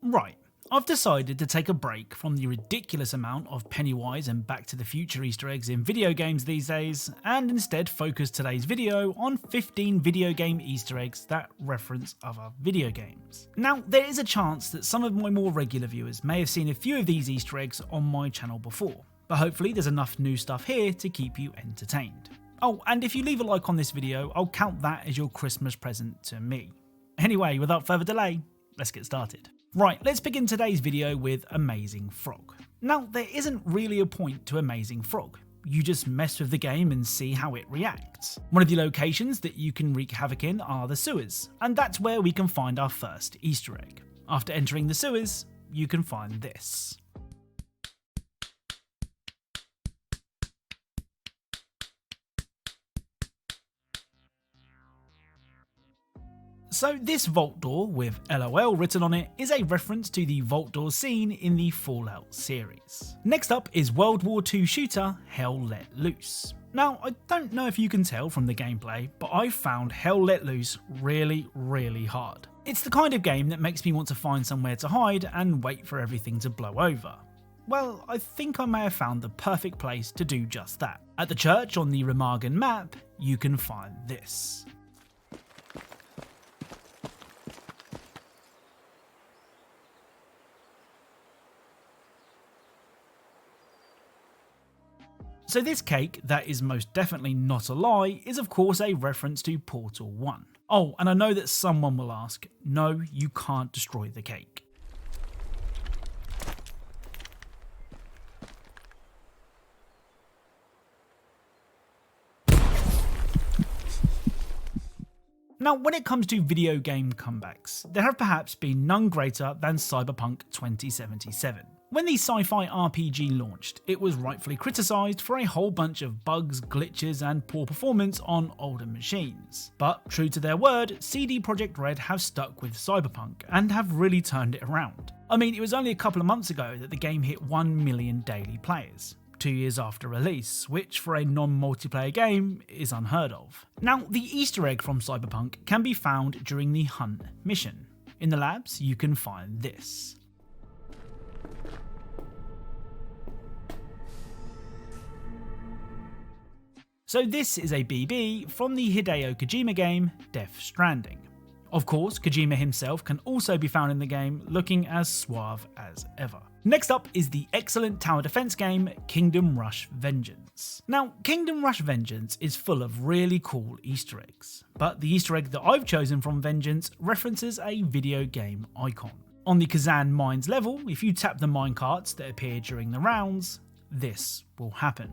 Right, I've decided to take a break from the ridiculous amount of Pennywise and Back to the Future Easter eggs in video games these days, and instead focus today's video on 15 video game Easter eggs that reference other video games. Now, there is a chance that some of my more regular viewers may have seen a few of these Easter eggs on my channel before, but hopefully there's enough new stuff here to keep you entertained. Oh, and if you leave a like on this video, I'll count that as your Christmas present to me. Anyway, without further delay, let's get started. Right, let's begin today's video with Amazing Frog. Now, there isn't really a point to Amazing Frog. You just mess with the game and see how it reacts. One of the locations that you can wreak havoc in are the sewers, and that's where we can find our first Easter egg. After entering the sewers, you can find this. So this vault door with LOL written on it is a reference to the vault door scene in the Fallout series. Next up is World War II shooter Hell Let Loose. Now, I don't know if you can tell from the gameplay, but I found Hell Let Loose really hard. It's the kind of game that makes me want to find somewhere to hide and wait for everything to blow over. Well, I think I may have found the perfect place to do just that. At the church on the Remagen map, you can find this. So this cake, that is most definitely not a lie, is of course a reference to Portal 1. Oh, and I know that someone will ask, no, you can't destroy the cake. Now, when it comes to video game comebacks, there have perhaps been none greater than Cyberpunk 2077. When the sci-fi RPG launched, it was rightfully criticised for a whole bunch of bugs, glitches and poor performance on older machines. But true to their word, CD Projekt Red have stuck with Cyberpunk and have really turned it around. I mean, it was only a couple of months ago that the game hit 1 million daily players, 2 years after release, which for a non-multiplayer game is unheard of. Now, the Easter egg from Cyberpunk can be found during the Hunt mission. In the labs, you can find this. So this is a BB from the Hideo Kojima game Death Stranding. Of course, Kojima himself can also be found in the game looking as suave as ever. Next up is the excellent tower defense game Kingdom Rush Vengeance. Now, Kingdom Rush Vengeance is full of really cool Easter eggs, but the Easter egg that I've chosen from Vengeance references a video game icon. On the Kazan Mines level, if you tap the minecarts that appear during the rounds, this will happen.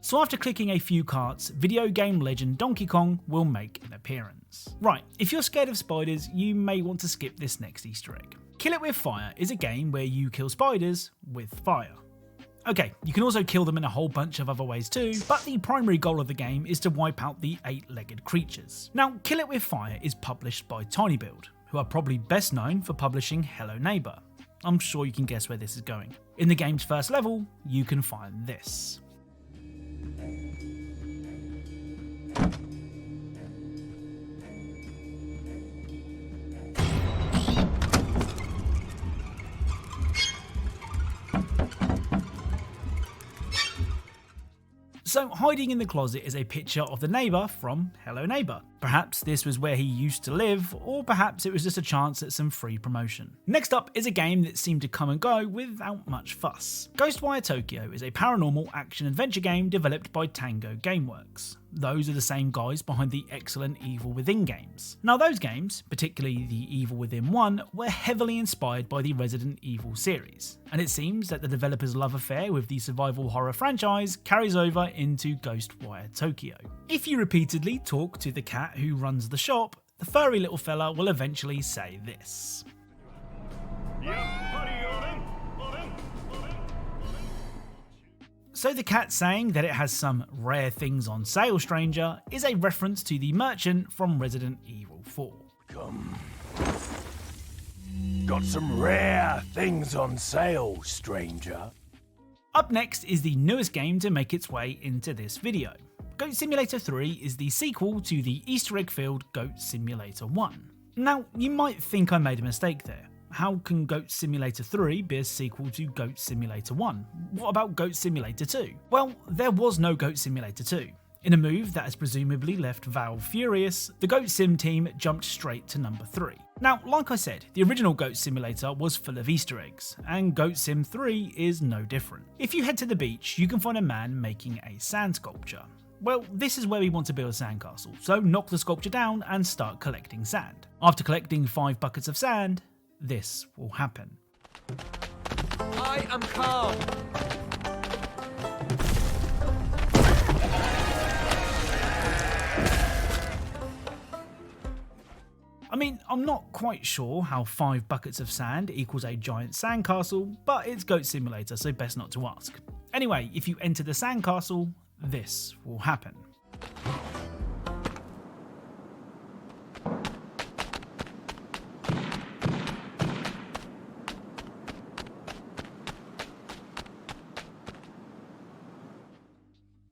So after clicking a few carts, video game legend Donkey Kong will make an appearance. Right, if you're scared of spiders, you may want to skip this next Easter egg. Kill It With Fire is a game where you kill spiders with fire. Okay, you can also kill them in a whole bunch of other ways too, but the primary goal of the game is to wipe out the 8-legged creatures. Now, Kill It With Fire is published by tinyBuild, who are probably best known for publishing Hello Neighbor. I'm sure you can guess where this is going. In the game's first level, you can find this. So hiding in the closet is a picture of the neighbour from Hello Neighbour. Perhaps this was where he used to live, or perhaps it was just a chance at some free promotion. Next up is a game that seemed to come and go without much fuss. Ghostwire Tokyo is a paranormal action-adventure game developed by Tango Gameworks. Those are the same guys behind the excellent Evil Within games. Now those games, particularly the Evil Within 1, were heavily inspired by the Resident Evil series, and it seems that the developers' love affair with the survival horror franchise carries over into Ghostwire Tokyo. If you repeatedly talk to the cat who runs the shop, the furry little fella will eventually say this. So the cat saying that it has some rare things on sale, stranger, is a reference to the merchant from Resident Evil 4. Come. Got some rare things on sale, stranger. Up next is the newest game to make its way into this video, Goat Simulator 3 is the sequel to the Easter egg-filled Goat Simulator 1. Now, you might think I made a mistake there. How can Goat Simulator 3 be a sequel to Goat Simulator 1? What about Goat Simulator 2? Well, there was no Goat Simulator 2. In a move that has presumably left Valve furious, the Goat Sim team jumped straight to number 3. Now, like I said, the original Goat Simulator was full of Easter eggs, and Goat Sim 3 is no different. If you head to the beach, you can find a man making a sand sculpture. Well, this is where we want to build a sandcastle, so knock the sculpture down and start collecting sand. After collecting 5 buckets of sand, this will happen. I am calm. I mean, I'm not quite sure how 5 buckets of sand equals a giant sandcastle, but it's Goat Simulator, so best not to ask. Anyway, if you enter the sandcastle, this will happen.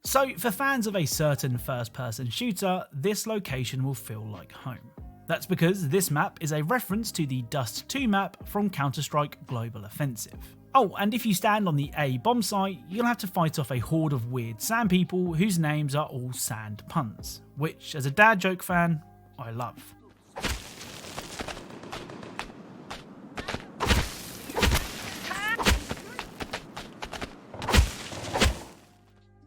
So, for fans of a certain first-person shooter, this location will feel like home. That's because this map is a reference to the Dust 2 map from Counter-Strike Global Offensive. Oh, and if you stand on the A bomb site, you'll have to fight off a horde of weird sand people whose names are all sand puns, which, as a dad joke fan, I love.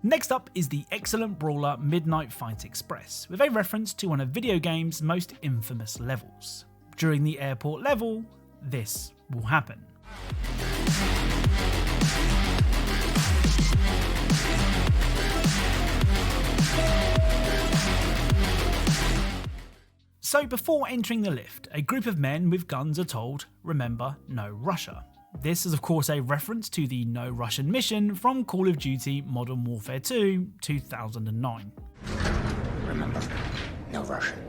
Next up is the excellent brawler Midnight Fight Express, with a reference to one of video games' most infamous levels. During the airport level, this will happen. So before entering the lift, a group of men with guns are told, remember, no Russia. This is of course a reference to the No Russian mission from Call of Duty Modern Warfare 2 2009. Remember, no Russian.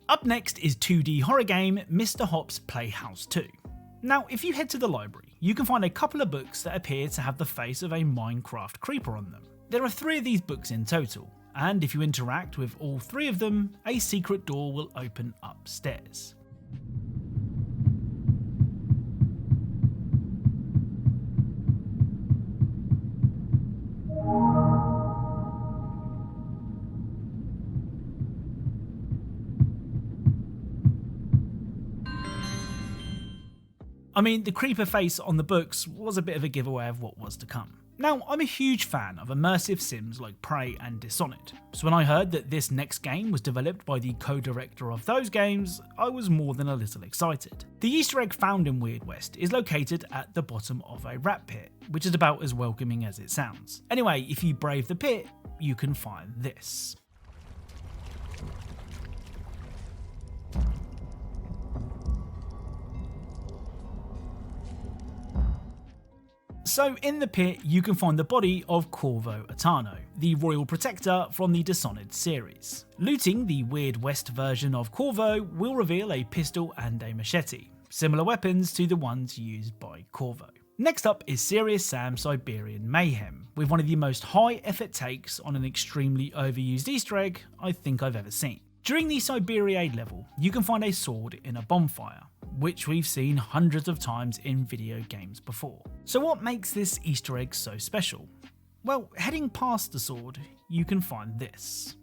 Up next is 2D horror game Mr. Hop's Playhouse 2. Now, if you head to the library, you can find a couple of books that appear to have the face of a Minecraft creeper on them. There are 3 of these books in total, and if you interact with all 3 of them, a secret door will open upstairs. I mean, the creeper face on the books was a bit of a giveaway of what was to come. Now, I'm a huge fan of immersive sims like Prey and Dishonored, so when I heard that this next game was developed by the co-director of those games, I was more than a little excited. The Easter egg found in Weird West is located at the bottom of a rat pit, which is about as welcoming as it sounds. Anyway, if you brave the pit, you can find this. So in the pit, you can find the body of Corvo Atano, the royal protector from the Dishonored series. Looting the Weird West version of Corvo will reveal a pistol and a machete, similar weapons to the ones used by Corvo. Next up is Serious Sam Siberian Mayhem, with one of the most high effort takes on an extremely overused Easter egg I think I've ever seen. During the Siberiade level, you can find a sword in a bonfire, which we've seen hundreds of times in video games before. So what makes this Easter egg so special? Well, heading past the sword, you can find this.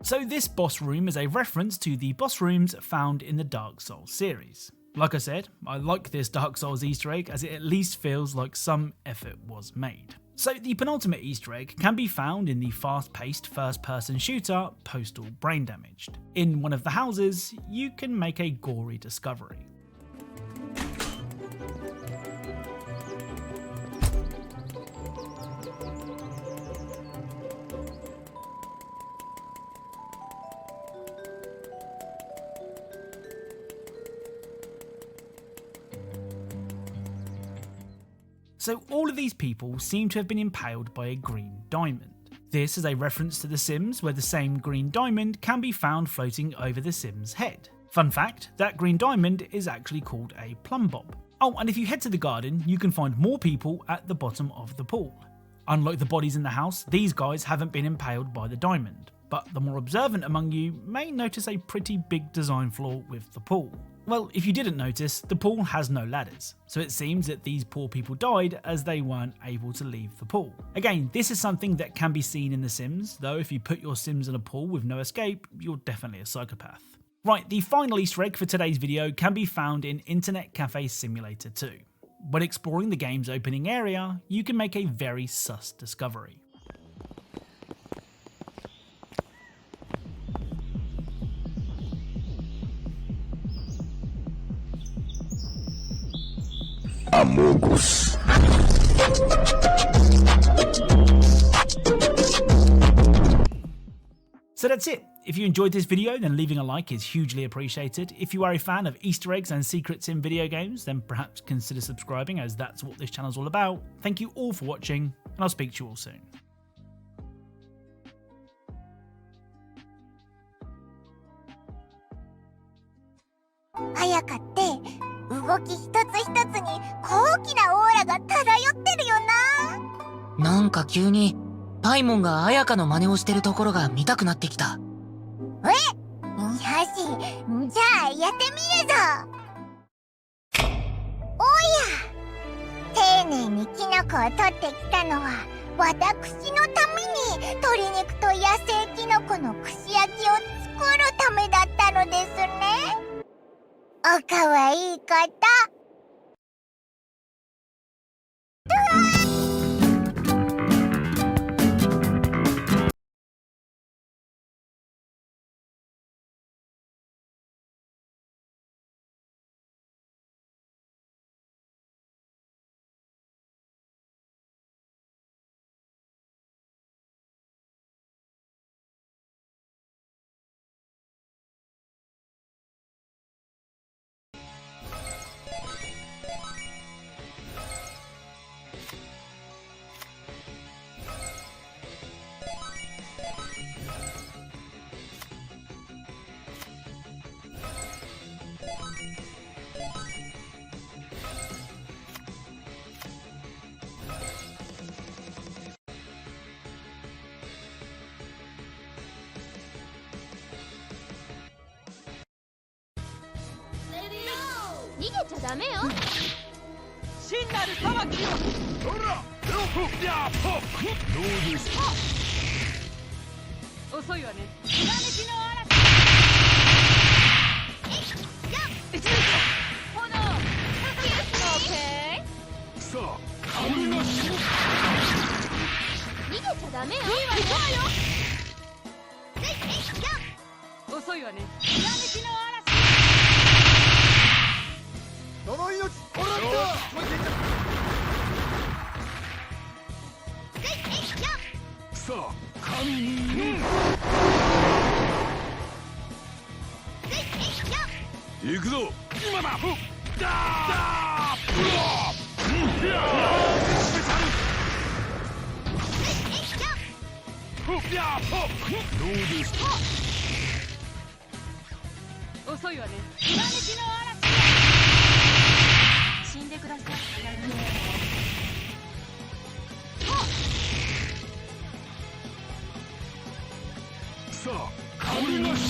So this boss room is a reference to the boss rooms found in the Dark Souls series. Like I said, I like this Dark Souls Easter egg as it at least feels like some effort was made. So the penultimate Easter egg can be found in the fast-paced first-person shooter Postal Brain Damaged. In one of the houses, you can make a gory discovery. So all of these people seem to have been impaled by a green diamond. This is a reference to The Sims, where the same green diamond can be found floating over the Sim's head. Fun fact, that green diamond is actually called a plumb bob. Oh, and if you head to the garden, you can find more people at the bottom of the pool. Unlike the bodies in the house, these guys haven't been impaled by the diamond, but the more observant among you may notice a pretty big design flaw with the pool. Well, if you didn't notice, the pool has no ladders, so it seems that these poor people died as they weren't able to leave the pool. Again, this is something that can be seen in The Sims, though if you put your Sims in a pool with no escape, you're definitely a psychopath. Right, the final Easter egg for today's video can be found in Internet Cafe Simulator 2. When exploring the game's opening area, you can make a very sus discovery. Amogus. So that's it. If you enjoyed this video, then leaving a like is hugely appreciated. If you are a fan of Easter eggs and secrets in video games, then perhaps consider subscribing, as that's what this channel is all about. Thank you all for watching, and I'll speak to you all soon. 彩香って動き一つ一つに高貴なオーラが漂ってるよな。なんか急にパイモンが彩香の真似をしてるところが見たくなってきた。よし、じゃあやってみるぞ。おや、丁寧にキノコを取ってきたのは私のために鶏肉と野生キノコの串焼きを作るためだったのですね。おかわいいこと。逃げちゃダメよ。真なる裁きを。ほら、どうですか。遅いわね。ひらめきの嵐。炎。オッケー。さあ、神の死。逃げちゃダメよ。いいわよ。遅いわね。ひらめきの嵐。その命、もらった。さあ、神に。行くぞ。今だ。どうですか。遅いわね。ひらめきの嵐。死んでください。さあ、神の死。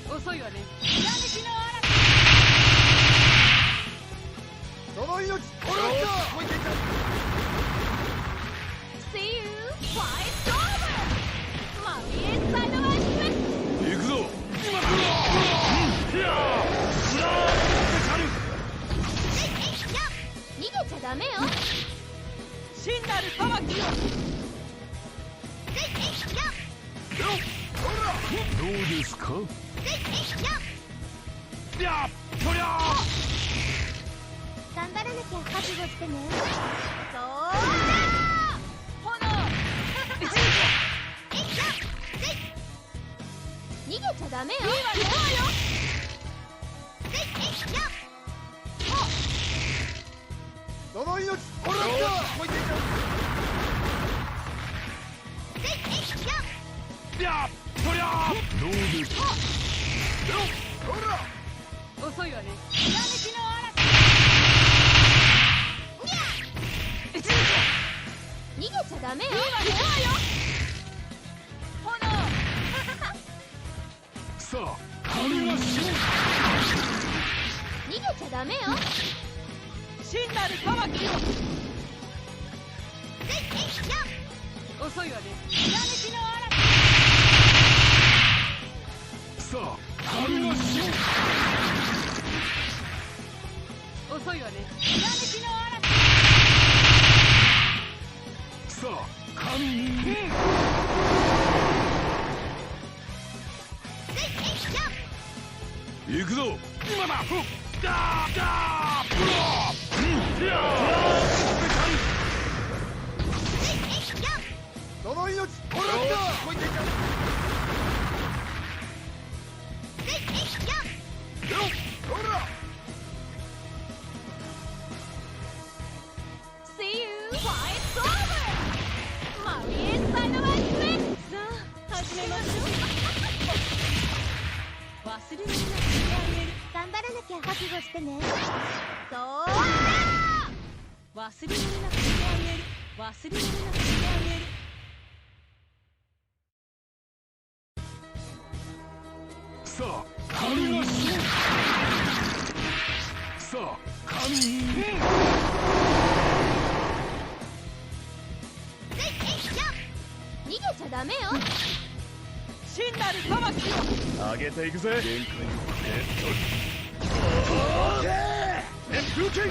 遅いわね。ひらめきの嵐。その命、もらった。See you, fight over! Mommy inside the ice. 行くぞ。今だ。逃げちゃダメよ。真なる裁きを。どうですか。やっとりゃ。頑張らなきゃ覚悟してね。そうだ。炎。逃げちゃダメよ。いいわよ。遅いわね。ひらめきの嵐。逃げちゃダメよ。いいわよ。炎。さあ神は死ぬ。逃げちゃダメよ。真なる裁きを。遅いわね。ひらめきの嵐。さあ神は死ぬ。遅いわね。ひらめきの嵐。さあ神に。行くぞ。今だ。ダーダーブロー。その命もらった。See you. Fight's over. マリエンサイドワイスね。さあ始めましょう。忘れられなくしてあげる。頑張らなきゃ覚悟してね。そうだ。忘れられなくしてあげる。忘れられなくしてあげる。さあ神は死ぬ。さあ神に。逃げちゃダメよ。真なる裁きを。上げていくぜ。限界を熱風剣。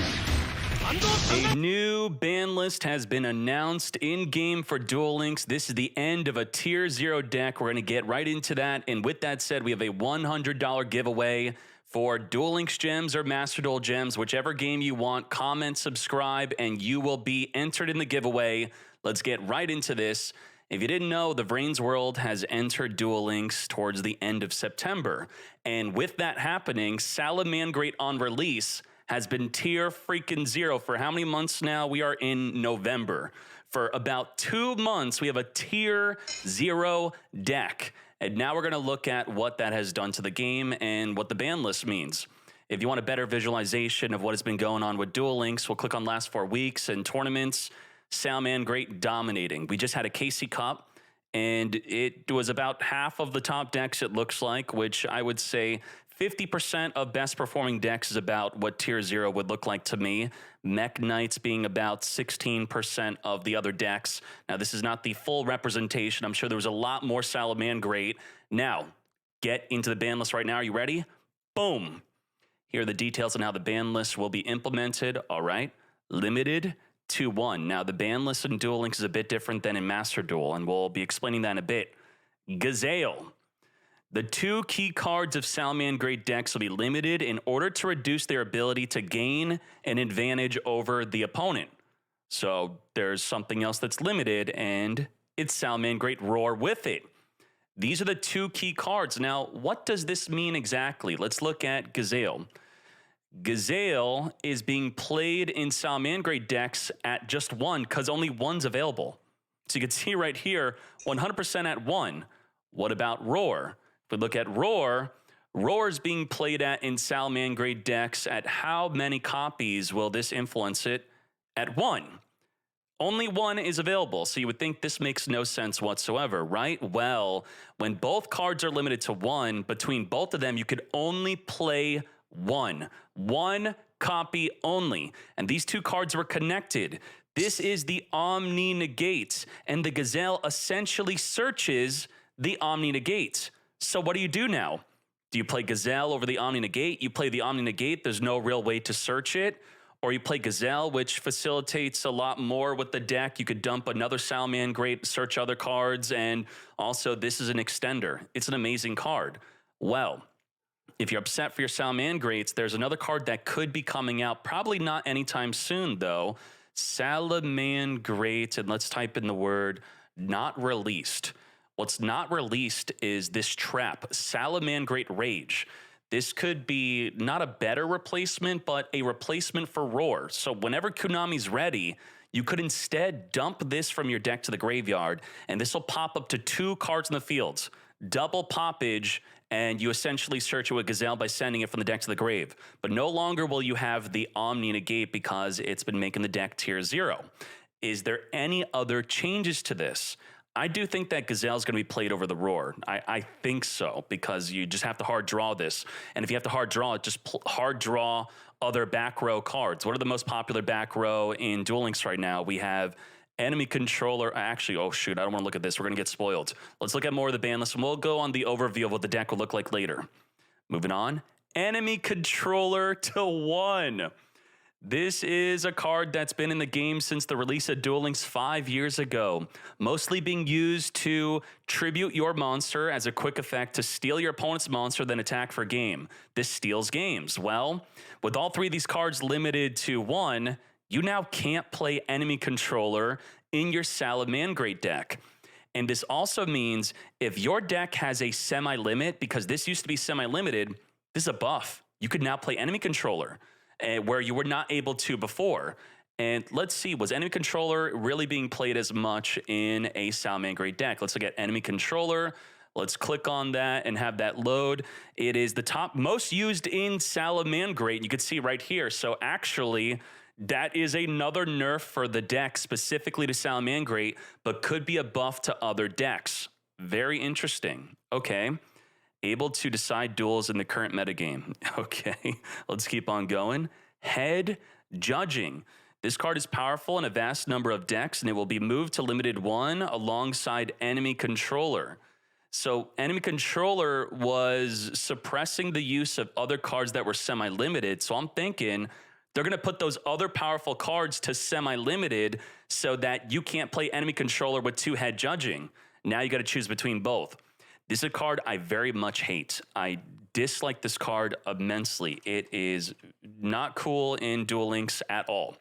A new ban list has been announced in-game for Duel Links. This is the end of a Tier 0 deck. We're going to get right into that. And with that said, we have a $100 giveaway for Duel Links gems or Master Duel gems, whichever game you want. Comment, subscribe, and you will be entered in the giveaway. Let's get right into this. If you didn't know, the Vrains World has entered Duel Links towards the end of September. And with that happening, Salamangreat on release has been tier freaking 0 for how many months now? We are in November. For about 2 months, we have a tier 0 deck. And now we're going to look at what that has done to the game and what the ban list means. If you want a better visualization of what has been going on with Duel Links, we'll click on last 4 weeks and tournaments. Salamangreat dominating. We just had a KC Cup, and it was about half of the top decks, it looks like, which I would say 50% of best performing decks is about what tier 0 would look like to me. Mech Knights being about 16% of the other decks. Now, this is not the full representation. I'm sure there was a lot more Salamangreat. Now, get into the ban list right now. Are you ready? Boom. Here are the details on how the ban list will be implemented. All right. Limited to 1. Now, the ban list in Duel Links is a bit different than in Master Duel, and we'll be explaining that in a bit. Gazelle. The 2 key cards of Salamangreat decks will be limited in order to reduce their ability to gain an advantage over the opponent. So there's something else that's limited, and it's Salamangreat Roar with it. These are the 2 key cards. Now, what does this mean exactly? Let's look at Gazelle. Gazelle is being played in Salamangreat decks at just 1 because only 1's available. So you can see right here, 100% at 1. What about Roar? If we look at Roar, Roar is being played in Salamangreat decks at how many copies will this influence it? At 1. Only 1 is available, so you would think this makes no sense whatsoever, right? Well, when both cards are limited to 1, between both of them, you could only play 1. 1 copy only. And these 2 cards were connected. This is the Omni Negate, and the Gazelle essentially searches the Omni Negate. So what do you do now? Do you play Gazelle over the Omni Negate? You play the Omni Negate, there's no real way to search it. Or you play Gazelle, which facilitates a lot more with the deck. You could dump another Salamangreat, search other cards, and also this is an extender. It's an amazing card. Well, if you're upset for your Salamangreats, there's another card that could be coming out, probably not anytime soon, though. Salamangreat, and let's type in the word not released. What's not released is this trap, Salamangreat Rage. this could be not a better replacement, but a replacement for Roar. So whenever Konami's ready, you could instead dump this from your deck to the graveyard, and this will pop up to 2 cards in the field. Double poppage, and you essentially search it with Gazelle by sending it from the deck to the grave. But no longer will you have the Omni negate because it's been making the deck tier 0. Is there any other changes to this? I do think that Gazelle is going to be played over the Roar. I think so, because you just have to hard draw this. And if you have to hard draw it, just hard draw other back row cards. What are the most popular back row in Duel Links right now? We have enemy controller. Actually, oh shoot, I don't want to look at this. We're going to get spoiled. Let's look at more of the ban list, and we'll go on the overview of what the deck will look like later. Moving on. Enemy controller to 1. This is a card that's been in the game since the release of Duel Links 5 years ago, mostly being used to tribute your monster as a quick effect to steal your opponent's monster, then attack for game. This steals games. Well, with all 3 of these cards limited to 1, you now can't play enemy controller in your Salamangreat deck. And this also means if your deck has a semi-limit, because this used to be semi-limited, this is a buff. You could now play enemy controller, where you were not able to before. And let's see, was enemy controller really being played as much in a Salamangreat deck? Let's look at enemy controller. Let's click on that and have that load. It is the top most used in Salamangreat. You can see right here. So actually, that is another nerf for the deck specifically to Salamangreat, but could be a buff to other decks. Very interesting. Okay. Able to decide duels in the current metagame. Okay, let's keep on going. Head Judging. This card is powerful in a vast number of decks, and it will be moved to limited 1 alongside enemy controller. So enemy controller was suppressing the use of other cards that were semi-limited. So I'm thinking they're going to put those other powerful cards to semi-limited so that you can't play enemy controller with 2 Head Judging. Now you got to choose between both. This is a card I very much hate. I dislike this card immensely. It is not cool in Duel Links at all.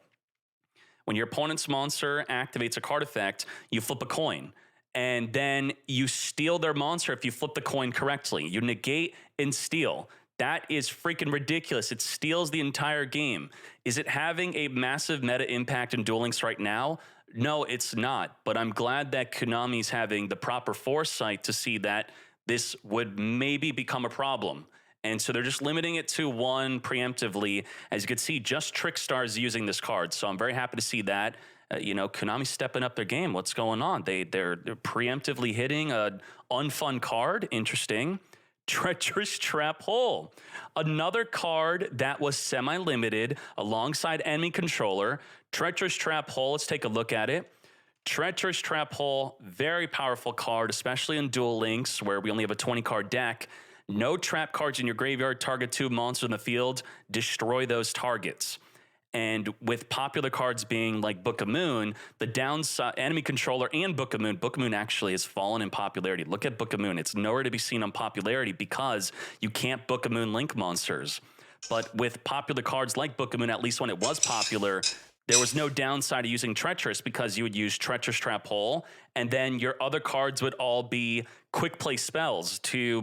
When your opponent's monster activates a card effect, you flip a coin, and then you steal their monster if you flip the coin correctly. You negate and steal. That is freaking ridiculous. It steals the entire game. Is it having a massive meta impact in Duel Links right now? No, it's not, but I'm glad that Konami's having the proper foresight to see that this would maybe become a problem. And so they're just limiting it to 1 preemptively. As you can see, just Trickstar's using this card, so I'm very happy to see that. Konami's stepping up their game. What's going on? They're preemptively hitting an unfun card. Interesting. Treacherous Trap Hole. Another card that was semi-limited alongside enemy controller. Treacherous Trap Hole, let's take a look at it. Treacherous Trap Hole, very powerful card, especially in Duel Links where we only have a 20-card deck. No trap cards in your graveyard, target 2 monsters in the field, destroy those targets. And with popular cards being like Book of Moon, the downside, enemy controller and Book of Moon actually has fallen in popularity. Look at Book of Moon. It's nowhere to be seen on popularity because you can't Book of Moon link monsters. But with popular cards like Book of Moon, at least when it was popular, there was no downside to using Treacherous because you would use Treacherous Trap Hole, and then your other cards would all be quick play spells to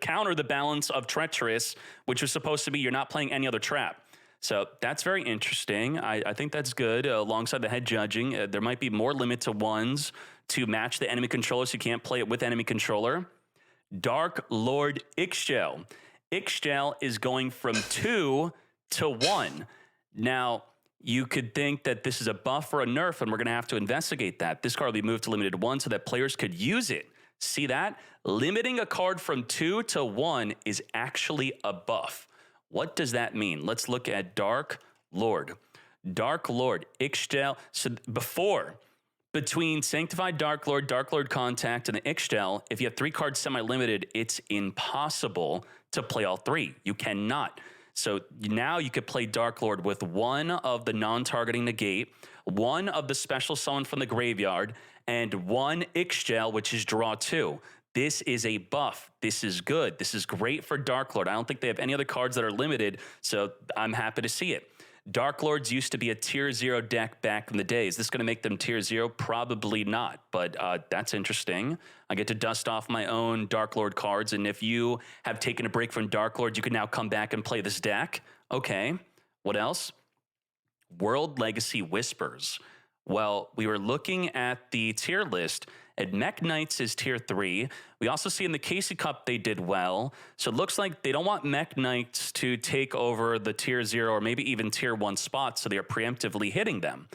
counter the balance of Treacherous, which was supposed to be you're not playing any other trap. So that's very interesting. I think that's good. Alongside the Head Judging, there might be more limit to 1s to match the enemy controller so you can't play it with enemy controller. Dark Lord Ixchel. Ixchel is going from 2 to 1. Now, you could think that this is a buff or a nerf, and we're going to have to investigate that. This card will be moved to limited 1 so that players could use it. See that? Limiting a card from 2 to 1 is actually a buff. What does that mean? Let's look at Dark Lord. Dark Lord, Ixchel. So between Sanctified Dark Lord Contact, and the Ixchel, if you have 3 cards semi-limited, it's impossible to play all 3. You cannot. So now you could play Dark Lord with 1 of the non-targeting negate, 1 of the special summon from the graveyard, and 1 Ixchel, which is draw 2. This is a buff. This is good. This is great for Dark Lord. I don't think they have any other cards that are limited, so I'm happy to see it. Dark Lords used to be a tier 0 deck back in the day. Is this going to make them tier 0? Probably not, but that's interesting. I get to dust off my own Dark Lord cards, and if you have taken a break from Dark Lord, you can now come back and play this deck. Okay, what else? World Legacy Whispers. Well, we were looking at the tier list, and Mech Knights is tier 3. We also see in the Casey Cup they did well. So it looks like they don't want Mech Knights to take over the tier 0 or maybe even tier 1 spots, so they are preemptively hitting them.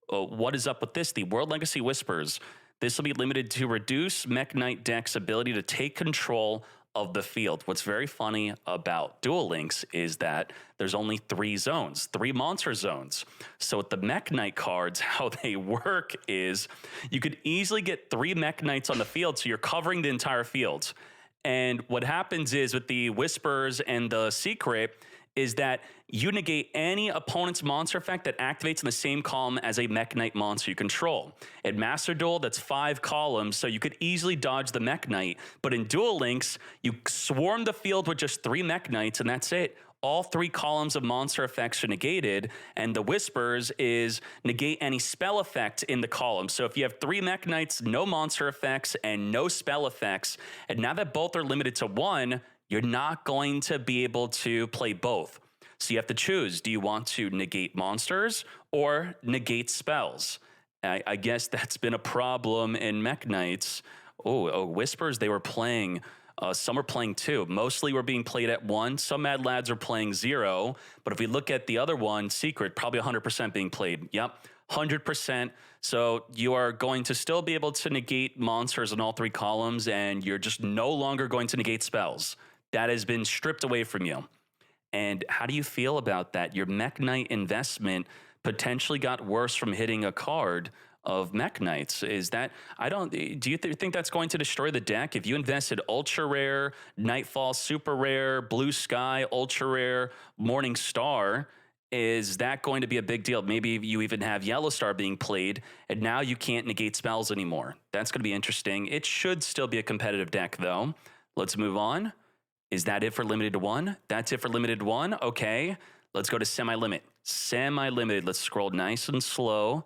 What is up with this? The World Legacy Whispers. This will be limited to reduce Mech Knight deck's ability to take control of the field. What's very funny about Duel Links is that there's only 3 zones, 3 monster zones. So with the Mech Knight cards, how they work is you could easily get 3 Mech Knights on the field, so you're covering the entire field. And what happens is with the Whispers and the Secret is that you negate any opponent's monster effect that activates in the same column as a Mech Knight monster you control. In Master Duel, that's 5 columns, so you could easily dodge the Mech Knight. But in Duel Links, you swarm the field with just 3 Mech Knights, and that's it. All 3 columns of monster effects are negated, and the Whispers is negate any spell effect in the column. So if you have 3 Mech Knights, no monster effects, and no spell effects, and now that both are limited to 1, you're not going to be able to play both. So you have to choose. Do you want to negate monsters or negate spells? I guess that's been a problem in Mech Knights. Oh, Whispers, they were playing. Some were playing 2. Mostly were being played at 1. Some Mad Lads are playing 0. But if we look at the other one, Secret, probably 100% being played. Yep, 100%. So you are going to still be able to negate monsters in all 3 columns, and you're just no longer going to negate spells. That has been stripped away from you. And how do you feel about that? Your Mech Knight investment potentially got worse from hitting a card of Mech Knights. Is that, do you think that's going to destroy the deck? If you invested ultra rare, Nightfall, super rare, Blue Sky, ultra rare, Morning Star, is that going to be a big deal? Maybe you even have Yellow Star being played, and now you can't negate spells anymore. That's going to be interesting. It should still be a competitive deck, though. Let's move on. Is that it for limited to 1? That's it for limited 1. Okay, let's go to semi-limit. Semi-limited. Let's scroll nice and slow.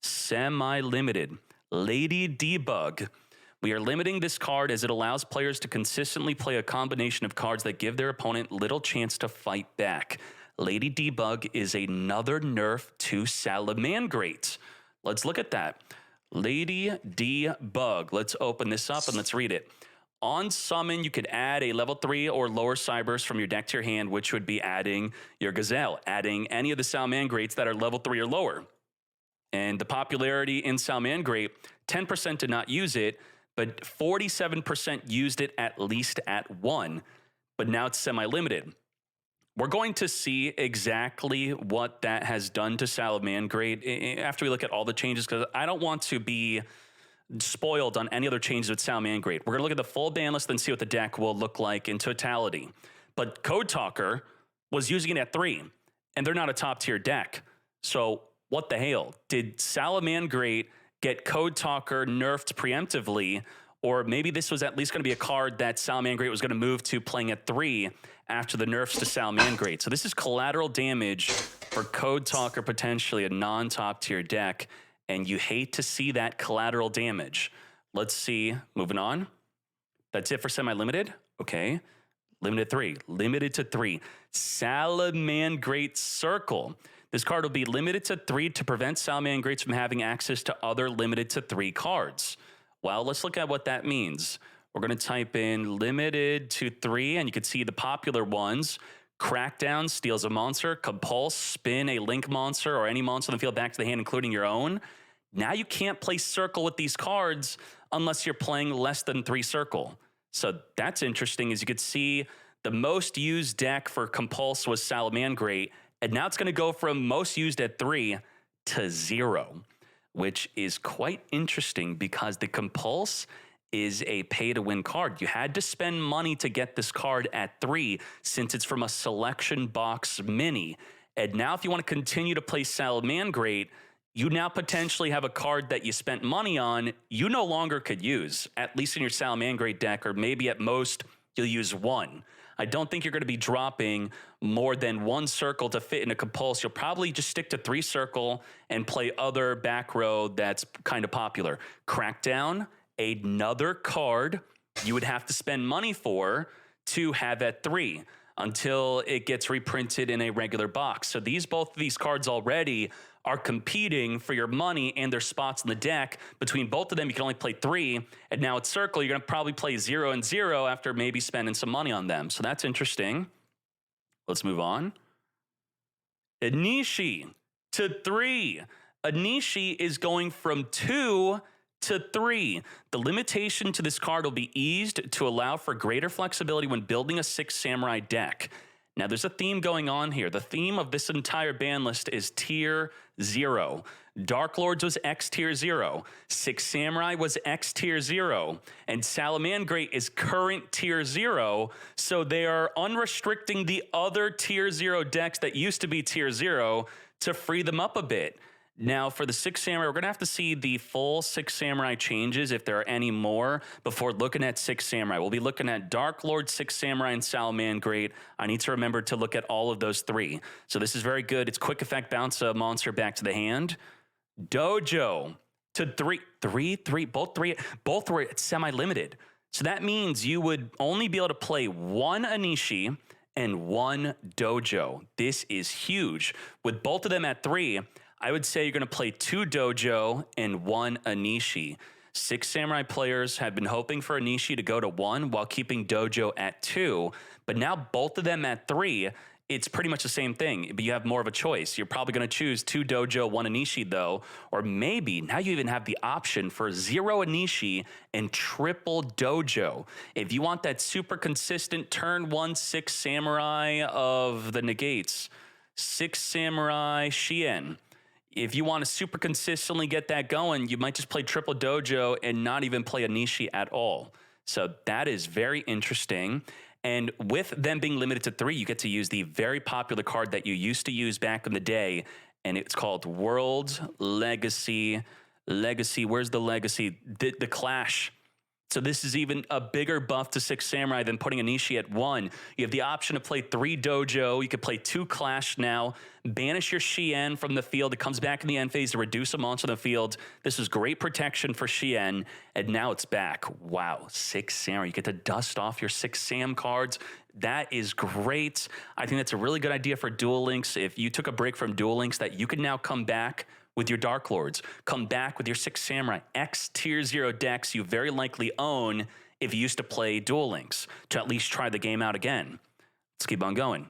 Semi-limited. Lady Debug. We are limiting this card as it allows players to consistently play a combination of cards that give their opponent little chance to fight back. Lady Debug is another nerf to Salamangreat. Let's look at that. Lady Debug. Let's open this up and let's read it. On summon, you could add a level 3 or lower Cyberse from your deck to your hand, which would be adding your Gazelle, adding any of the Salamangreats that are level 3 or lower. And the popularity in Salamangreat, 10% did not use it, but 47% used it at least at 1. But now it's semi-limited. We're going to see exactly what that has done to Salamangreat after we look at all the changes, because I don't want to be spoiled on any other changes with Salamangreat. We're going to look at the full ban list and see what the deck will look like in totality. But Code Talker was using it at 3, and they're not a top tier deck. So what the hell? Did Salamangreat get Code Talker nerfed preemptively, or maybe this was at least going to be a card that Salamangreat was going to move to playing at 3 after the nerfs to Salamangreat. So this is collateral damage for Code Talker, potentially a non-top tier deck. And you hate to see that collateral damage. Let's see, moving on. That's it for semi-limited. Okay, limited 3, limited to 3. Salamangreat Circle. This card will be limited to 3 to prevent Salamangreats from having access to other limited to 3 cards. Well, let's look at what that means. We're going to type in limited to 3, and you can see the popular ones. Crackdown, steals a monster. Compulse, spin a link monster or any monster on the field back to the hand, including your own. Now you can't play Circle with these cards unless you're playing less than 3 Circle. So that's interesting. As you could see, the most used deck for Compulse was Salamangreat, and now it's going to go from most used at 3 to 0, which is quite interesting because the Compulse is a pay-to-win card. You had to spend money to get this card at 3 since it's from a selection box mini. And now if you want to continue to play Salamangreat, you now potentially have a card that you spent money on you no longer could use, at least in your Salamangreat deck, or maybe at most you'll use 1. I don't think you're going to be dropping more than 1 circle to fit in a compulse. You'll probably just stick to 3 circle and play other back row that's kind of popular. Crackdown, another card you would have to spend money for to have at 3 until it gets reprinted in a regular box. So both of these cards already are competing for your money and their spots in the deck. Between both of them, you can only play 3, and now at Circle, you're going to probably play 0 and 0 after maybe spending some money on them. So that's interesting. Let's move on. Anishi to 3. Anishi is going from 2 to 3. The limitation to this card will be eased to allow for greater flexibility when building a 6 Samurai deck. Now, there's a theme going on here. The theme of this entire ban list is Tier 0. Dark Lords was X Tier 0. 6 Samurai was X Tier 0. And Salamangreat is current Tier 0. So they are unrestricting the other Tier 0 decks that used to be Tier 0 to free them up a bit. Now, for the 6 Samurai, we're going to have to see the full 6 Samurai changes, if there are any more, before looking at 6 Samurai. We'll be looking at Dark Lord, 6 Samurai, and Salamangreat. I need to remember to look at all of those 3. So this is very good. It's quick effect, bounce a monster back to the hand. Dojo to 3. Both were semi-limited. So that means you would only be able to play 1 Anishi and 1 Dojo. This is huge. With both of them at 3, I would say you're going to play 2 Dojo and 1 Anishi. 6 Samurai players have been hoping for Anishi to go to 1 while keeping Dojo at 2. But now both of them at 3, it's pretty much the same thing, but you have more of a choice. You're probably going to choose 2 Dojo, 1 Anishi, though. Or maybe now you even have the option for 0 Anishi and triple Dojo. If you want that super consistent turn 1 6 Samurai of the negates, 6 Samurai Shien. If you want to super consistently get that going, you might just play triple Dojo and not even play Anishi at all. So that is very interesting. And with them being limited to 3, you get to use the very popular card that you used to use back in the day, and it's called World Legacy. Where's the Legacy? The Clash. So this is even a bigger buff to 6 Samurai than putting Anishi at 1. You have the option to play 3 Dojo. You could play 2 Clash now. Banish your Shien from the field. It comes back in the end phase to reduce a monster on the field. This is great protection for Shien, and now it's back. Wow, 6 Samurai. You get to dust off your 6 Sam cards. That is great. I think that's a really good idea for Duel Links. If you took a break from Duel Links, that you can now come back with your Dark Lords, come back with your 6 Samurai, X Tier 0 decks you very likely own if you used to play Duel Links, to at least try the game out again. Let's keep on going.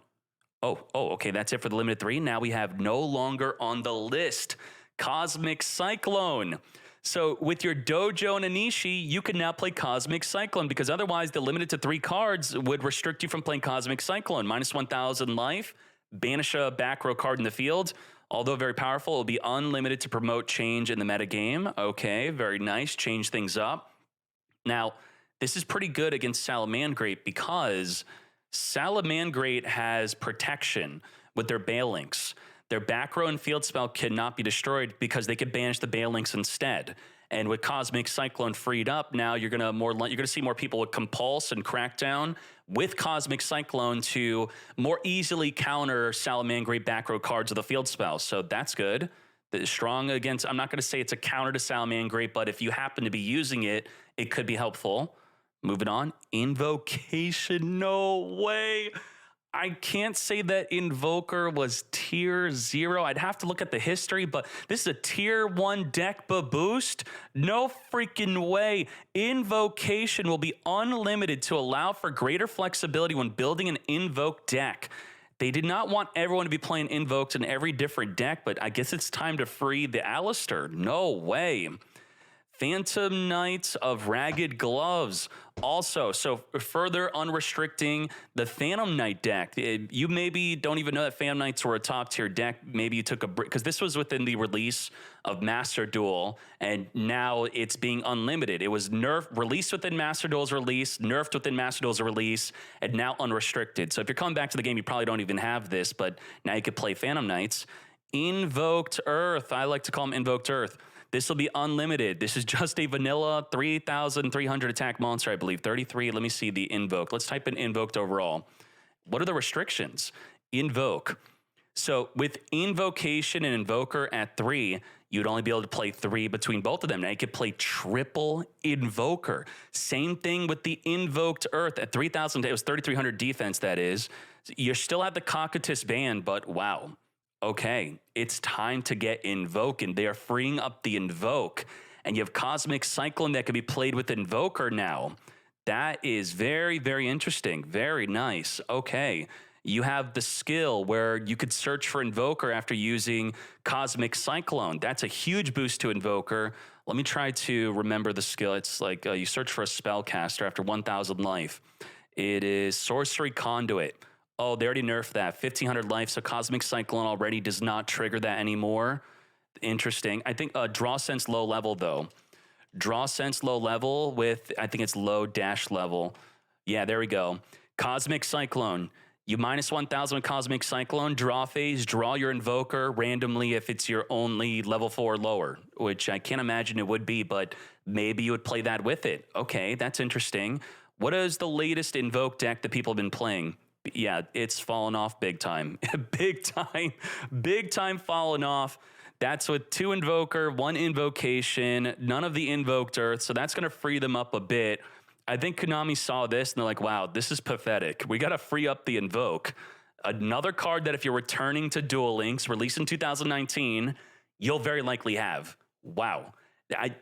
Okay, that's it for the limited 3. Now we have no longer on the list Cosmic Cyclone. So with your Dojo and Anishi, you can now play Cosmic Cyclone, because otherwise the limited to 3 cards would restrict you from playing Cosmic Cyclone. Minus 1,000 life, banish a back row card in the field. Although very powerful, it will be unlimited to promote change in the metagame. Okay, very nice. Change things up. Now, this is pretty good against Salamangreat because Salamangreat has protection with their Balinks. Their back row and field spell cannot be destroyed because they could banish the Balinks instead. And with Cosmic Cyclone freed up, now you're gonna see more people with Compulse and Crackdown with Cosmic Cyclone to more easily counter Salamangreat back row cards with a field spell. So that's good. Strong against, I'm not going to say it's a counter to Salamangreat, but if you happen to be using it, it could be helpful. Moving on. Invocation, no way. I can't say that Invoker was Tier 0. I'd have to look at the history, but this is a Tier 1 deck boost. No freaking way. Invocation will be unlimited to allow for greater flexibility when building an Invoke deck. They did not want everyone to be playing Invokes in every different deck, but I guess it's time to free the Alistair. No way. Phantom Knights of Ragged Gloves. Also, so further unrestricting the Phantom Knight deck. You maybe don't even know that Phantom Knights were a top tier deck. Maybe you took a break, because this was within the release of Master Duel, and now it's being unlimited. It was released within Master Duel's release, nerfed within Master Duel's release, and now unrestricted. So if you're coming back to the game, you probably don't even have this, but now you could play Phantom Knights. Invoked Earth. I like to call them Invoked Earth. This will be unlimited. This is just a vanilla 3,300 attack monster, I believe. 33. Let me see the invoke. Let's type in invoked overall. What are the restrictions? Invoke. So with invocation and invoker at 3, you'd only be able to play 3 between both of them. Now you could play triple invoker. Same thing with the invoked earth at 3,000. It was 3,300 defense, that is. You still have the Cocytus band, but wow. Okay, it's time to get invoke, and they are freeing up the invoke. And you have Cosmic Cyclone that can be played with invoker now. That is very, very interesting. Very nice. Okay. You have the skill where you could search for Invoker after using Cosmic Cyclone. That's a huge boost to Invoker. Let me try to remember the skill. It's like you search for a Spellcaster after 1,000 life. It is Sorcery Conduit. Oh, they already nerfed that. 1,500 life, so Cosmic Cyclone already does not trigger that anymore. Interesting. I think Draw Sense low level, though. Draw Sense low level with, I think it's low dash level. Yeah, there we go. Cosmic Cyclone. You minus 1,000 with Cosmic Cyclone, draw phase, draw your Invoker randomly if it's your only level 4 or lower, which I can't imagine it would be, but maybe you would play that with it. Okay, that's interesting. What is the latest Invoke deck that people have been playing? Yeah, it's fallen off big time. Big time fallen off. That's with 2 Invoker, 1 Invocation, none of the Invoked Earth, so that's going to free them up a bit. I think Konami saw this and they're like, wow, this is pathetic. We got to free up the Invoke. Another card that if you're returning to Duel Links, released in 2019, you'll very likely have. Wow.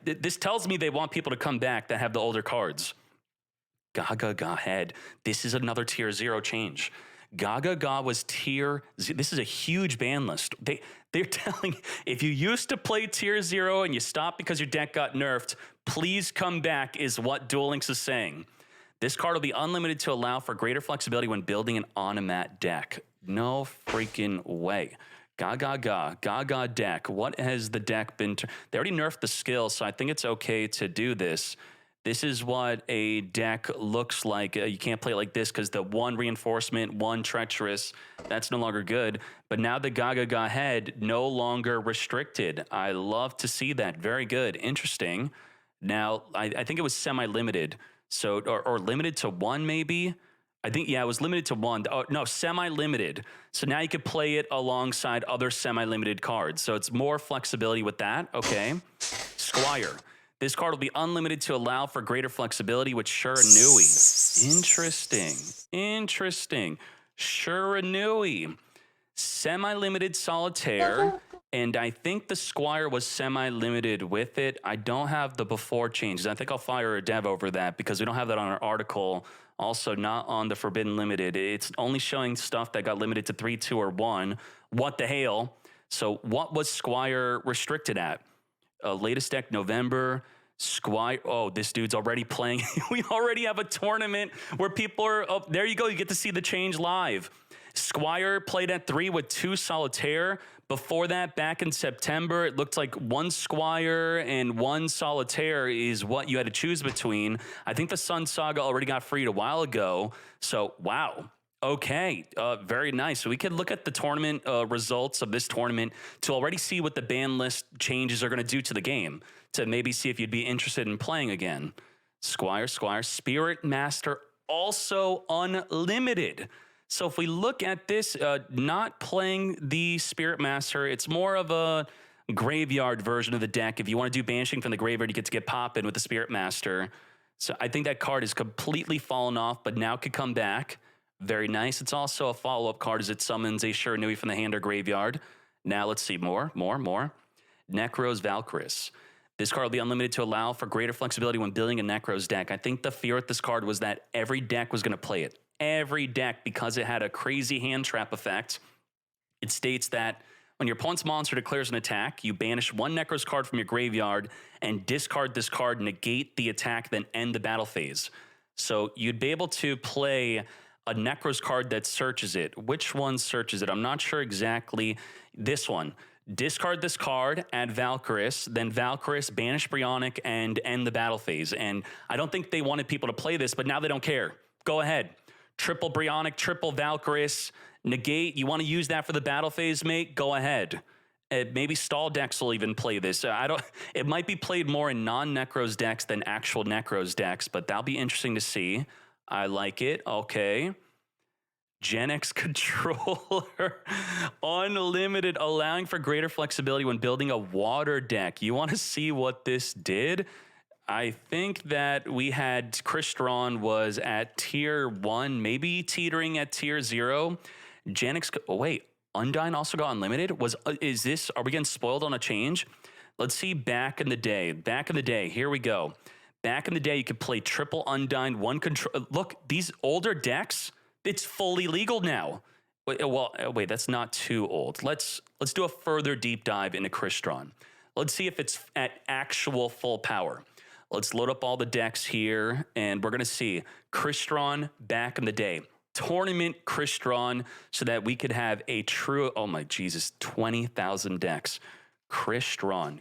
This tells me they want people to come back that have the older cards. Gaga Head. This is another tier 0 change. Gaga was tier 0. This is a huge ban list. They're telling, if you used to play tier 0 and you stopped because your deck got nerfed, please come back is what Duel Links is saying. This card will be unlimited to allow for greater flexibility when building an on-a-mat deck. No freaking way. Gaga deck. What has the deck been? They already nerfed the skill, so I think it's okay to do this. This is what a deck looks like. You can't play it like this because the 1 reinforcement, 1 treacherous, that's no longer good. But now the Gaga head, no longer restricted. I love to see that. Very good. Interesting. Now, I think it was semi-limited. So, or limited to 1 maybe? I think, yeah, it was limited to 1. Oh, no, semi-limited. So now you could play it alongside other semi-limited cards. So it's more flexibility with that. Okay. Squire. This card will be unlimited to allow for greater flexibility with Shiranui. Interesting. Shiranui. Semi-limited Solitaire. And I think the Squire was semi-limited with it. I don't have the before changes. I think I'll fire a dev over that because we don't have that on our article. Also, not on the Forbidden Limited. It's only showing stuff that got limited to 3, 2, or 1. What the hell? So what was Squire restricted at? Latest deck, November. Squire. Oh, this dude's already playing. We already have a tournament where people are. Oh, there you go. You get to see the change live. Squire played at 3 with 2 Solitaire. Before that, back in September, it looked like 1 Squire and 1 Solitaire is what you had to choose between. I think the Sun Saga already got freed a while ago. So, wow. Okay, very nice. So we can look at the tournament results of this tournament to already see what the ban list changes are going to do to the game, to maybe see if you'd be interested in playing again. Squire, Spirit Master, also unlimited. So if we look at this, not playing the Spirit Master, it's more of a graveyard version of the deck. If you want to do banishing from the graveyard, you get to get poppin' with the Spirit Master. So I think that card is completely fallen off, but now could come back. Very nice. It's also a follow-up card as it summons a Shiranui from the hand or graveyard. Now let's see more. Necros Valkyris. This card will be unlimited to allow for greater flexibility when building a Necros deck. I think the fear with this card was that every deck was going to play it. Every deck, because it had a crazy hand trap effect. It states that when your opponent's monster declares an attack, you banish 1 Necros card from your graveyard and discard this card, negate the attack, then end the battle phase. So you'd be able to play a Necros card that searches it. Which one searches it? I'm not sure exactly. This one. Discard this card, add Valkyris, then Valkyris, banish Brionic, and end the battle phase. And I don't think they wanted people to play this, but now they don't care. Go ahead. Triple Brionic, triple Valkyris, negate. You want to use that for the battle phase, mate? Go ahead. Maybe stall decks will even play this. I don't. It might be played more in non-Necros decks than actual Necros decks, but that'll be interesting to see. I like it. Okay. Gen X controller, unlimited, allowing for greater flexibility when building a water deck. You want to see what this did? I think that we had Crystron was at tier 1, maybe teetering at tier 0. Gen X, oh wait, Undyne also got unlimited? Are we getting spoiled on a change? Let's see back in the day. Back in the day, here we go. Back in the day, you could play triple Undyne, one control. Look, these older decks, it's fully legal now. Wait, that's not too old. Let's do a further deep dive into Crystron. Let's see if it's at actual full power. Let's load up all the decks here, and we're going to see Crystron back in the day. Tournament Crystron, so that we could have a true, oh my Jesus, 20,000 decks. Crystron.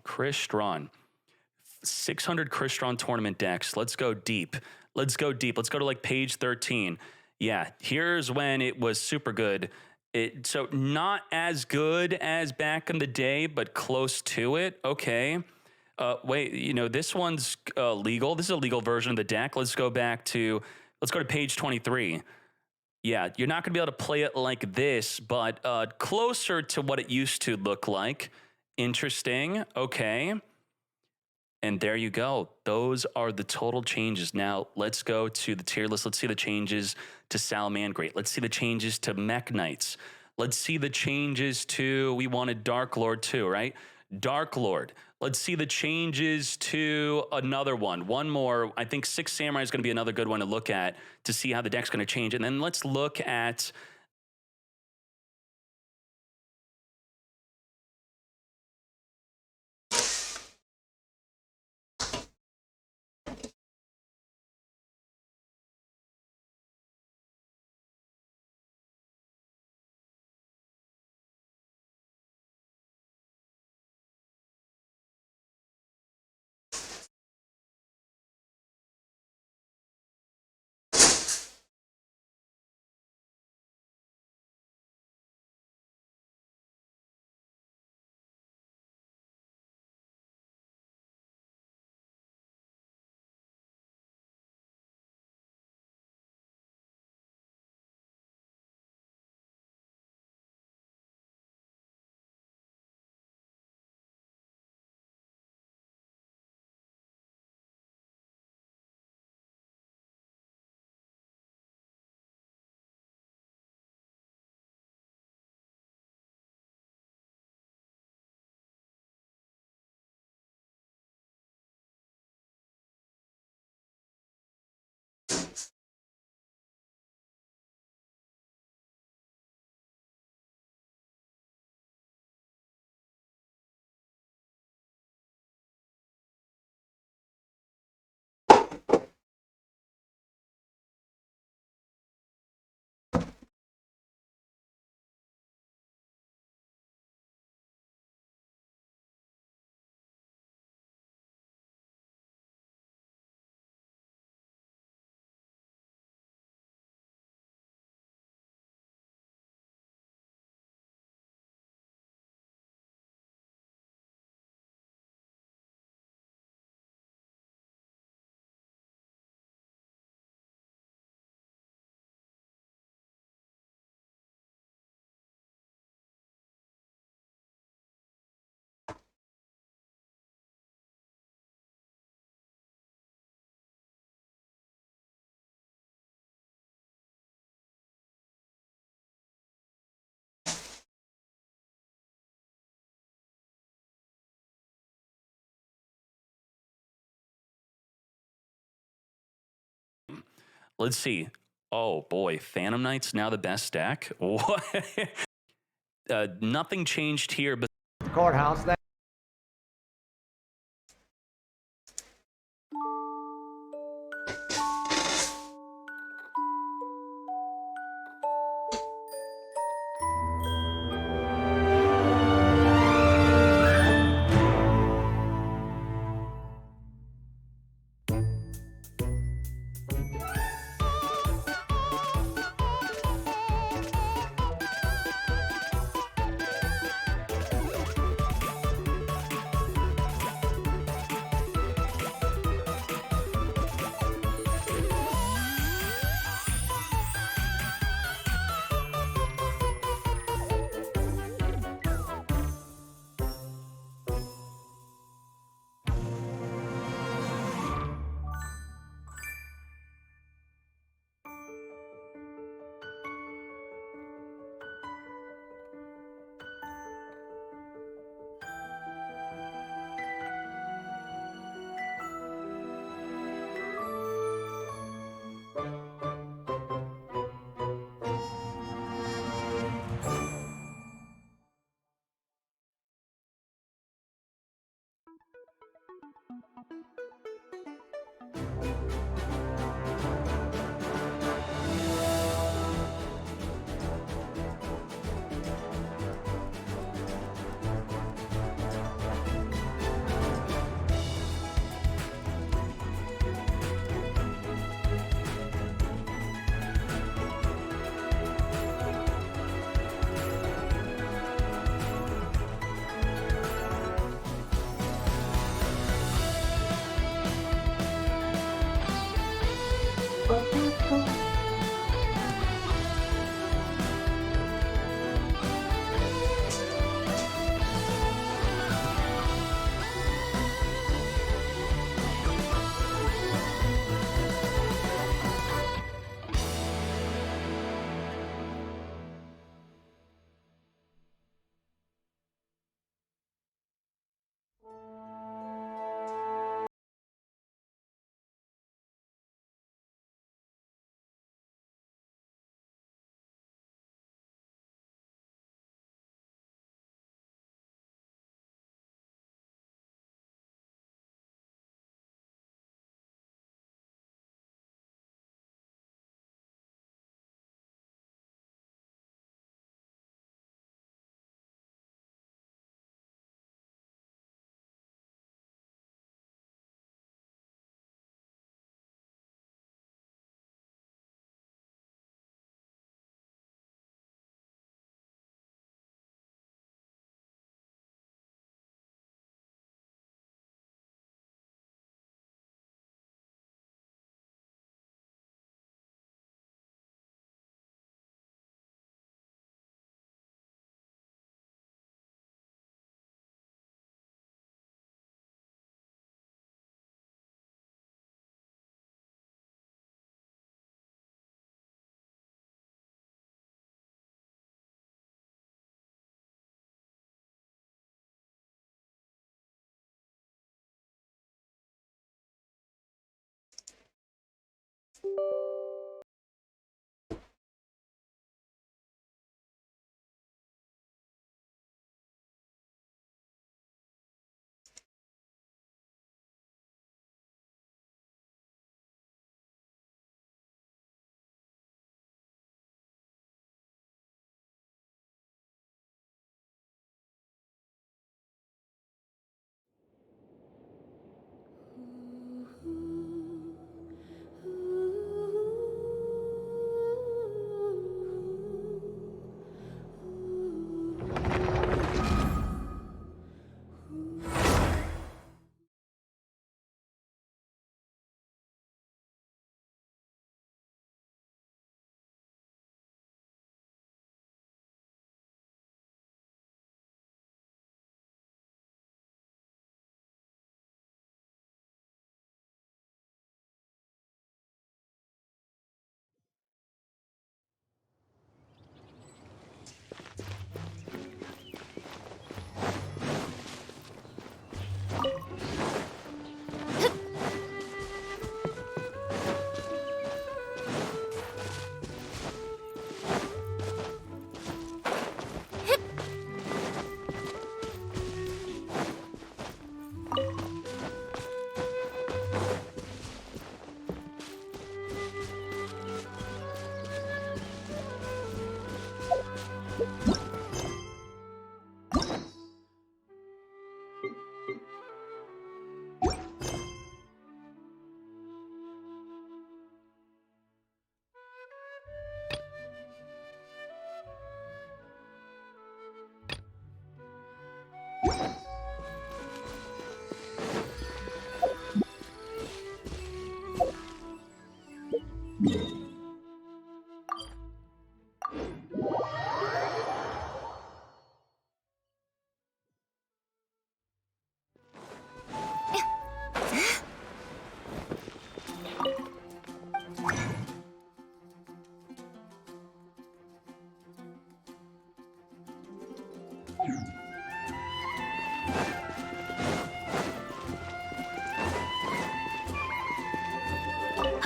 600 Crystron tournament decks. Let's go deep. Let's go to like page 13. Yeah, here's when it was super good. So not as good as back in the day, but close to it. Okay. Wait, this one's legal. This is a legal version of the deck. Let's go to page 23. Yeah, you're not going to be able to play it like this, but closer to what it used to look like. Interesting. Okay. And there you go. Those are the total changes. Now, let's go to the tier list. Let's see the changes to Salamangreat. Let's see the changes to Mech Knights. Let's see the changes to, we wanted Dark Lord too, right? Dark Lord. Let's see the changes to another one. One more. I think Six Samurai is going to be another good one to look at to see how the deck's going to change. And then let's look at... Let's see. Oh boy, Phantom Knight's now the best deck. What? Nothing changed here, but courthouse.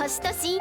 星とし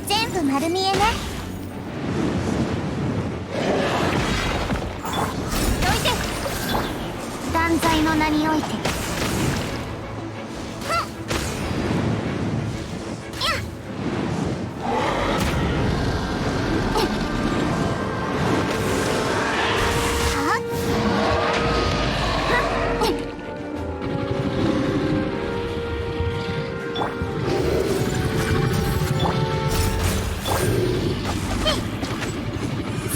全部丸見えね。どいて、断罪の名において。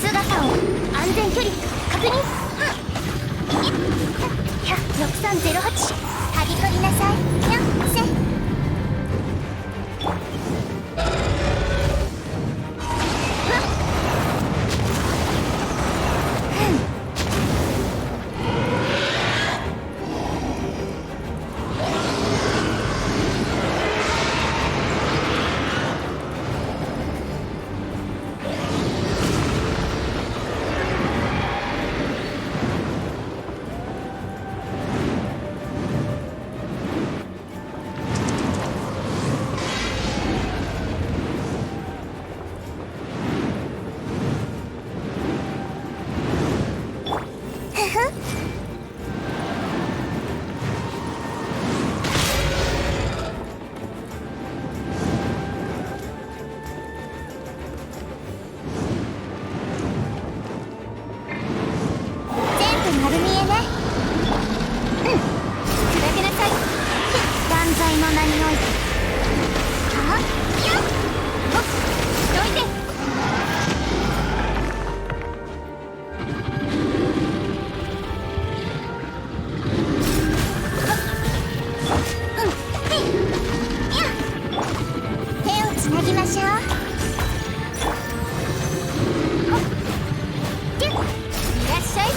姿を安全距離確認。6308つなぎましょう。いらっしゃい。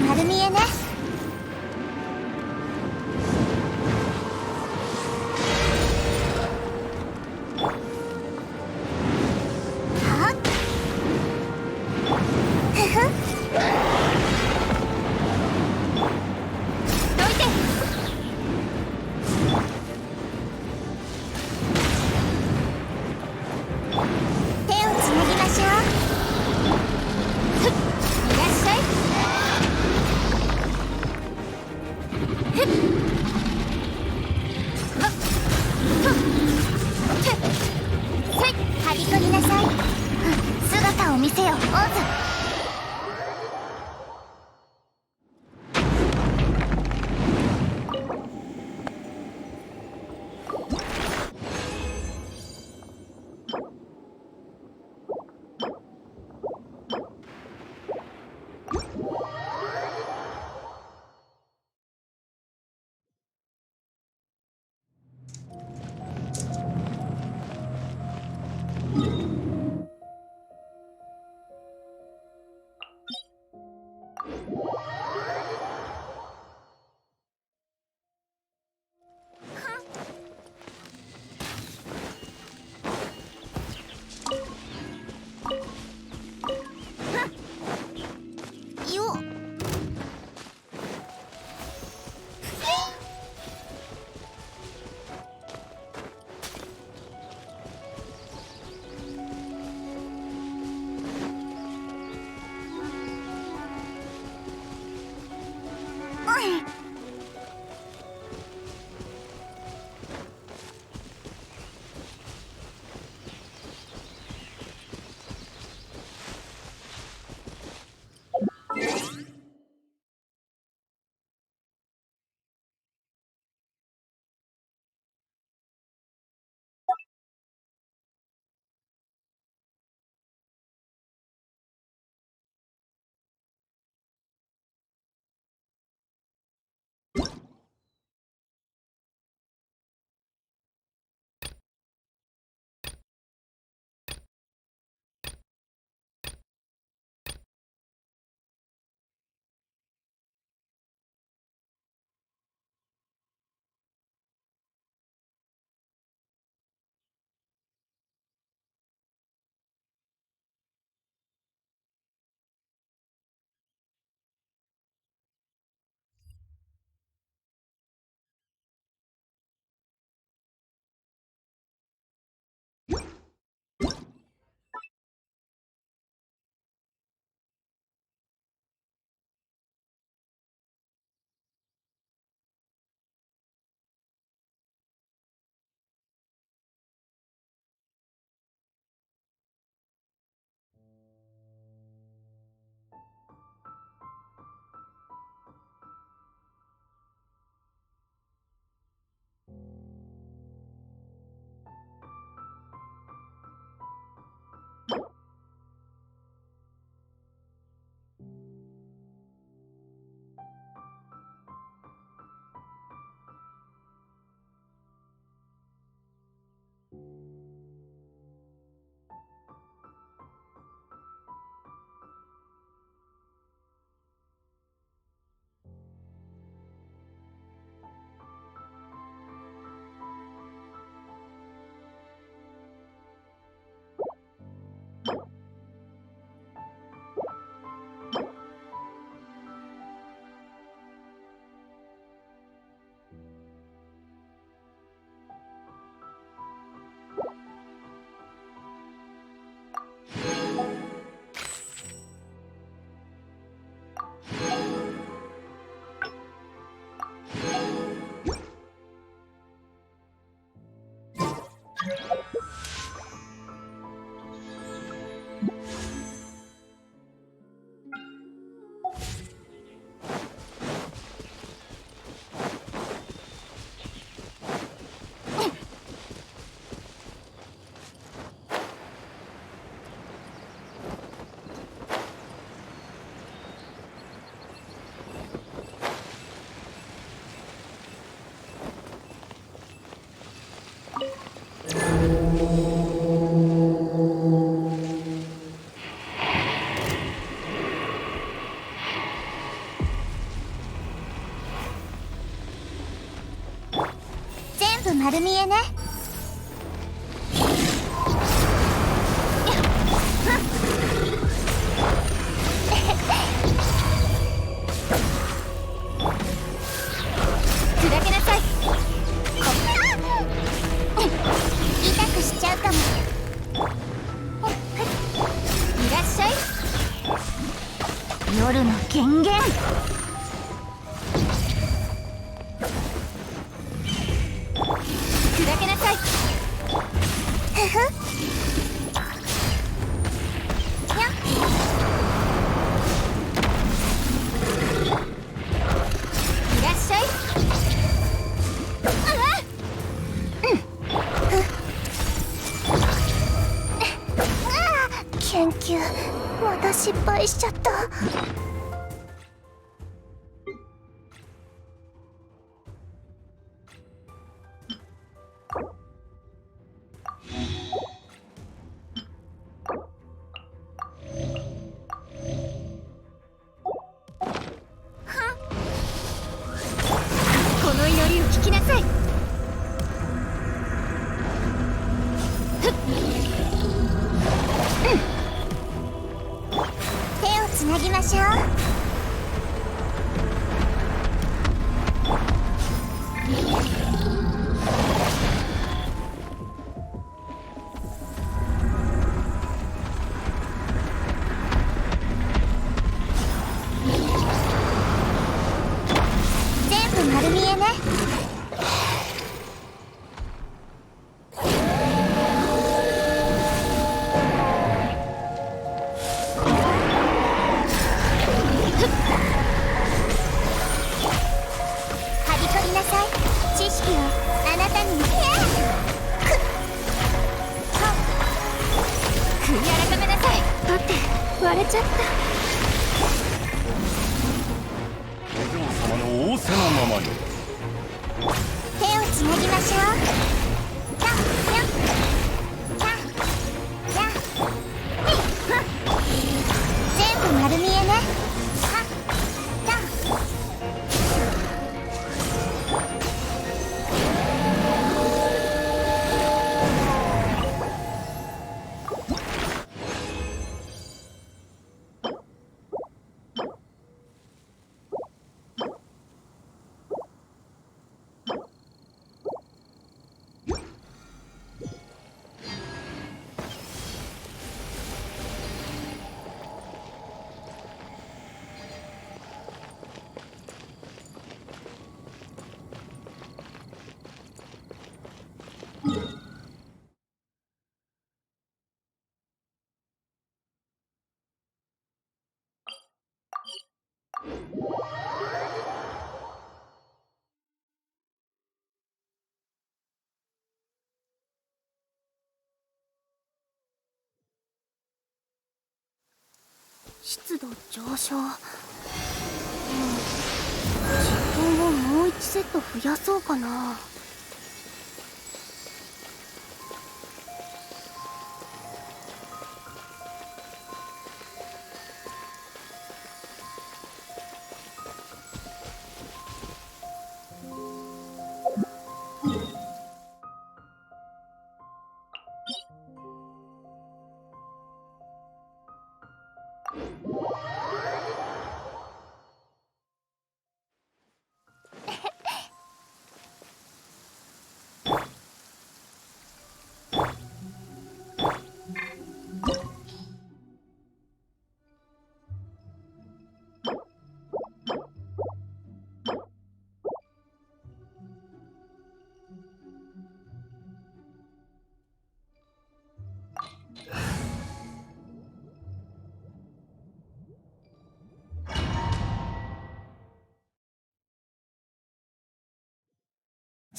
丸見えね。はっふふどいて。手をつなぎましょう。ふっいらっしゃい。ふっはっふっふっはびこりなさい。姿を見せよ、オーズ。よっ。丸見えね。砕けなさい。痛くしちゃうかも。いらっしゃい。夜の権限。砕けなさい。ふふ。にゃ。いらっしゃい。研究また失敗しちゃった。この祈りを聞きなさい。手をつなぎましょう。全部丸見えね。はびこりなさい。知識をあなたに。悔い改めなさい。だって割れちゃった。お嬢様の仰せのままに。手をつなぎましょう。キャッキャッキャッキャッ。全部丸見えね。はっキャッ。湿度上昇。実験をもう1セット増やそうかな。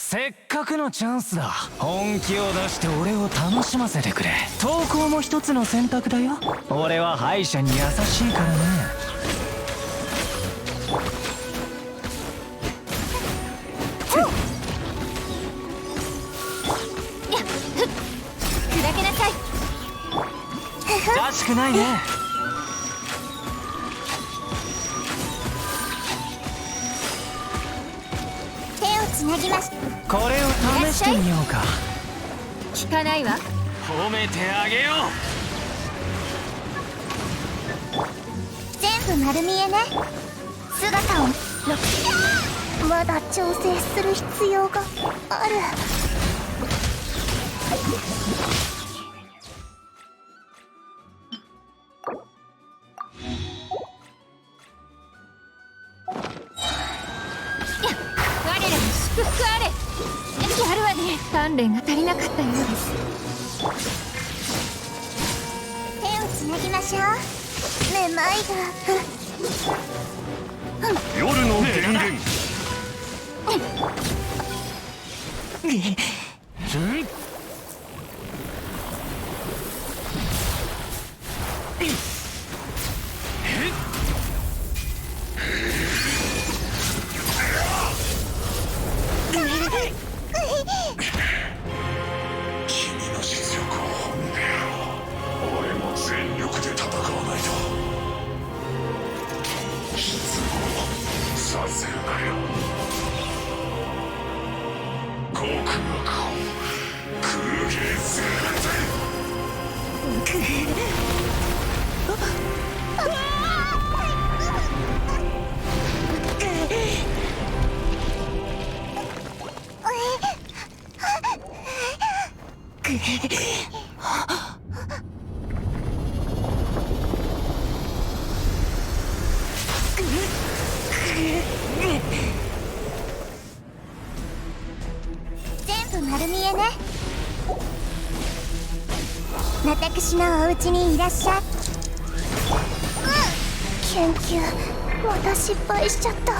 せっかくのチャンスだ。本気を出して俺を楽しませてくれ。投稿も一つの選択だよ。俺は敗者に優しいからね。砕けなさい。らしくないね。手をつつなぎましこれを試してみようか。聞かないわ。褒めてあげよ全部丸見えね。姿をまだ調整する必要がある。我らに祝福あれ。やるわね。鍛錬が足りなかったようです。手をつなぎましょう。めまいが夜の電源。君の実力を褒めてやろう。俺も全力で戦わないと。失望させるなよ。極悪を空気にするぜ。全部丸見えね。私のお家にいらっしゃい。研究また失敗しちゃった。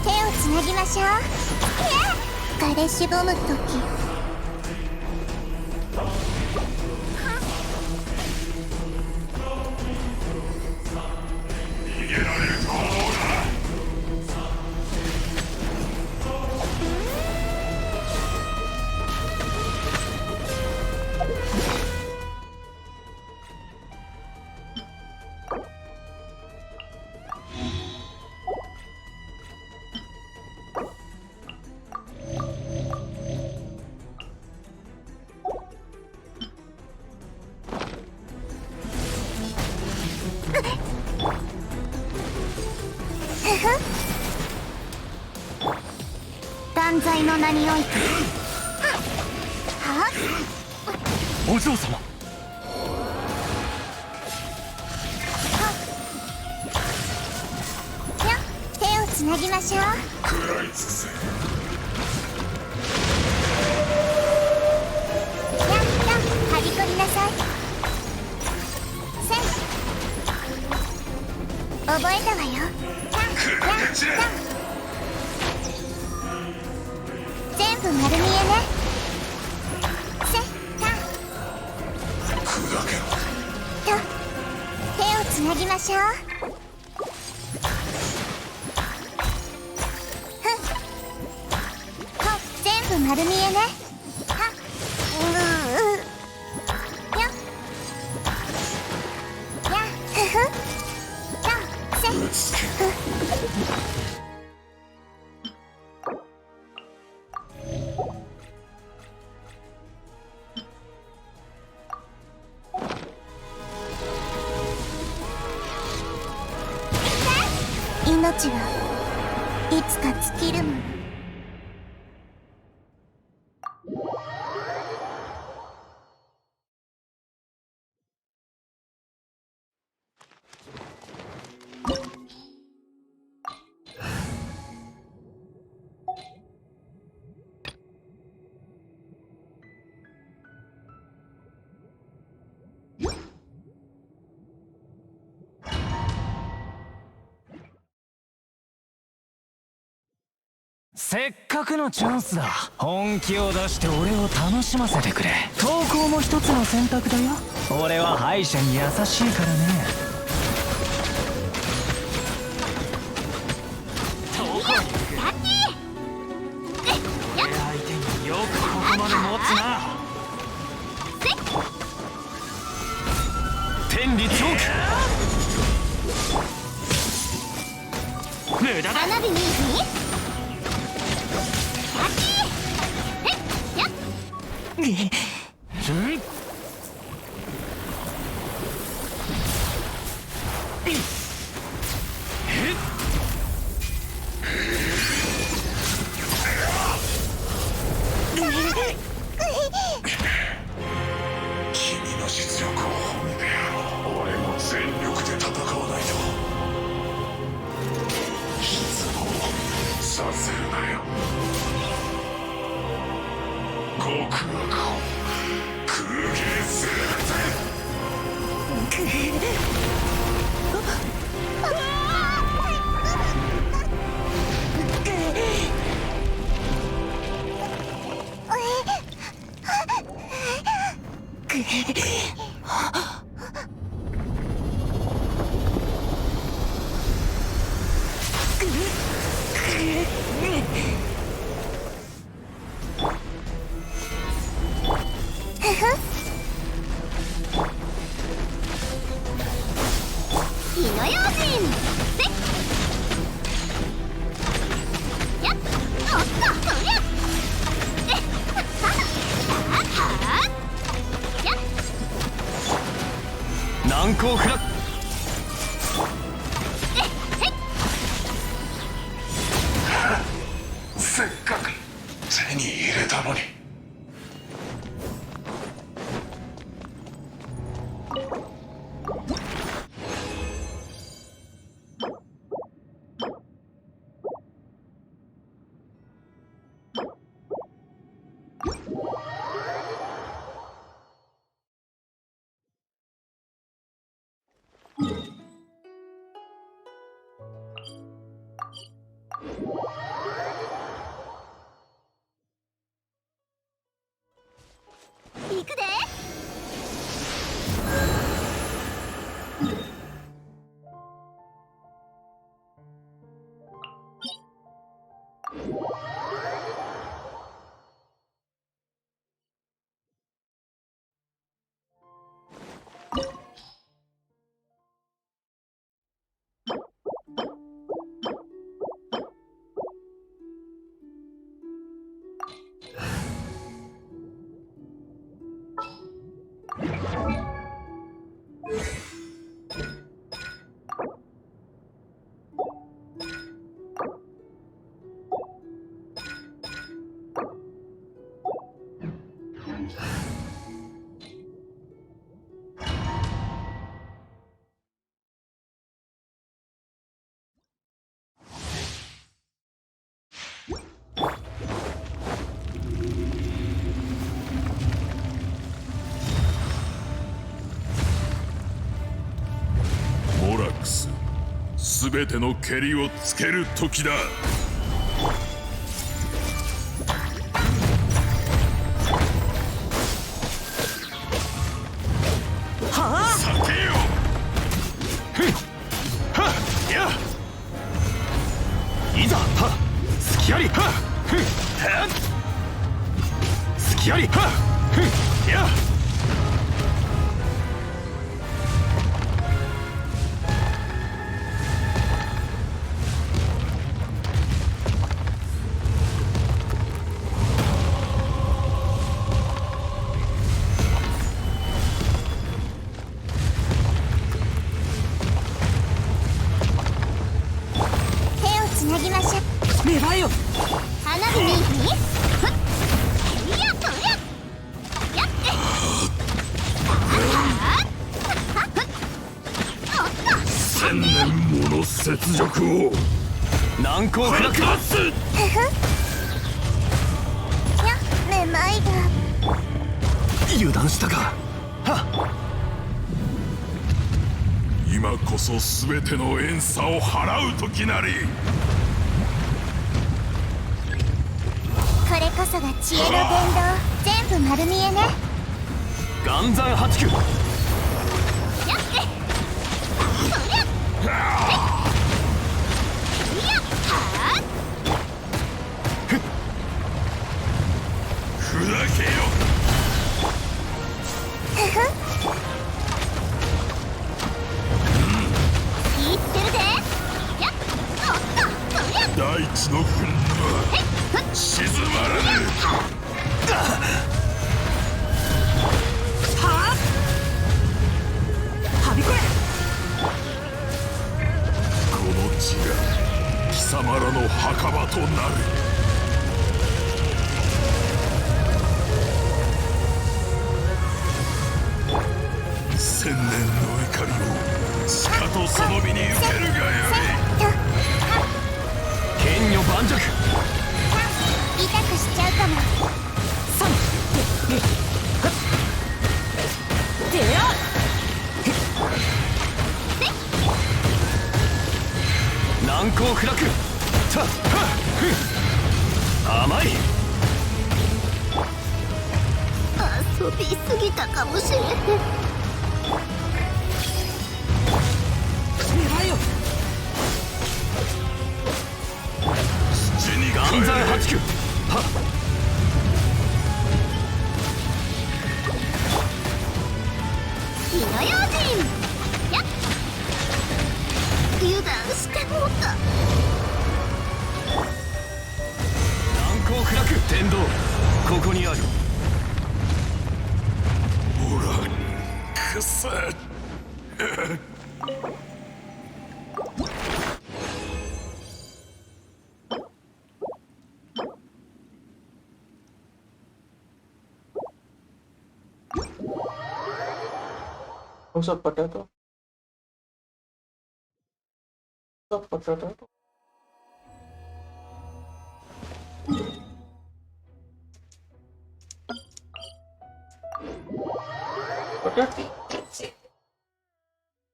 手をつなぎましょう。疲れしぼむ時。逃げられると思うな。断罪の名において。はお嬢様。や手をつなぎましょう。食らいつくぜ。やはりこりなさい。せん覚えたわよ。全部丸見えね。せた砕けろ。と手をつなぎましょう。ふんほ全部丸見えね。はややふふとせふ命はいつか尽きるもの。せっかくのチャンスだ。本気を出して俺を楽しませてくれ。投稿も一つの選択だよ。俺は敗者に優しいからね。どこに行く？俺相手によくここまで持つな。君の実力を褒めてやろう。俺も全力で戦わないと。失望させるなよ。極悪を空撃するぜ。火の用心せっやっおっとそりゃえっはっはっやっ難攻不落。せっかく手に入れたのに。行くで。モラックス、すべての蹴りをつける時だ。避けよ。いざは隙ありは隙ありはやつなぎましょう。芽生えよ。花火にふっいやそりゃやって千年もの雪辱を難攻不落。やめまいが油断したか。は今こそ全ての怨嗟を払う時なり。これこそが知恵の伝道。全部丸見えね。岩山八九。やってそりゃいやは砕けよ。言ってるで。やっおっとそりゃ大地の憤怒は静まらぬ。となる。千年の怒りをしかとその身に受けるがよい。剣女盤石。痛くしちゃうかも。難攻不落。甘い。遊びすぎたかもしれへん。土に岩山八九。火の用心やっ油断してもうた。難攻不落。天道ここにある。おらんくせ。Usap potato. Usap potato. Potato.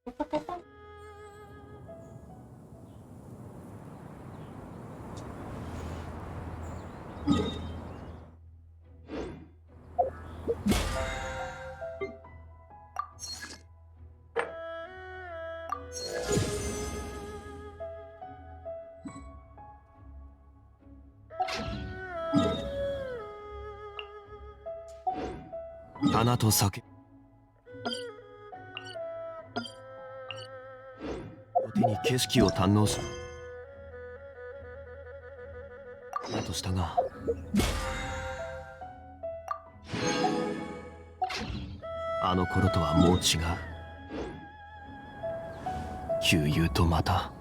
Potato. 花と酒。お手に景色を堪能し。だとしたが。あの頃とはもう違う。旧友とまた。「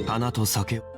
花と酒を。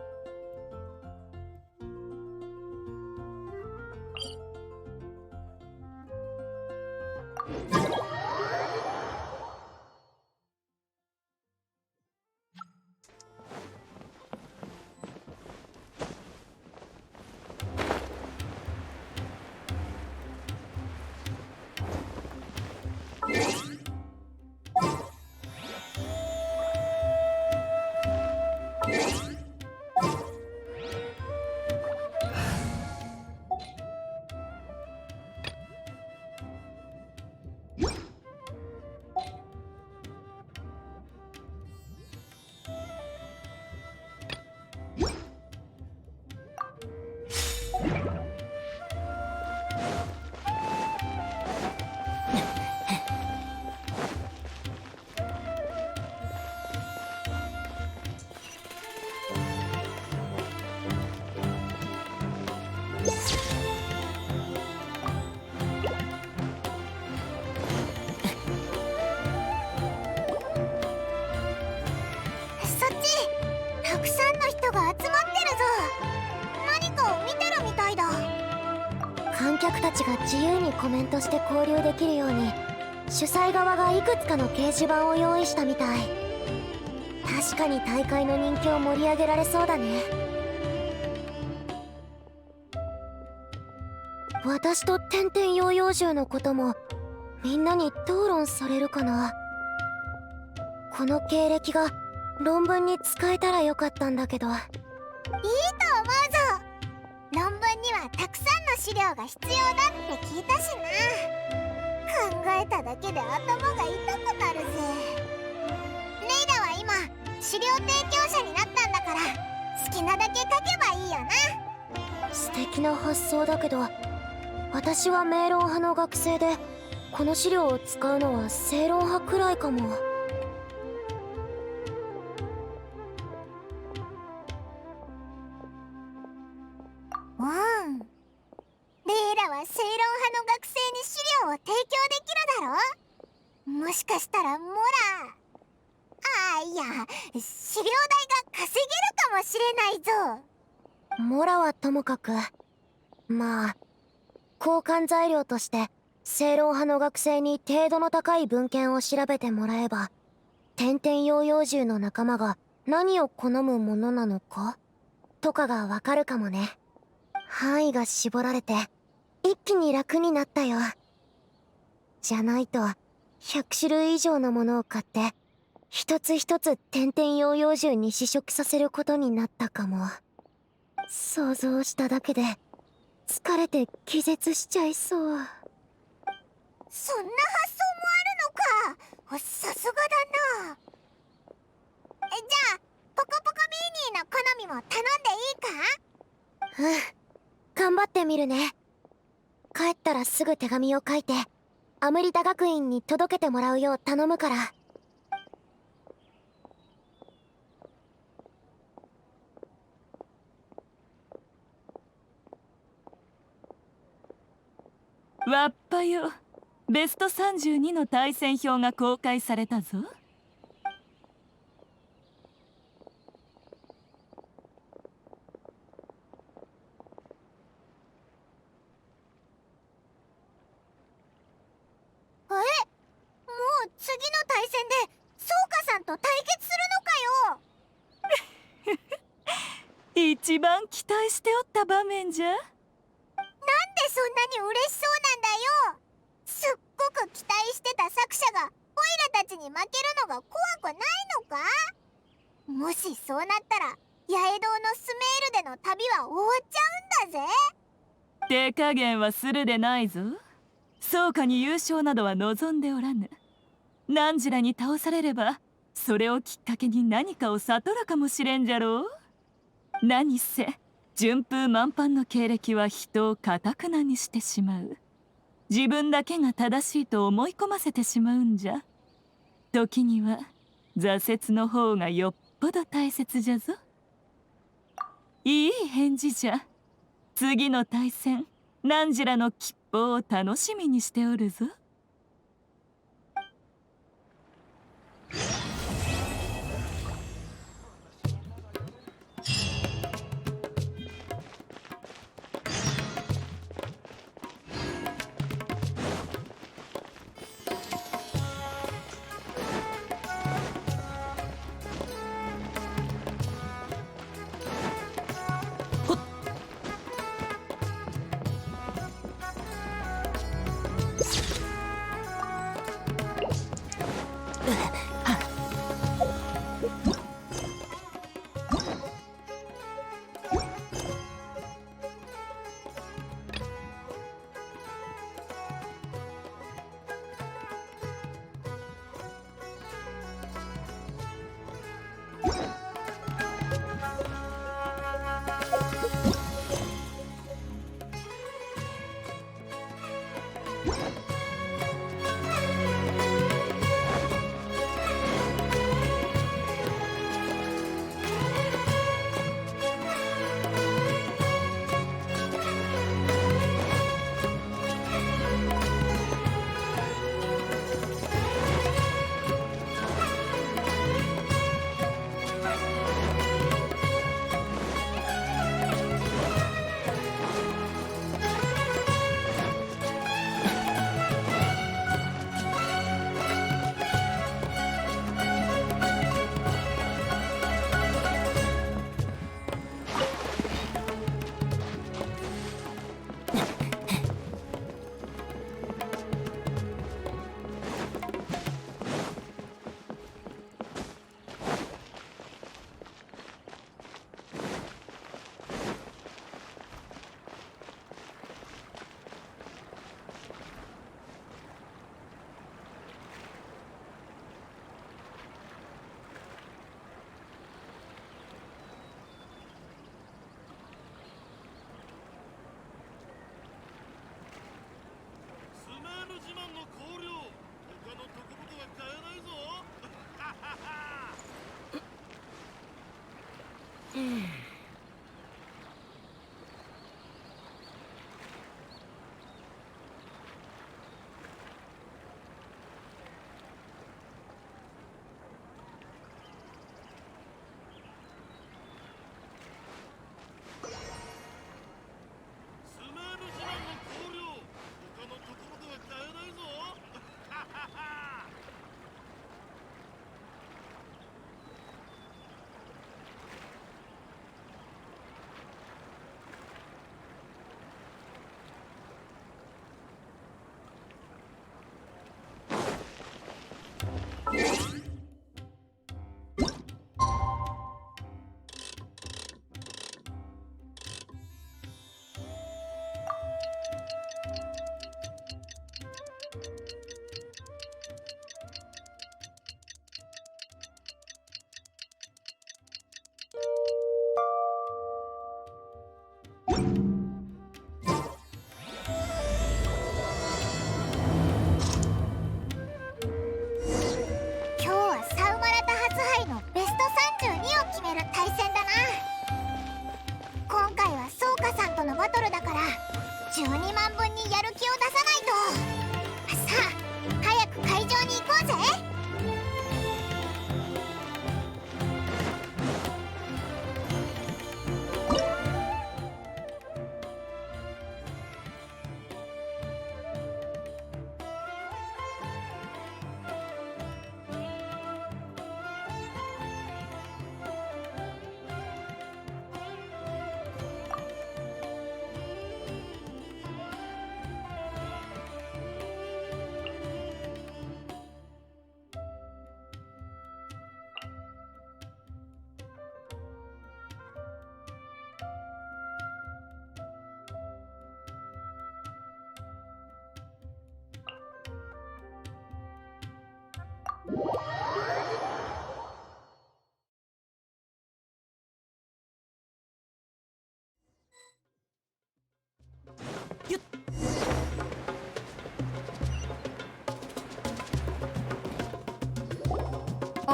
そっちたくさんの人が集まってるぞ。何かを見てるみたいだ。観客たちが自由にコメントして交流できるように主催側がいくつかの掲示板を用意したみたい。確かに大会の人気を盛り上げられそうだね。私と天々ヨーヨー獣のこともみんなに討論されるかな。この経歴が論文に使えたらよかったんだけど。いいと思うぞ。論文にはたくさんの資料が必要だって聞いたしな。考えただけで頭が痛くなるぜ。レイラは今資料提供者になったんだから好きなだけ書けばいいよな。素敵な発想だけど、私は明論派の学生でこの資料を使うのは正論派くらいかも。レイラは正論派の学生に資料を提供できるだろ。もしかしたらモラいや資料代が稼げるかもしれないぞ。モラはともかく、まあ交換材料として正論派の学生に程度の高い文献を調べてもらえば、天々ヨーヨー獣の仲間が何を好むものなのかとかがわかるかもね。範囲が絞られて一気に楽になったよ。じゃないと100種類以上のものを買って一つ一つ天々ヨーヨー獣に試食させることになったかも。想像しただけで疲れて気絶しちゃいそう。そんな発想もあるのか。さすがだな。じゃあポコポコビーニーの好みも頼んでいいか。頑張ってみるね。帰ったらすぐ手紙を書いてアムリタ学院に届けてもらうよう頼むから。わっぱよ、ベスト32の対戦表が公開されたぞ。もう次の対戦でソウカさんと対決するのかよ。一番期待しておった場面じゃ。なんでそんなに嬉しそうなんだよ。すっごく期待してた作者がオイラたちに負けるのが怖くないのか。もしそうなったら八重堂のスメールでの旅は終わっちゃうんだぜ。手加減はするでないぞ。そうかに優勝などは望んでおらぬ。何時らに倒されればそれをきっかけに何かを悟るかもしれんじゃろう。何せ順風満帆の経歴は人をかたくなにしてしまう。自分だけが正しいと思い込ませてしまうんじゃ。時には挫折の方がよっぽど大切じゃぞ。いい返事じゃ。次の対戦何時らの吉報を楽しみにしておるぞ。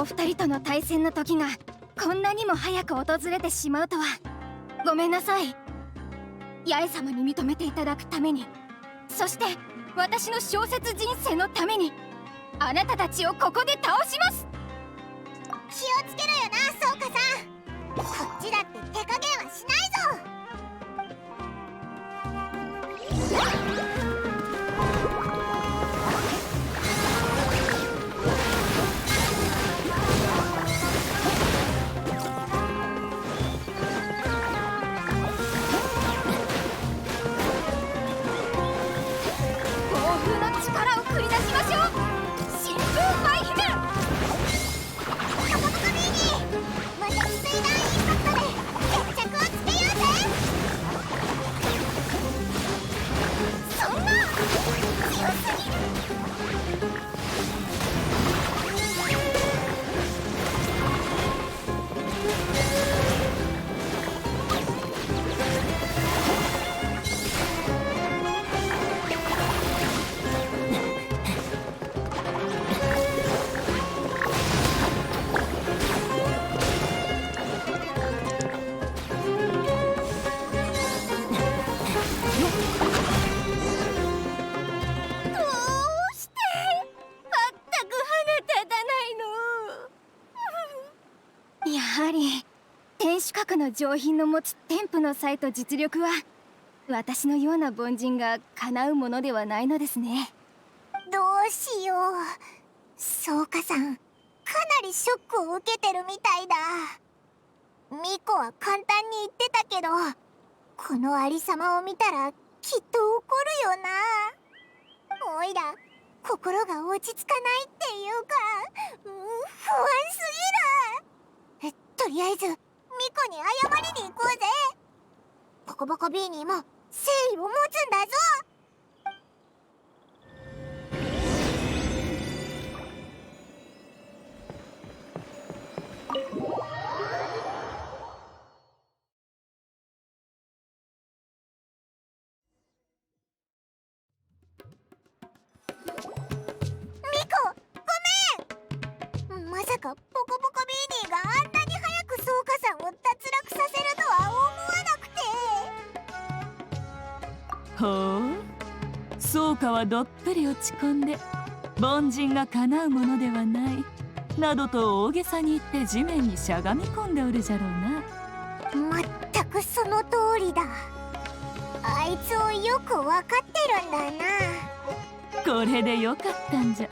お二人との対戦の時がこんなにも早く訪れてしまうとは。ごめんなさい。八重様に認めていただくために、そして私の小説人生のために、あなたたちをここで倒します。気をつけろよな、そうかさん。こっちだって手加減はしないぞ。暴風の力を繰り出しましょう。疾風舞姫。ポコポコビーニー、また水弾インパクトで決着をつけようぜ。そんな強すぎる。やはり天守閣の上品の持つ天賦の才と実力は私のような凡人が叶うものではないのですね。どうしよう。そうかさん、かなりショックを受けてるみたいだ。ミコは簡単に言ってたけど、このありさまを見たらきっと怒るよな。おいら心が落ち着かないっていうか、不安すぎる。とりあえずミコに謝りに行こうぜ。ボコボコビーニーも誠意を持つんだぞ。まさかボコボコビーニーがあんなに早くそうかさんを脱落させるとは思わなくて。ほう、そうかはどっぷり落ち込んで凡人が叶うものではないなどと大げさに言って地面にしゃがみ込んでおるじゃろうな。まったくその通りだ。あいつをよくわかってるんだな。これでよかったんじゃ。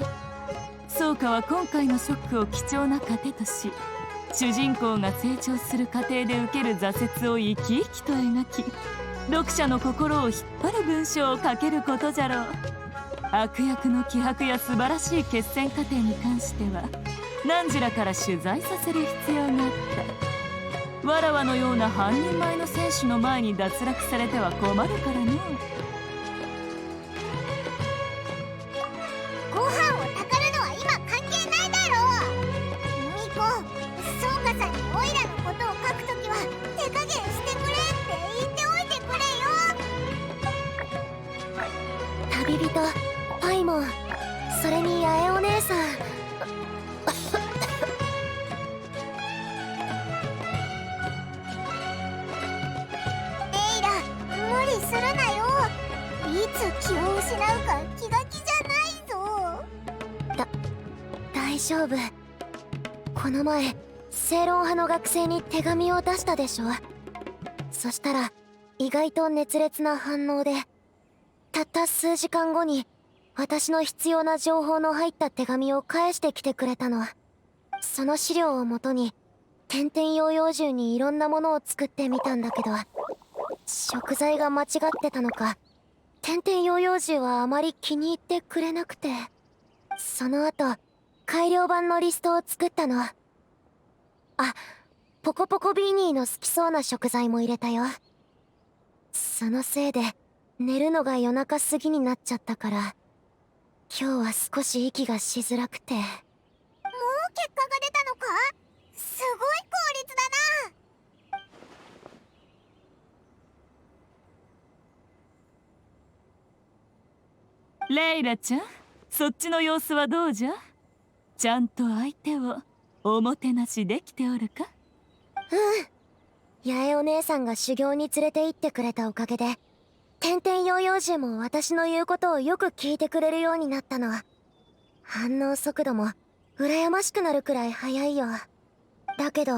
そうかは今回のショックを貴重な糧とし、主人公が成長する過程で受ける挫折を生き生きと描き、読者の心を引っ張る文章を書けることじゃろう。悪役の気迫や素晴らしい決戦過程に関しては汝らから取材させる必要があった。わらわのような半人前の選手の前に脱落されては困るからの。ご飯をたかるのは今関係ないだろう。ミコ、そうかさんにオイラのことを書くときは手加減してくれって言っておいてくれよ。旅人パイモン、それに八重お姉さん。レイラ、無理するなよ。いつ気を失うか気が気じゃないぞ。大丈夫。この前正論派の学生に手紙を出したでしょ。そしたら意外と熱烈な反応で、たった数時間後に私の必要な情報の入った手紙を返してきてくれたの。その資料をもとに天々養養獣にいろんなものを作ってみたんだけど、食材が間違ってたのか天々養養獣はあまり気に入ってくれなくて、その後改良版のリストを作ったの。あ、ポコポコビーニーの好きそうな食材も入れたよ。そのせいで寝るのが夜中過ぎになっちゃったから、今日は少し息がしづらくて。もう結果が出たのか？すごい効率だな。レイラちゃん、そっちの様子はどうじゃ？ちゃんと相手をおもてなしできておるか？八重お姉さんが修行に連れて行ってくれたおかげで、天々ヨーヨー獣も私の言うことをよく聞いてくれるようになったの。反応速度も羨ましくなるくらい速いよ。だけど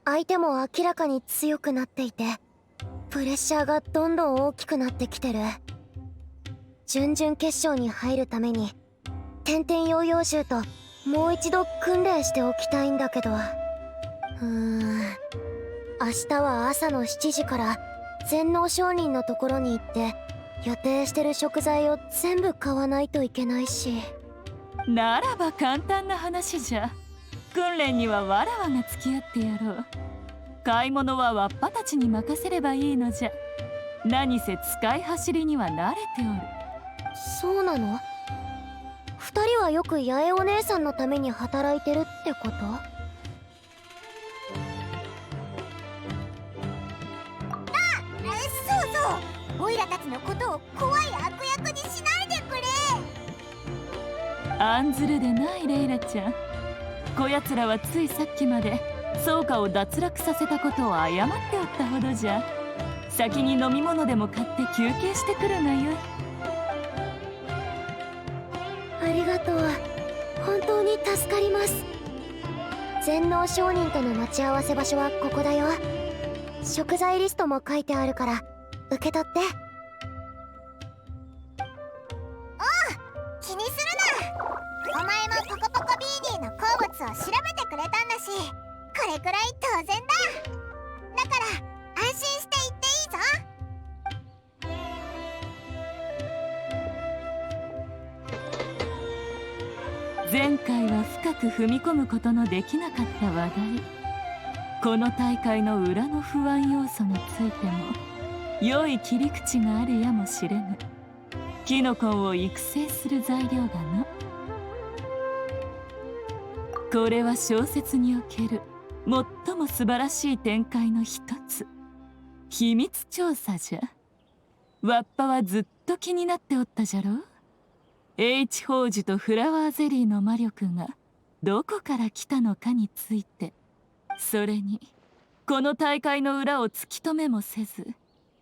相手も明らかに強くなっていて、プレッシャーがどんどん大きくなってきてる。準々決勝に入るために天々ヨーヨー獣ともう一度訓練しておきたいんだけど、明日は朝の7時から全能商人のところに行って予定してる食材を全部買わないといけないし。ならば簡単な話じゃ。訓練にはわらわが付き合ってやろう。買い物はわっぱたちに任せればいいのじゃ。何せ使い走りには慣れておる。そうなの？二人はよく八重お姉さんのために働いてるってこと？そうそう、オイラたちのことを怖い悪役にしないでくれ。案ずるでないレイラちゃん。こやつらはついさっきまでソーカを脱落させたことを謝っておったほどじゃ。先に飲み物でも買って休憩してくるがよい。ありがとう。本当に助かります。全能商人との待ち合わせ場所はここだよ。食材リストも書いてあるから受け取って。気にするな。お前もポコポコビーディの好物を調べてくれたんだし、これくらい当然だ。だから安心して言っていいぞ。前回は深く踏み込むことのできなかった話題、この大会の裏の不安要素についても良い切り口があるやもしれぬ。キノコを育成する材料がな。これは小説における最も素晴らしい展開の一つ、秘密調査じゃ。わっぱはずっと気になっておったじゃろう。H 宝珠とフラワーゼリーの魔力がどこから来たのかについて、それにこの大会の裏を突き止めもせず、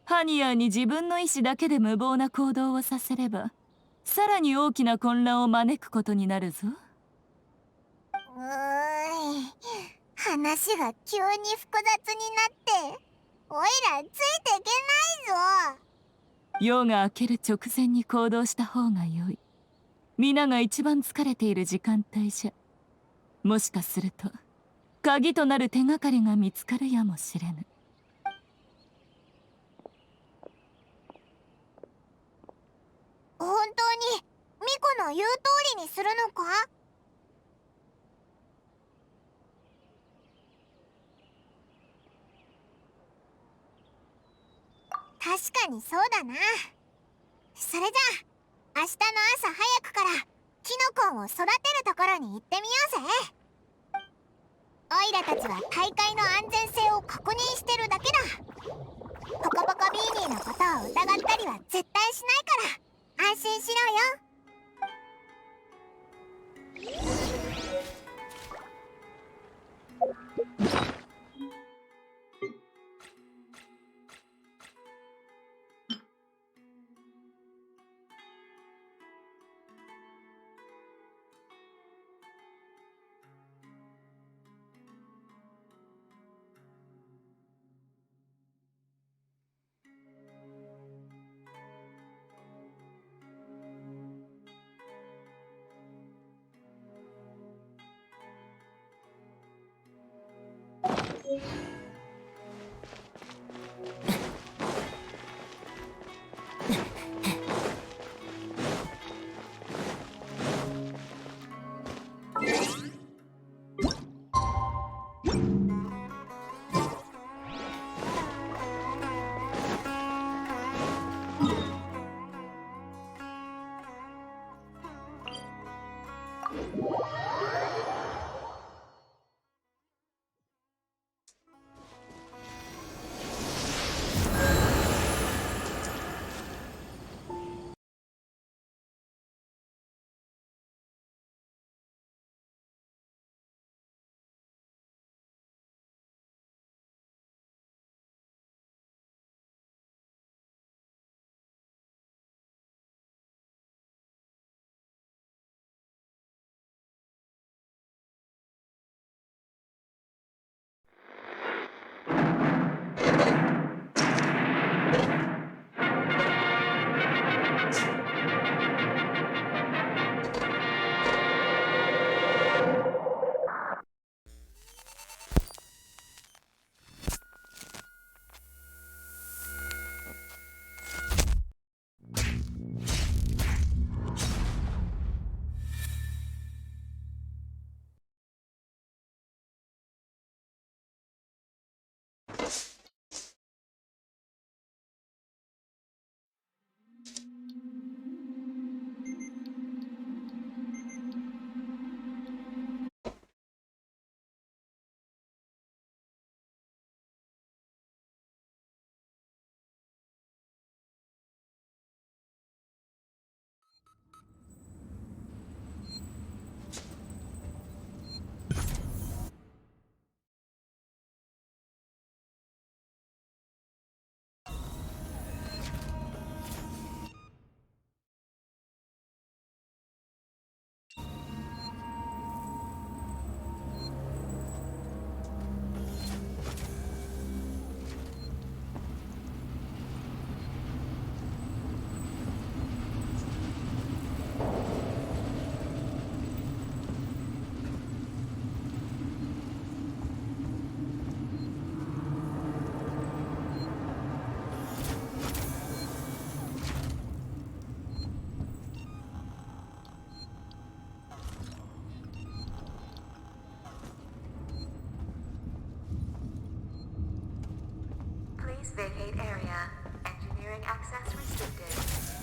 ハニヤーに自分の意志だけで無謀な行動をさせれば、さらに大きな混乱を招くことになるぞ。話が急に複雑になって、おいらついていけないぞ。夜が明ける直前に行動した方が良い。皆が一番疲れている時間帯じゃ。もしかすると鍵となる手がかりが見つかるやもしれぬ。本当にミコの言う通りにするのか？確かにそうだな。それじゃあ明日の朝早くからキノコンを育てるところに行ってみようぜ。オイラたちは大会の安全性を確認してるだけだ。ポコポコビーニーのことを疑ったりは絶対しないから安心しろよ。Vacate area. Engineering access restricted.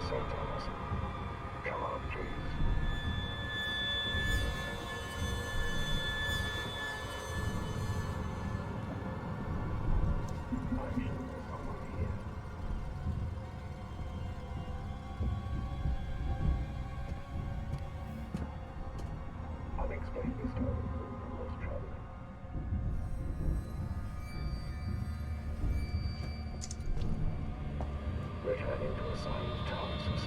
Sometimes. Come on, please. I'm sure there's someone here. Unexplained disturbance and was traveling. Returning to assigned tasks.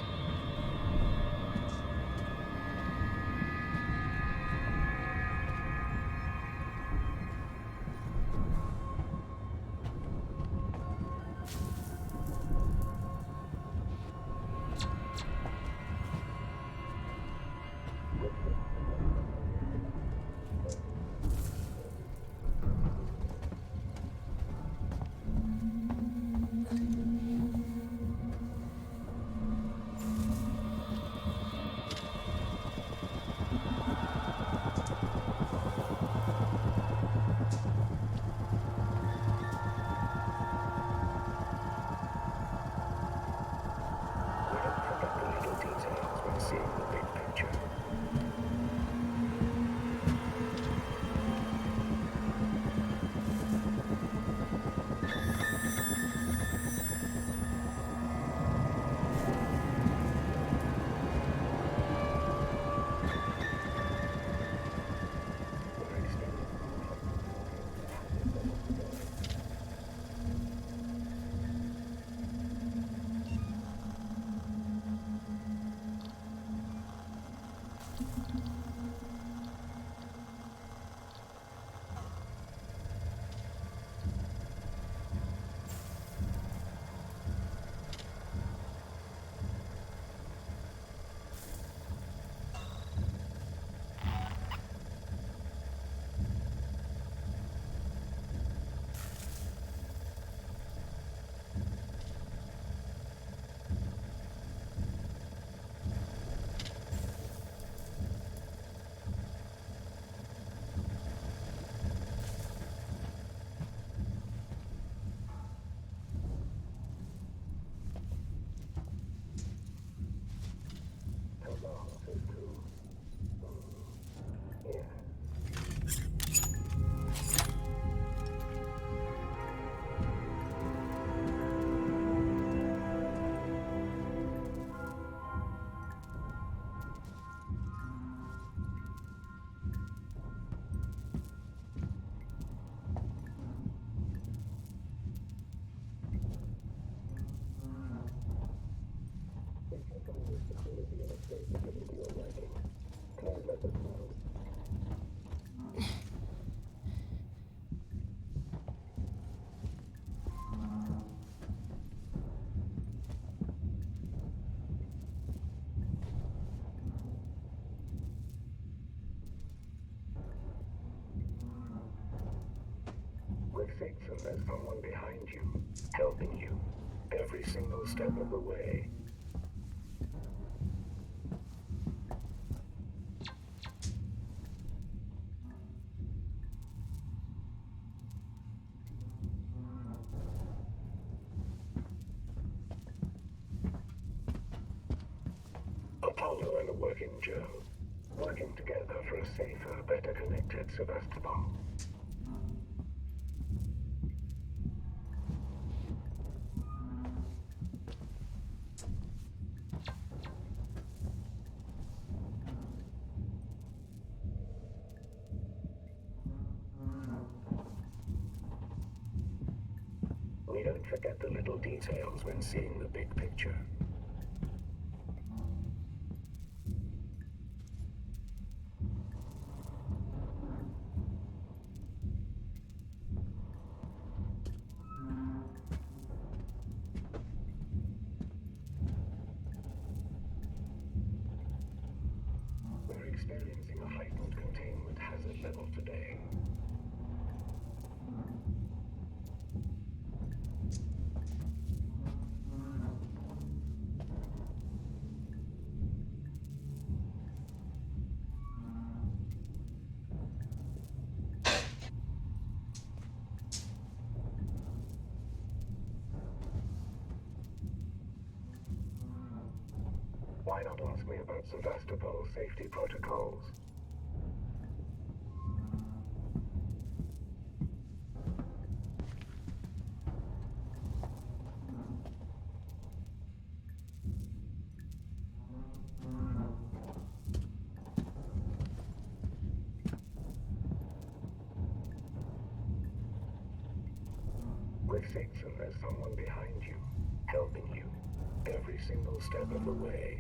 six and there's someone behind you, helping you every single step of the way. Apollo and a working Joe, working together for a safer, better connected Sevastopol. We don't forget the little details when seeing the big picture. We're experiencing a heightened containment hazard level today. Why not ask me about Sevastopol safety protocols? With six and there's someone behind you, helping you every single step of the way.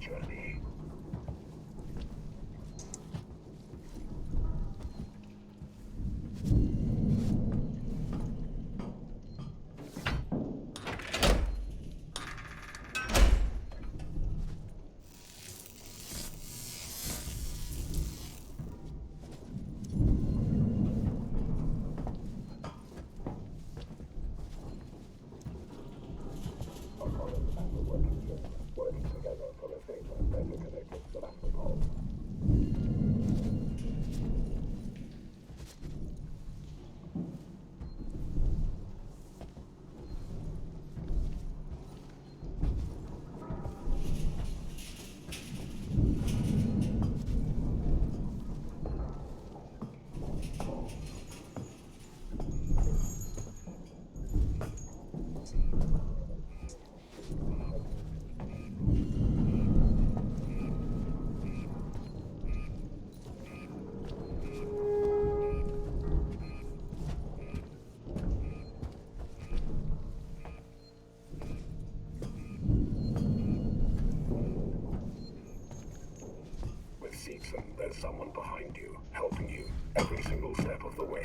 journey. Working together for a safer, better connected Sevastopol. With Seegson, there's someone behind you, helping you every single step of the way.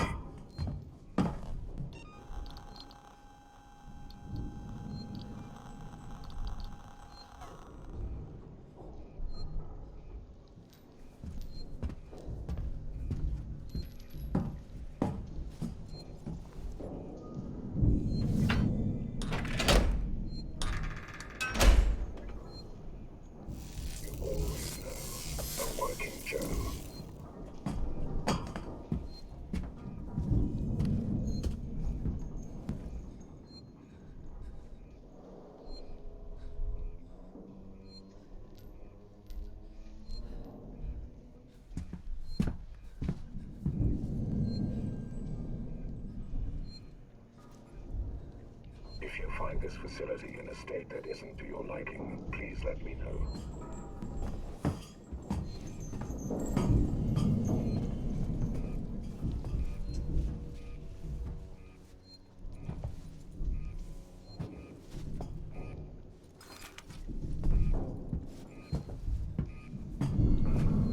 You always know a working Joe. If you find this facility in a state that isn't to your liking, please let me know.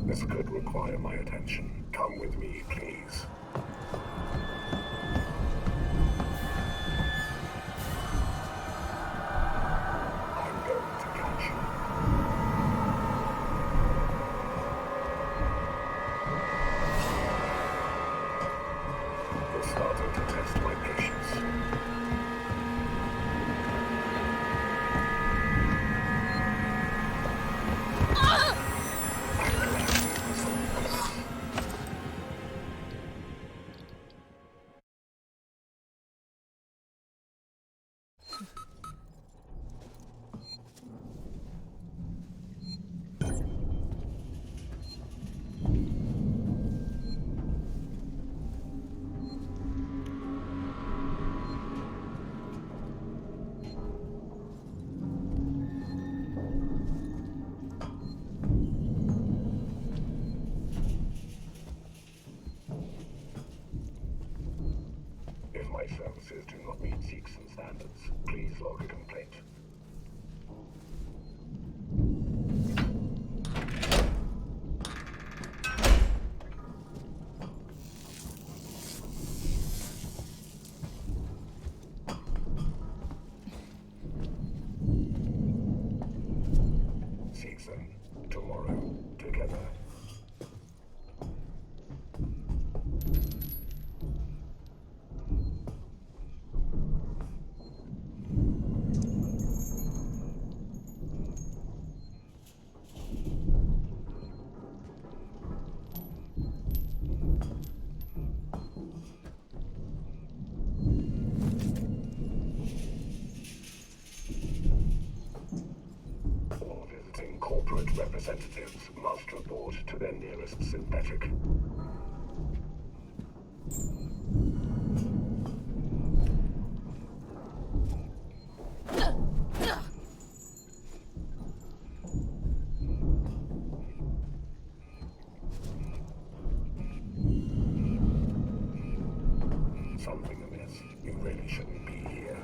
This could require my attention. Come with me, please. I'm going to catch you. You're starting to test my patience. If my services do not meet Seegson standards, please log a complaint. Seegson, tomorrow, together. All visiting corporate representatives must report to their nearest synthetic. Something amiss. You really shouldn't be here.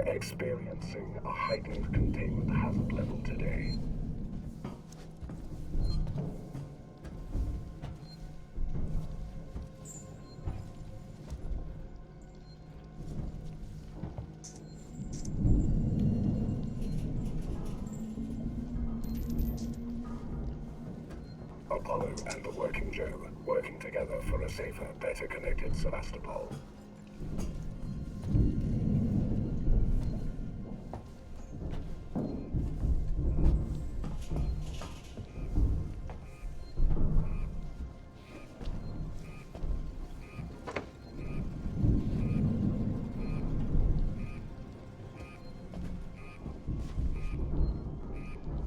We're experiencing a heightened containment hazard level today. Apollo and the Working Joe working together for a safer, better connected Sevastopol.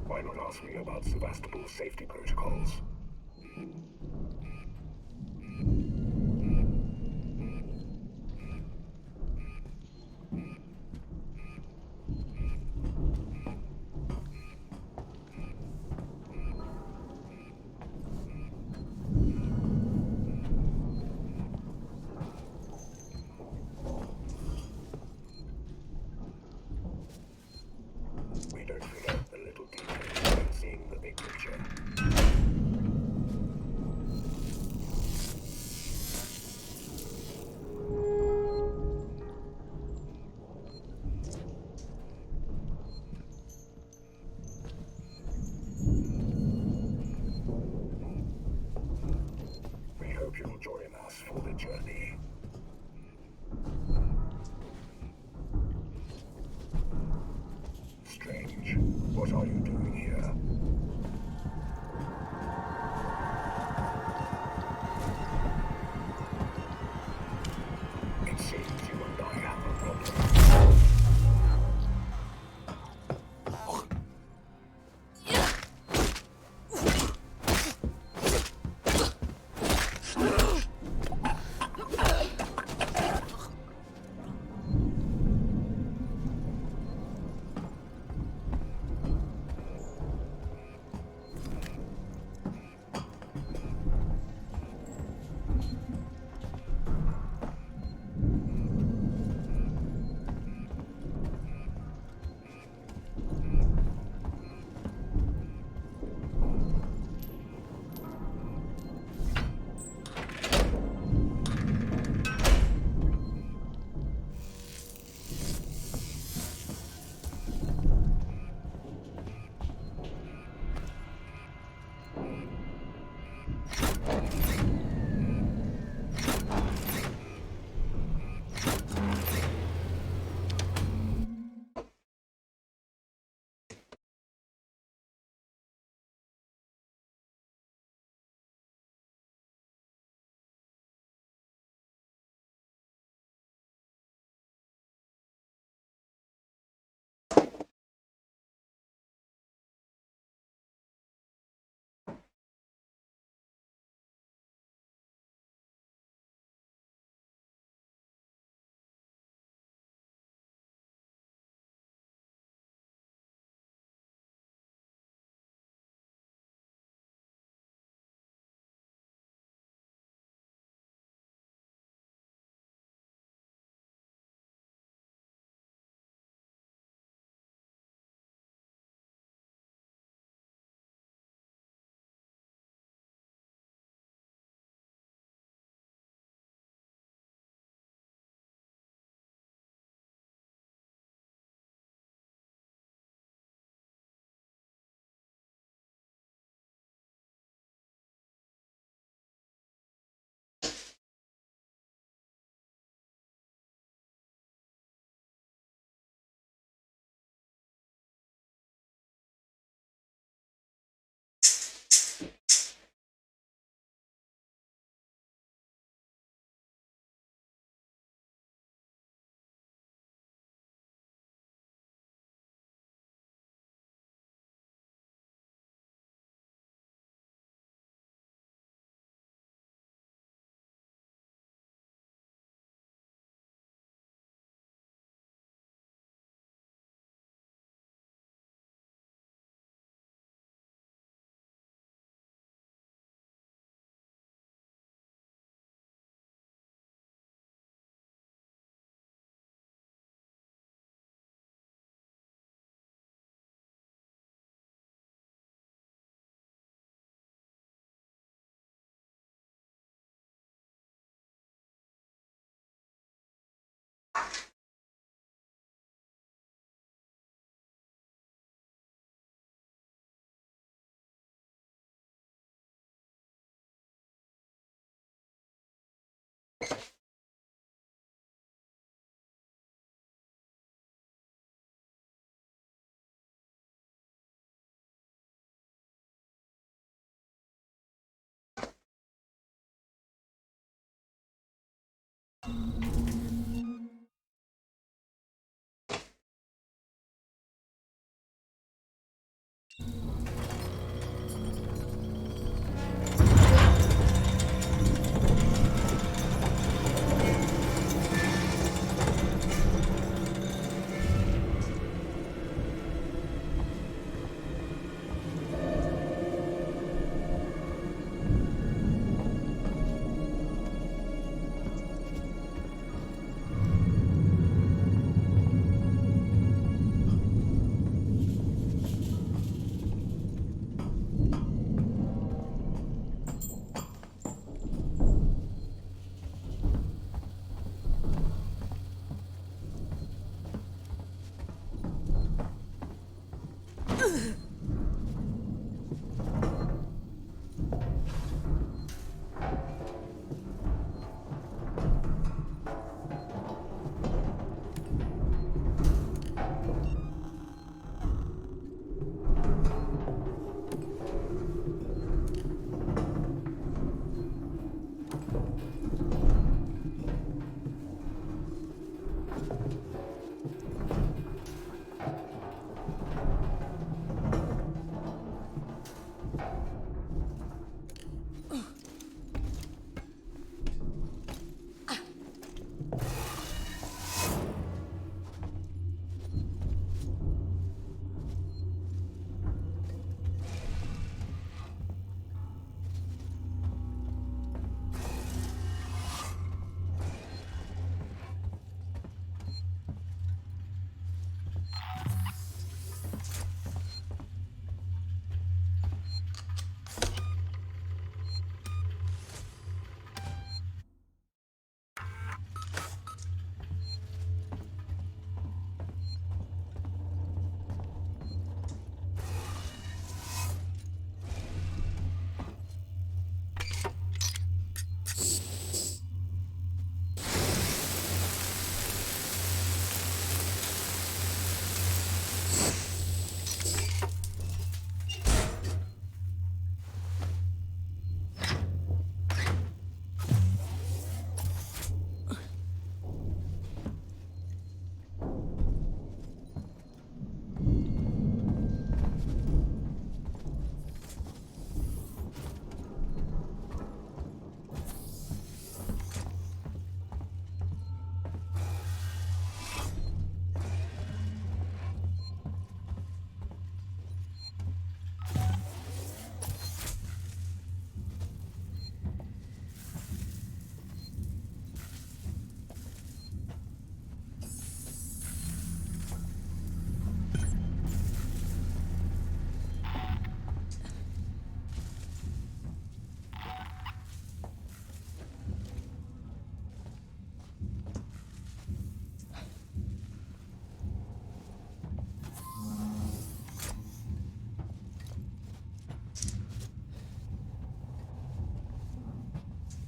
Why not ask me about Sevastopol's safety protocols? We don't forget the little details when seeing the big picture. We hope you'll join us for the journey. Strange. What are you doing here? It seems you and I have a problem.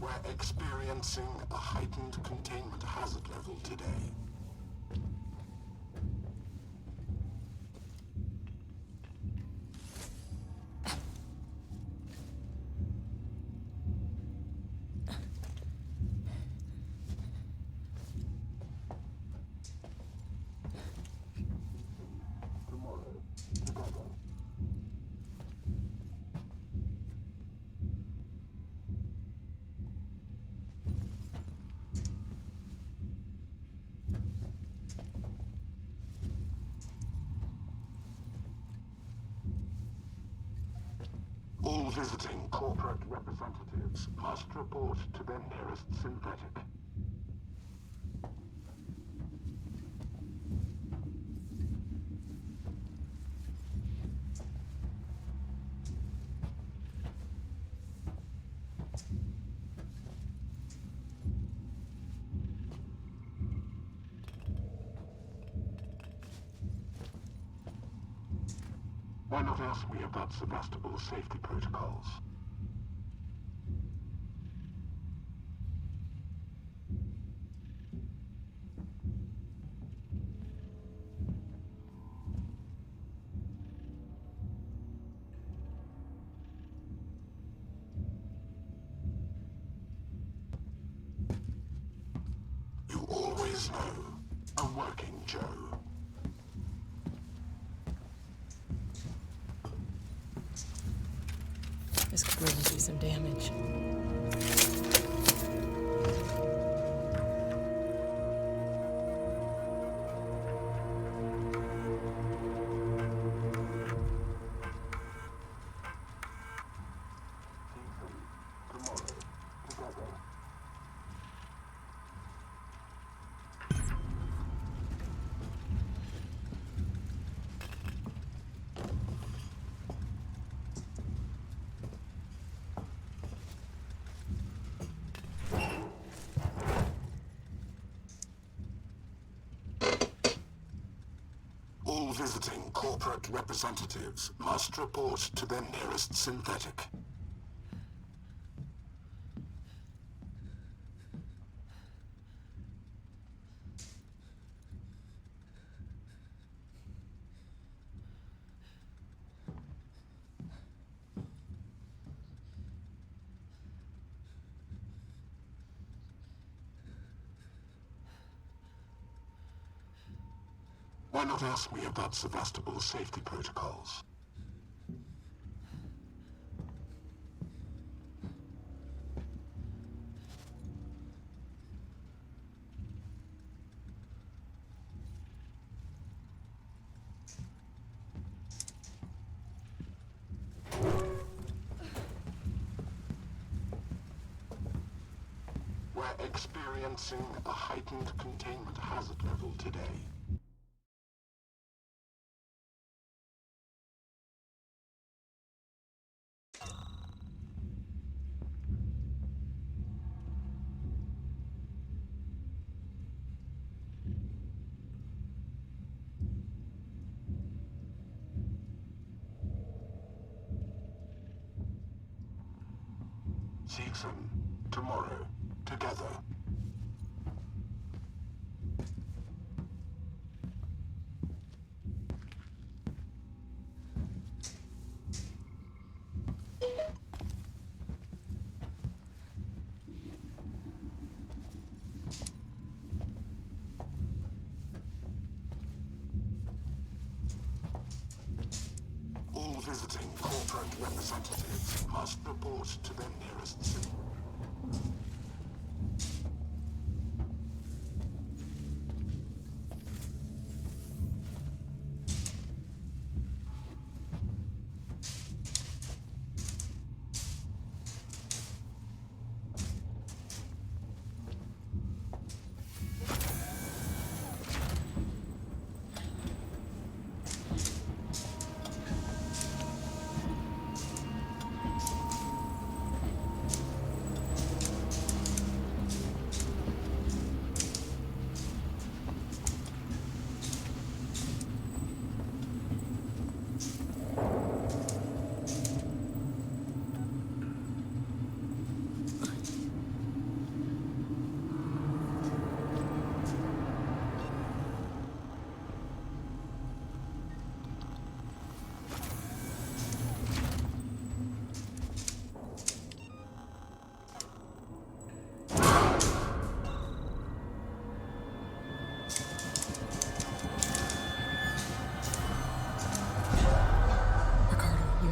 We're experiencing a heightened containment hazard level today. All visiting corporate representatives must report to their nearest synthetic. Why not ask me about Sevastopol's safety protocols? You always know a working Joe. This could really do some damage. All visiting corporate representatives must report to their nearest synthetic. Why not ask me about Sevastopol's safety protocols? We're experiencing a heightened containment hazard level today. Season, tomorrow, together. All visiting corporate representatives must report to their nearest city.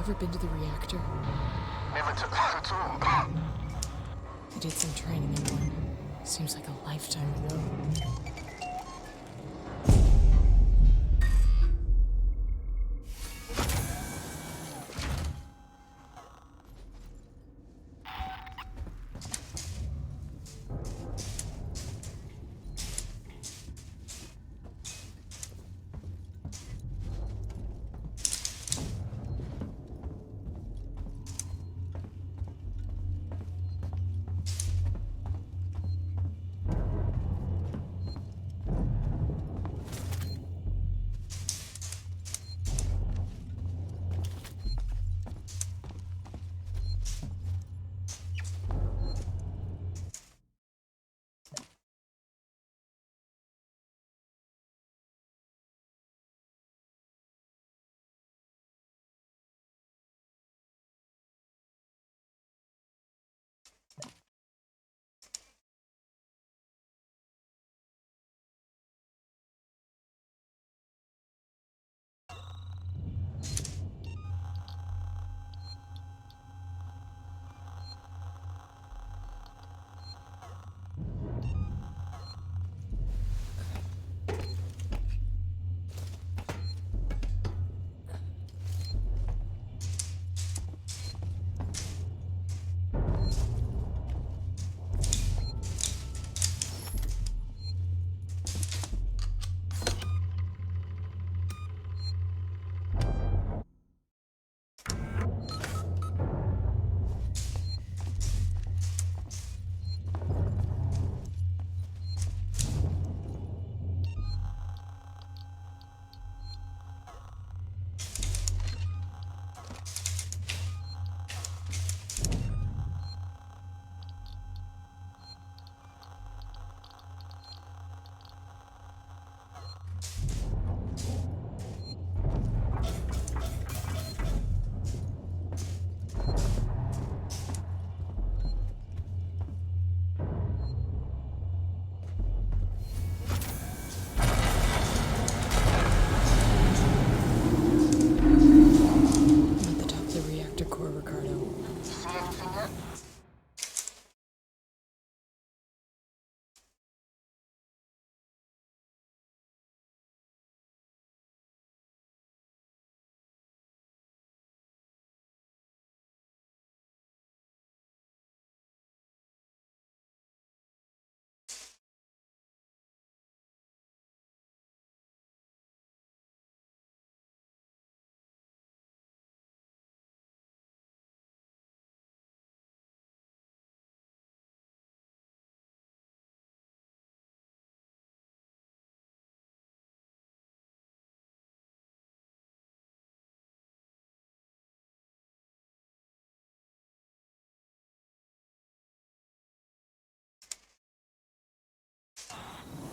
ever been to the reactor? Never took that at all. I did some training in one. Seems like a lifetime ago.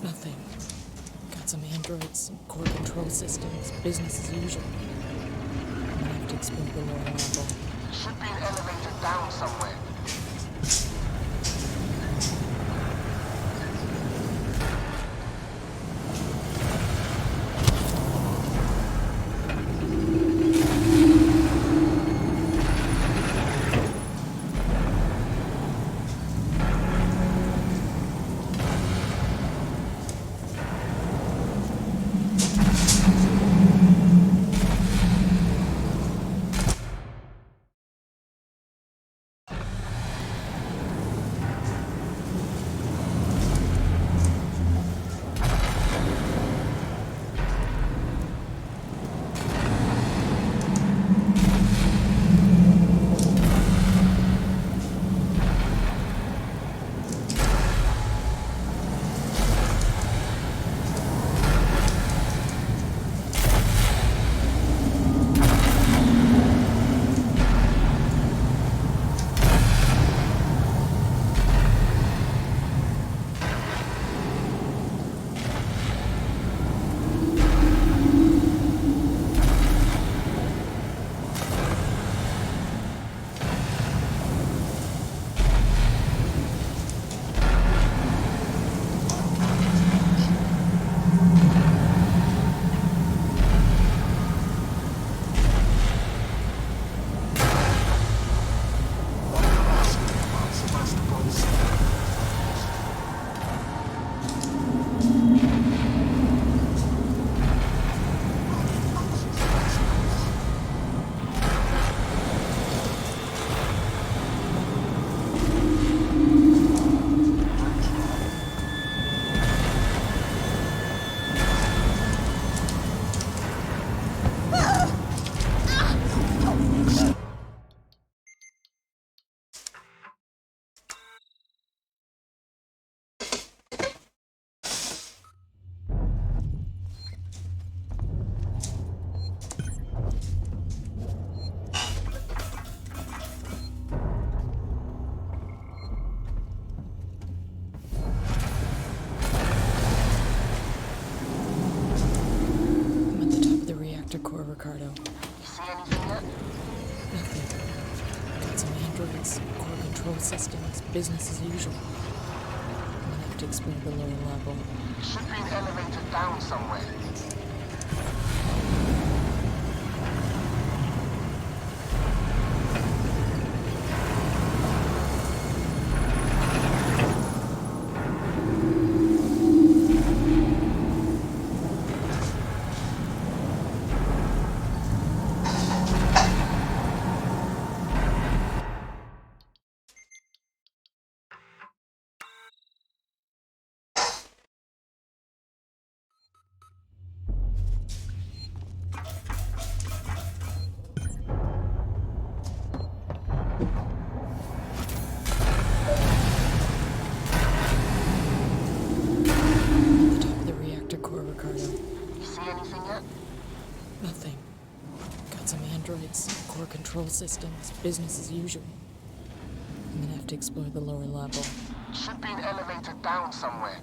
Nothing. Got some androids, some core control systems, business as usual. I'm gonna have to explore the lower level. Should be an elevator down somewhere. Ricardo. You see anything yet? Nothing. Got some androids, core control systems, business as usual. I'm gonna have to explore the lower level. Should be an elevator down somewhere. Nothing. Got some androids, core control systems, business as usual. I'm gonna have to explore the lower level. Should be an elevator down somewhere.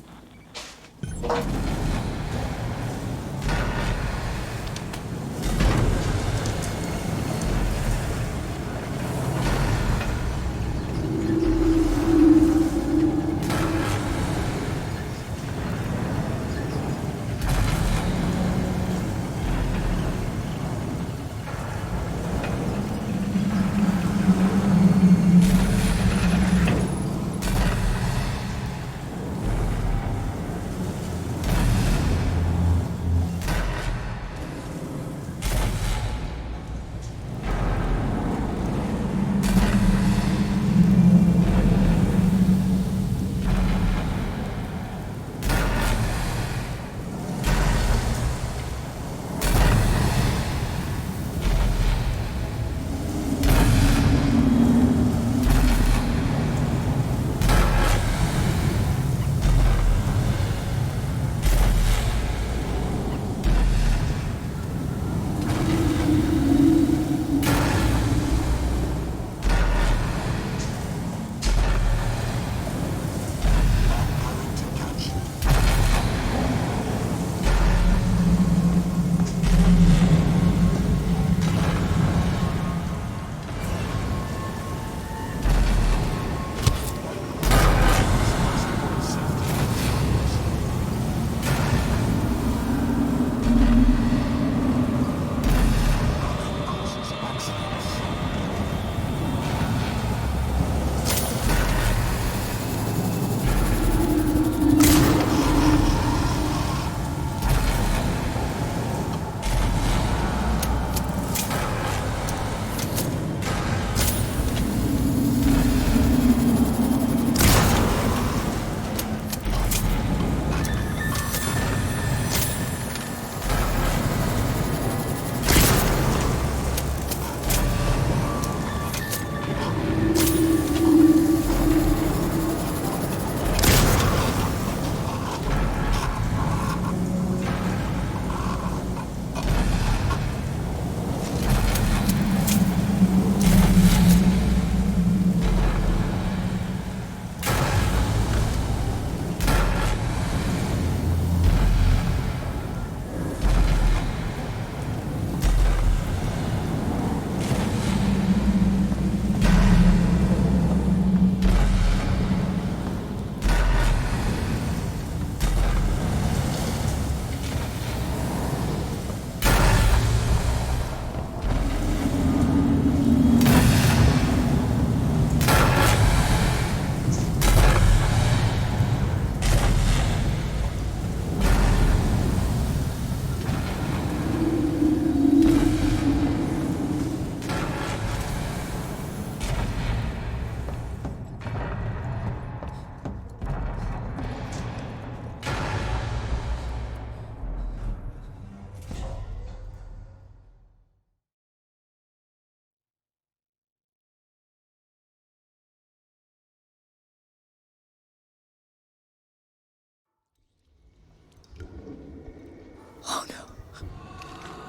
Oh no.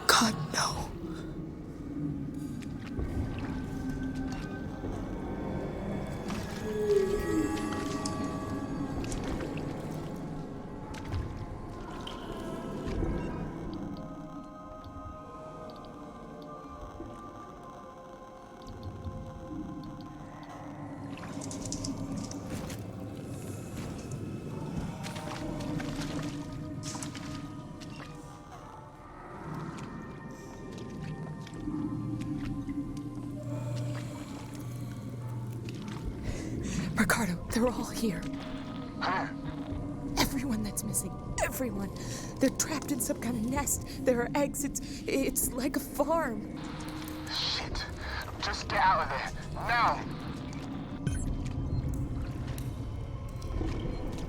God, no. Ricardo, they're all here. Everyone that's missing. Everyone. They're trapped in some kind of nest. There are eggs. It's like a farm. Shit. Just get out of there. Now!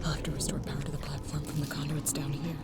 I'll have to restore power to the platform from the conduits down here.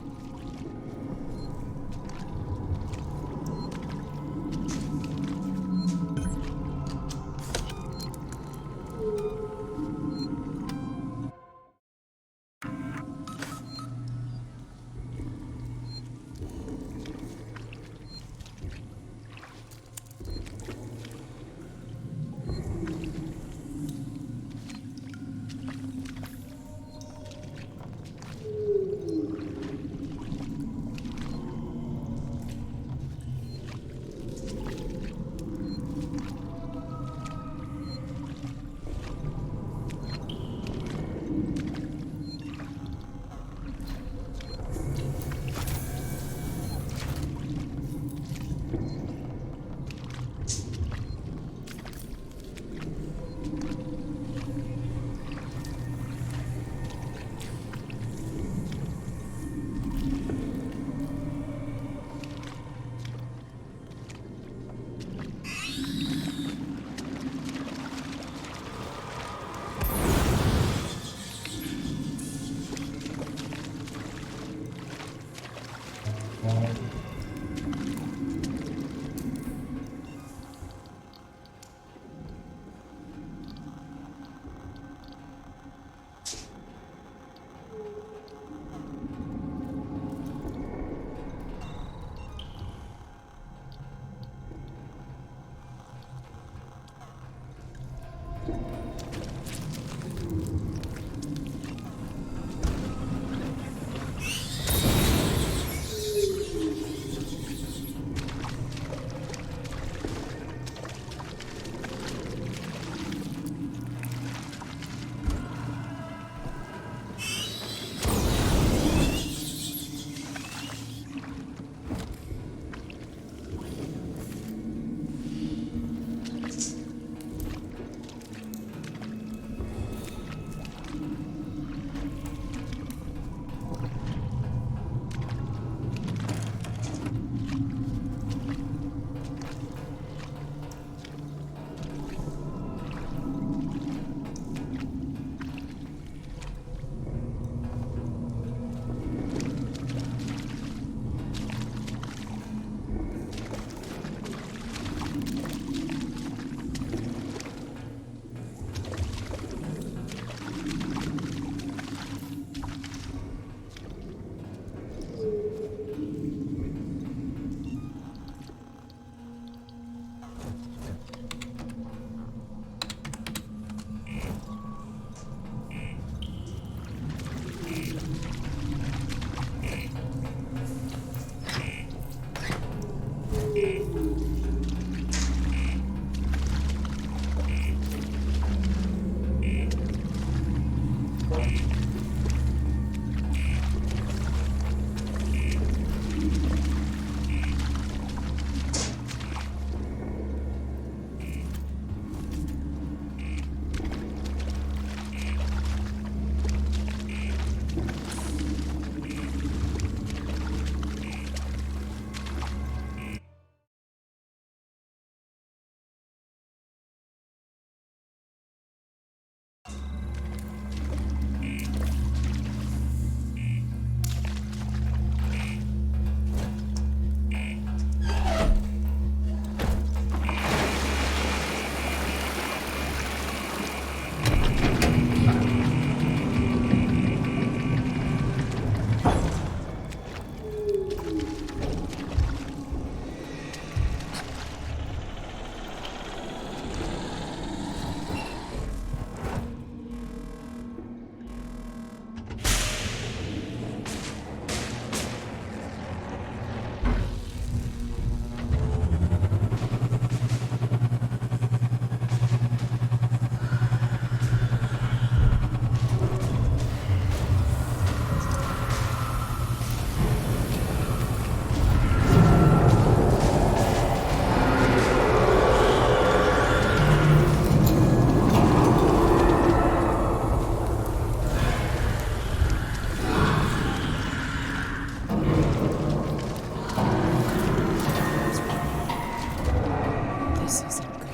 This isn't good.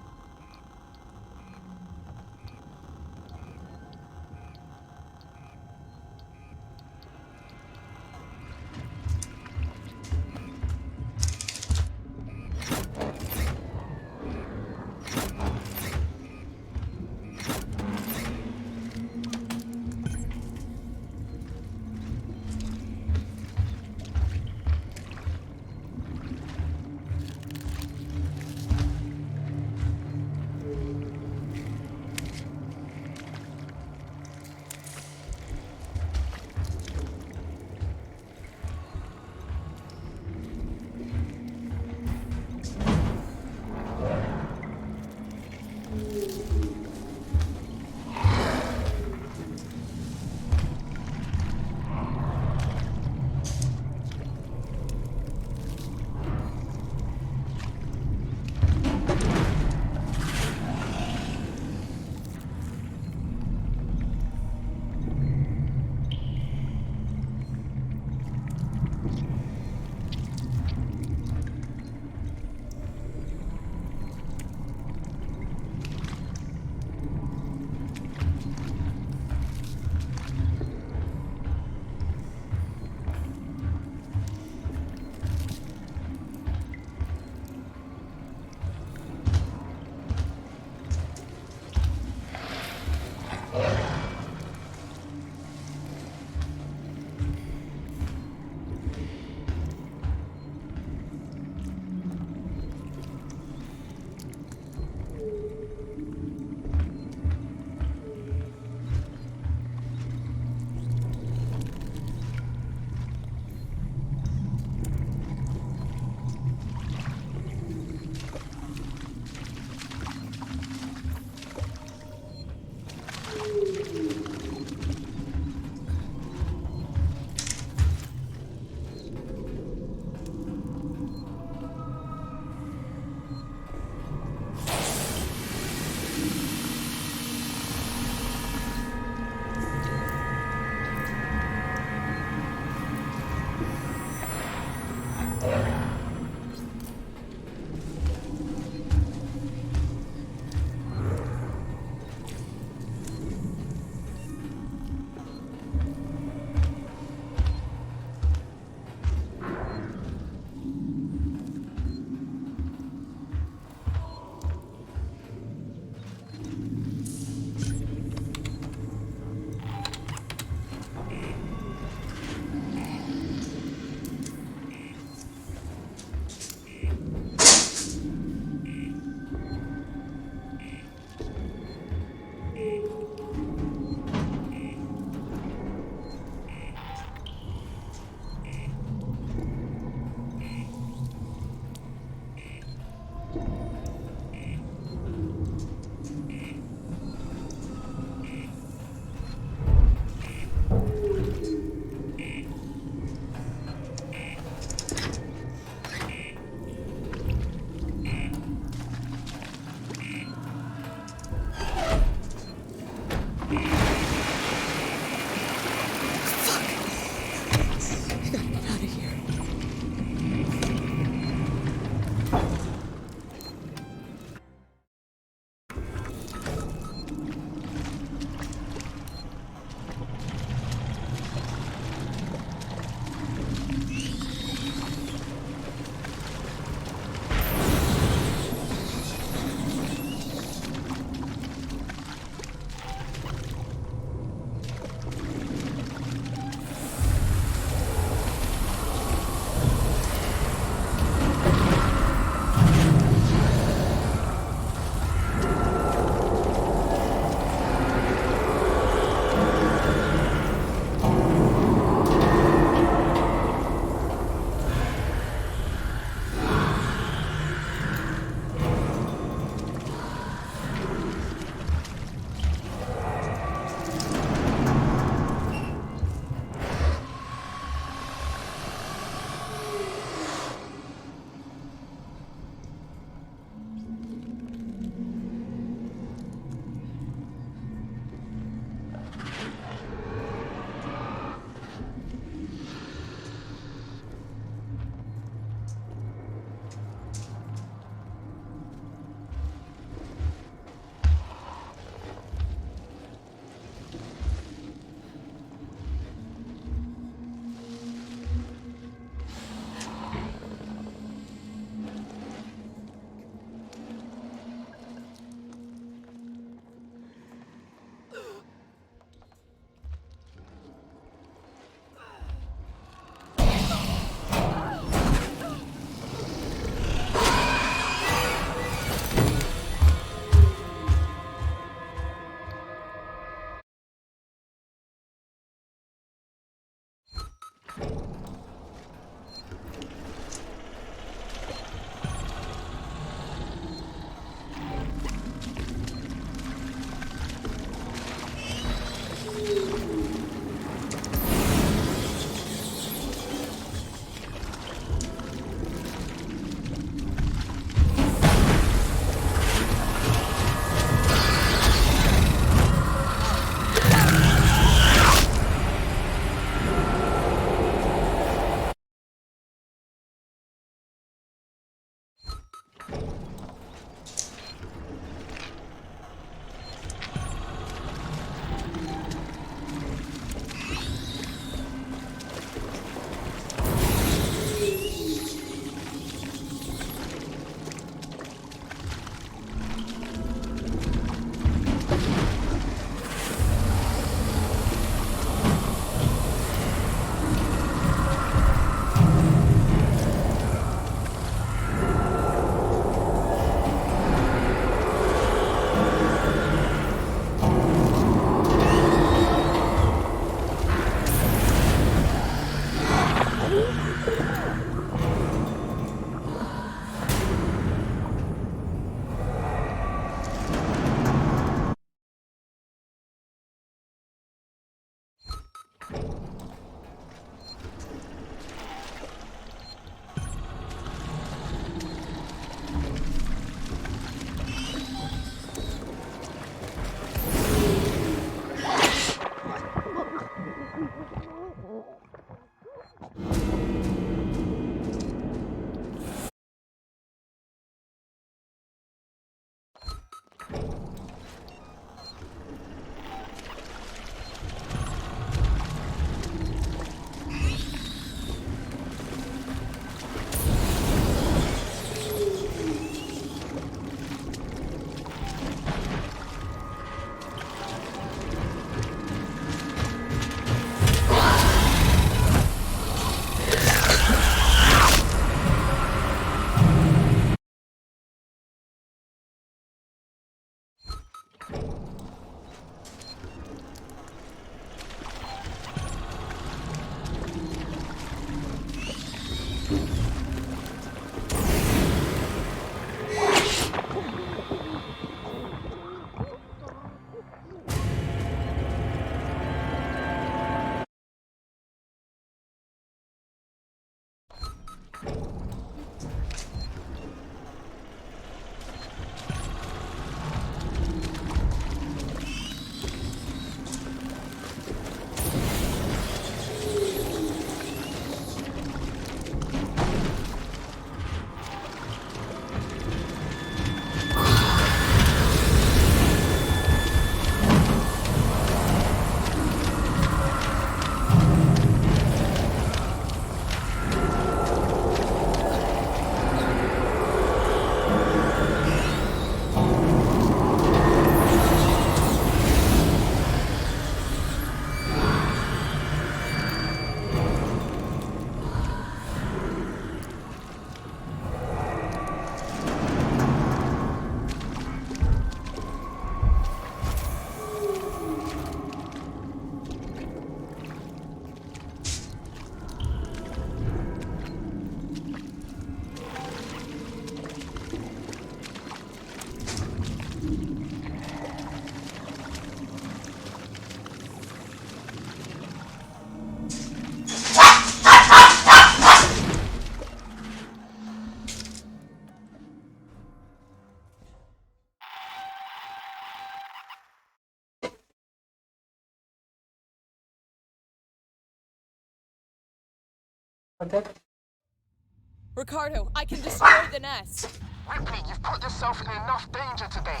Ricardo, I can destroy the nest. Ripley, you've put yourself in enough danger today.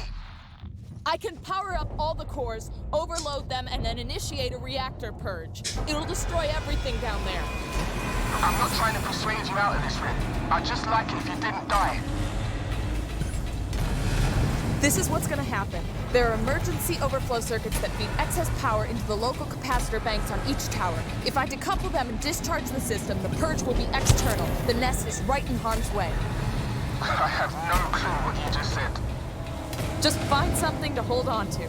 I can power up all the cores, overload them, and then initiate a reactor purge. It'll destroy everything down there. I'm not trying to persuade you out of this, Rip. I'd just like it if you didn't die. This is what's gonna happen. There are emergency overflow circuits that feed excess power into the local capacitor banks on each tower. If I decouple them and discharge the system, the purge will be external. The nest is right in harm's way. I have no clue what you just said. Just find something to hold on to.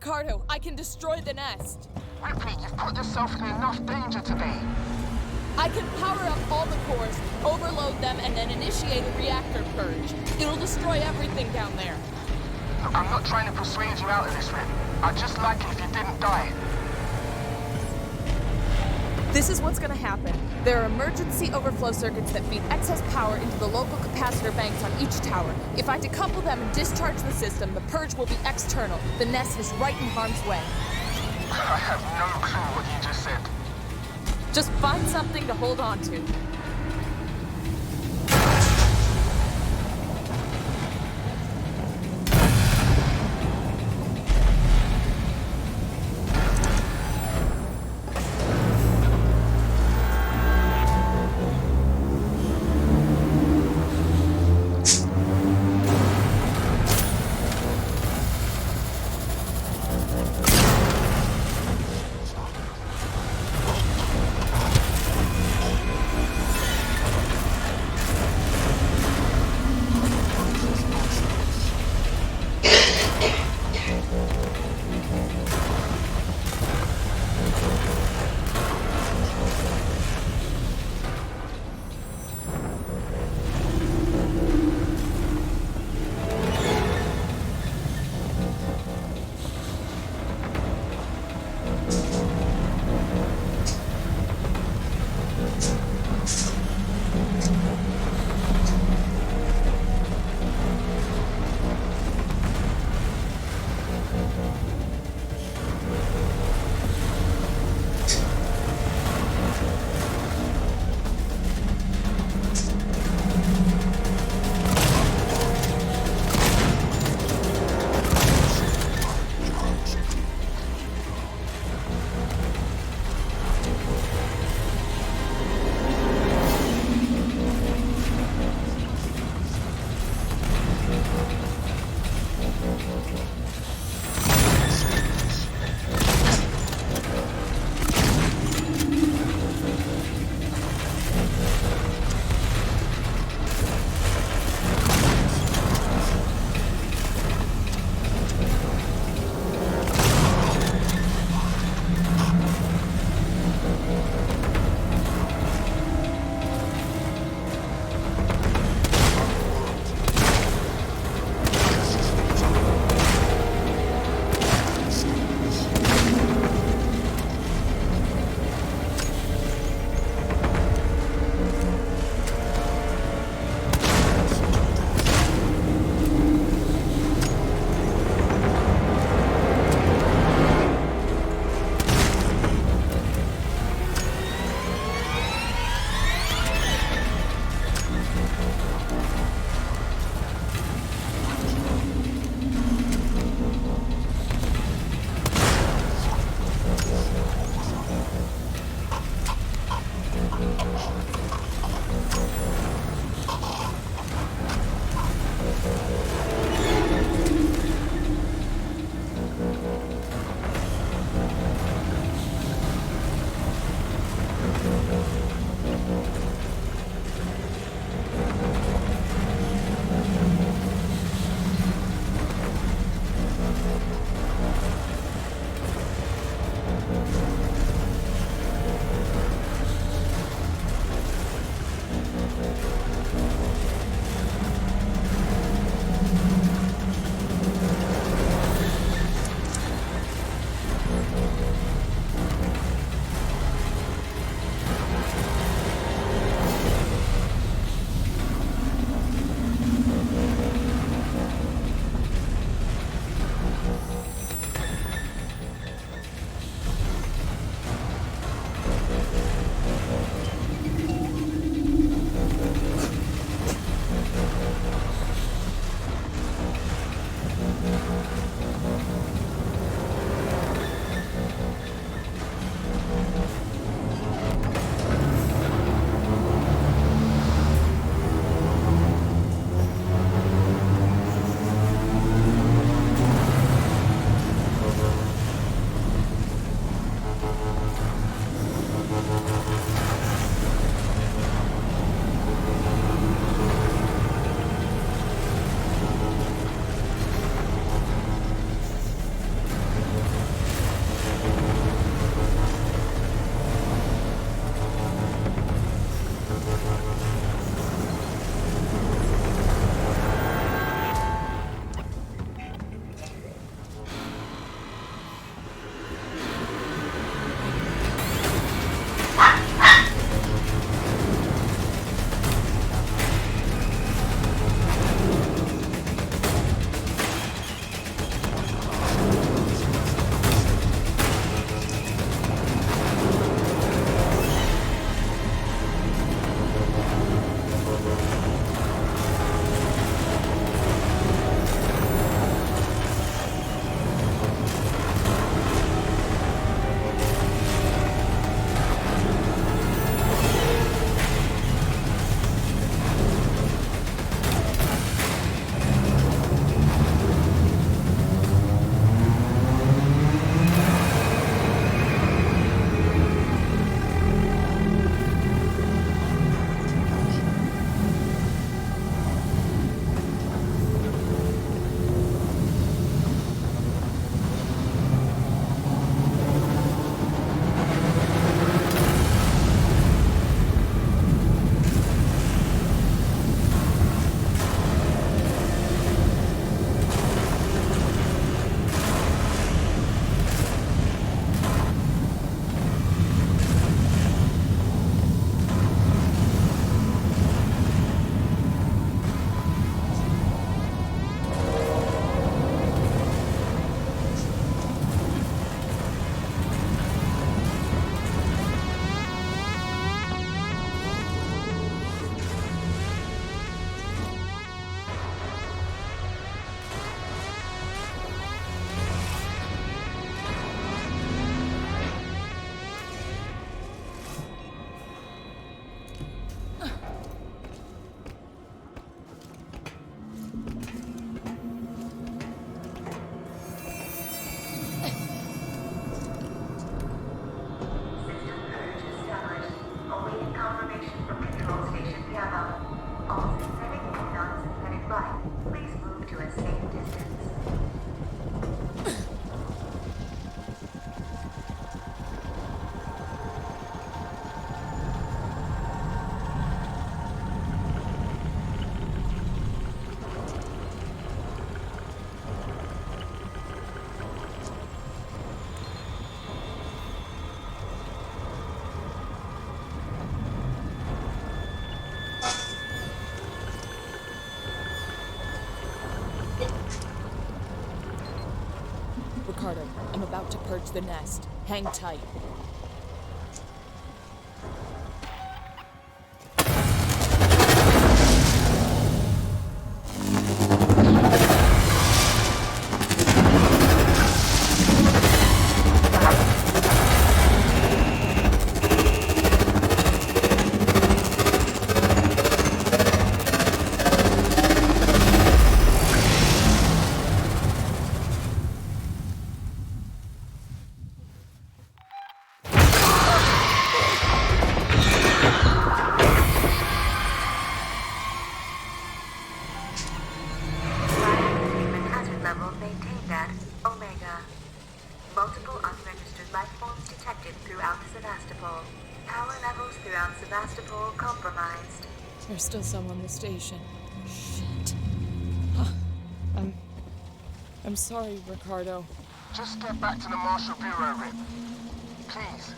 Ricardo, I can destroy the nest. Ripley, you've put yourself in enough danger today. I can power up all the cores, overload them, and then initiate a reactor purge. It'll destroy everything down there. Look, I'm not trying to persuade you out of this, Red. I'd just like it if you didn't die. This is what's gonna happen. There are emergency overflow circuits that feed excess power into the local capacitor banks on each tower. If I decouple them and discharge the system, the purge will be external. The nest is right in harm's way. I have no clue what you just said. Just find something to hold on to. Ricardo, I'm about to purge the nest. Hang tight. Multiple unregistered life forms detected throughout Sevastopol. Power levels throughout Sevastopol compromised. There's still some on the station. Shit. I'm sorry, Ricardo. Just get back to the Marshal Bureau, Rip. Please.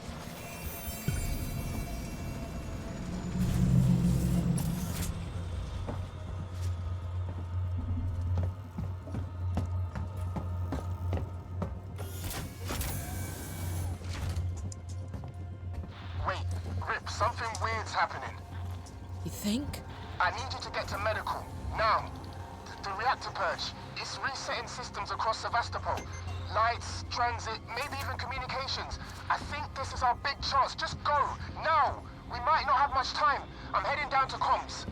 Wait, Rip, something weird's happening. You think? I need you to get to medical, now. The reactor purge, it's resetting systems across Sevastopol. Lights, transit, maybe even communications. I think this is our big chance. Just go, now! We might not have much time. I'm heading down to comms.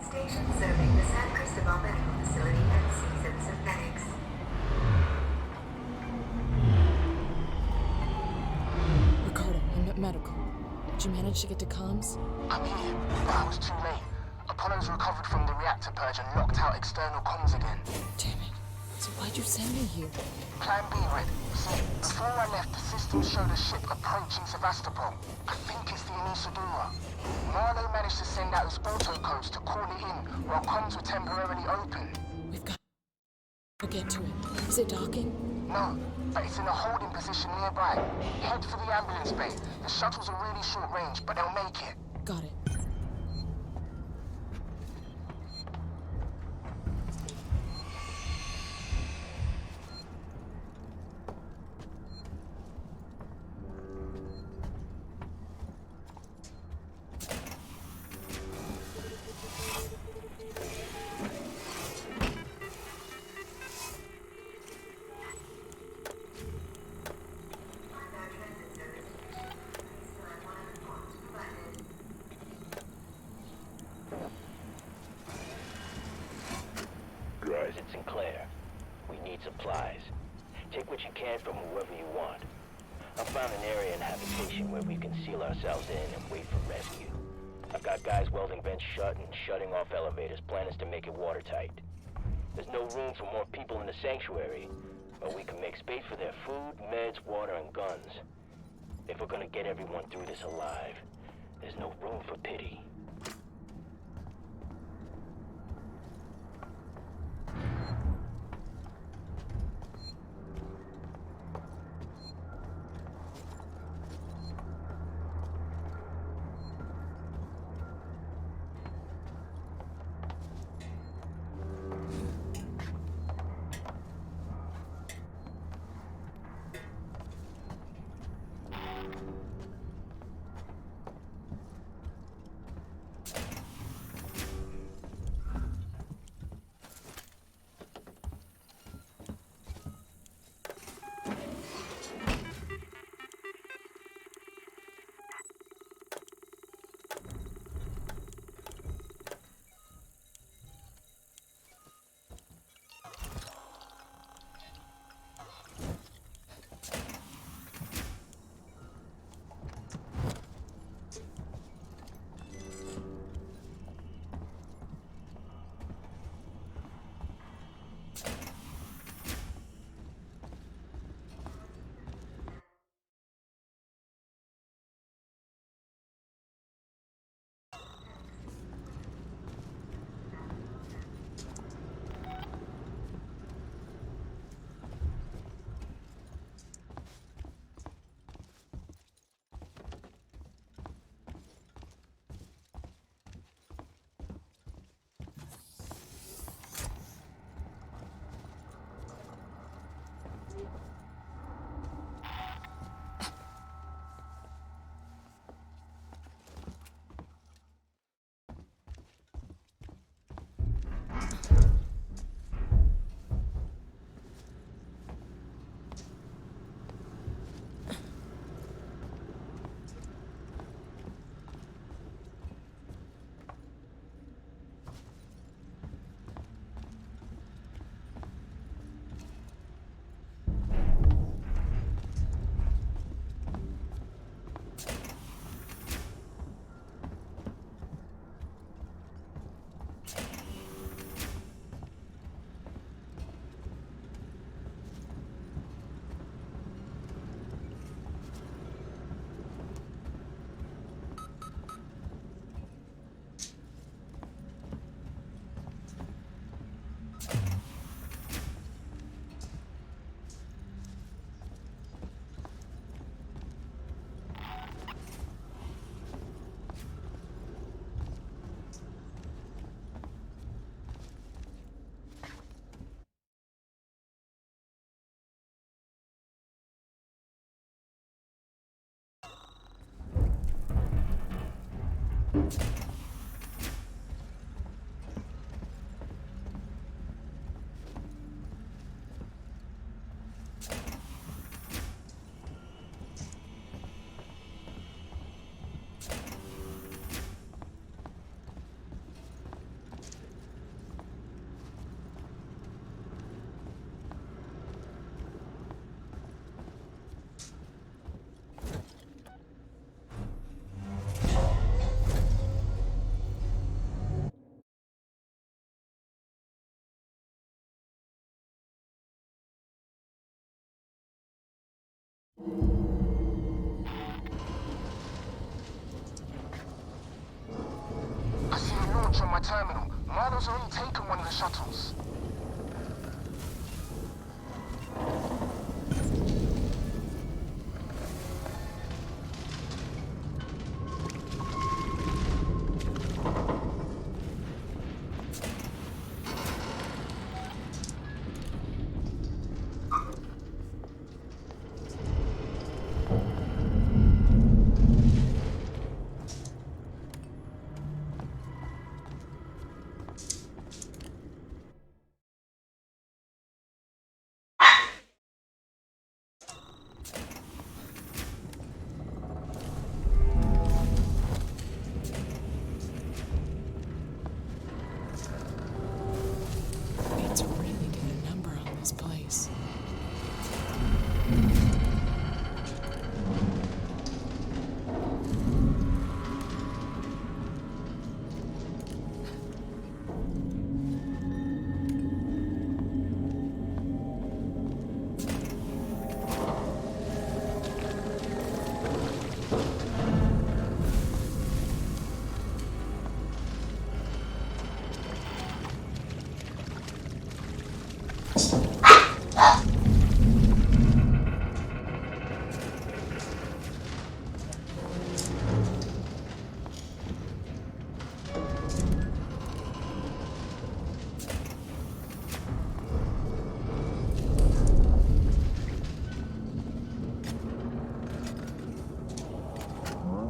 Station serving the San Cristobal Medical Facility and Season Synthetics. Ricardo, I'm at medical. Did you manage to get to comms? I'm here, but I was too late. Apollo's recovered from the reactor purge and locked out external comms again. Damn it. So why'd you send me here? Plan B, Red. See, before I left, the system showed a ship approaching Sevastopol. I think it's the Anisadora. Marlowe managed to send out his auto codes to call it in while comms were temporarily open. I'll get to it. Is it docking? No, but it's in a holding position nearby. Head for the ambulance bay. The shuttles are really short range, but they'll make it. Got it. It's Sinclair. We need supplies. Take what you can from whoever you want. I found an area in habitation where we can seal ourselves in and wait for rescue. I've got guys welding vents shut and shutting off elevators. Plan is to make it watertight. There's no room for more people in the sanctuary, but we can make space for their food, meds, water, and guns. If we're gonna get everyone through this alive, there's no room for pity. I see a launch on my terminal. Milo's already taken one of the shuttles.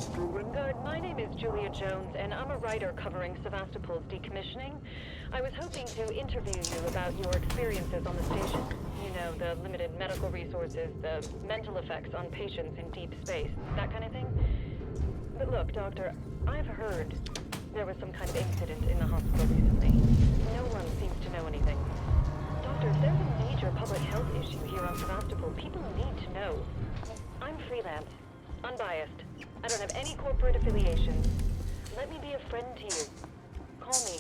Good. My name is Julia Jones, and I'm a writer covering Sevastopol's decommissioning. I was hoping to interview you about your experiences on the station. You know, the limited medical resources, the mental effects on patients in deep space, that kind of thing. But look, Doctor, I've heard there was some kind of incident in the hospital recently. No one seems to know anything. Doctor, if there's a major public health issue here on Sevastopol, people need to know. I'm freelance, unbiased. I don't have any corporate affiliations. Let me be a friend to you. Call me.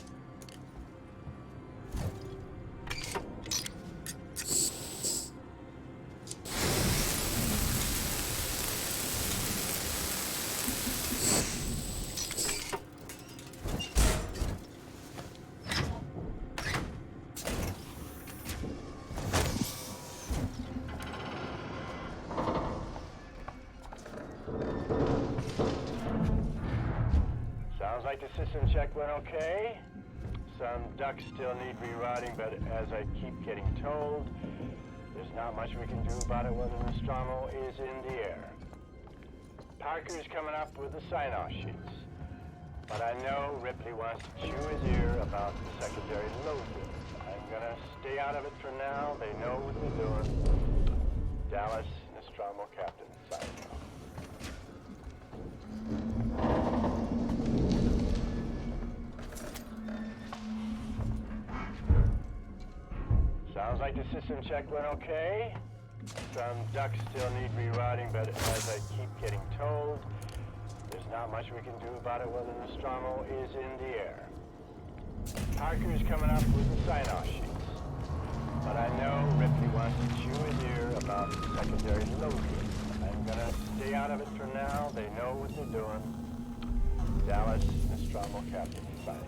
Sounds like the system check went okay. Some ducts still need rewriting, but as I keep getting told, there's not much we can do about it whether Nostromo is in the air. Parker's coming up with the sign-off sheets. But I know Ripley wants to chew his ear about the secondary load bill. I'm gonna stay out of it for now. They know what they're doing. Dallas, Nostromo Captain, signing off. Sounds like the system check went okay. Some ducts still need rewriting, but as I keep getting told, there's not much we can do about it whether Nostromo is in the air. Parker's coming up with the sign-off sheets. But I know Ripley wants to chew his ear about the secondary load bill. I'm gonna stay out of it for now. They know what they're doing. Dallas, Nostromo Captain, signing off.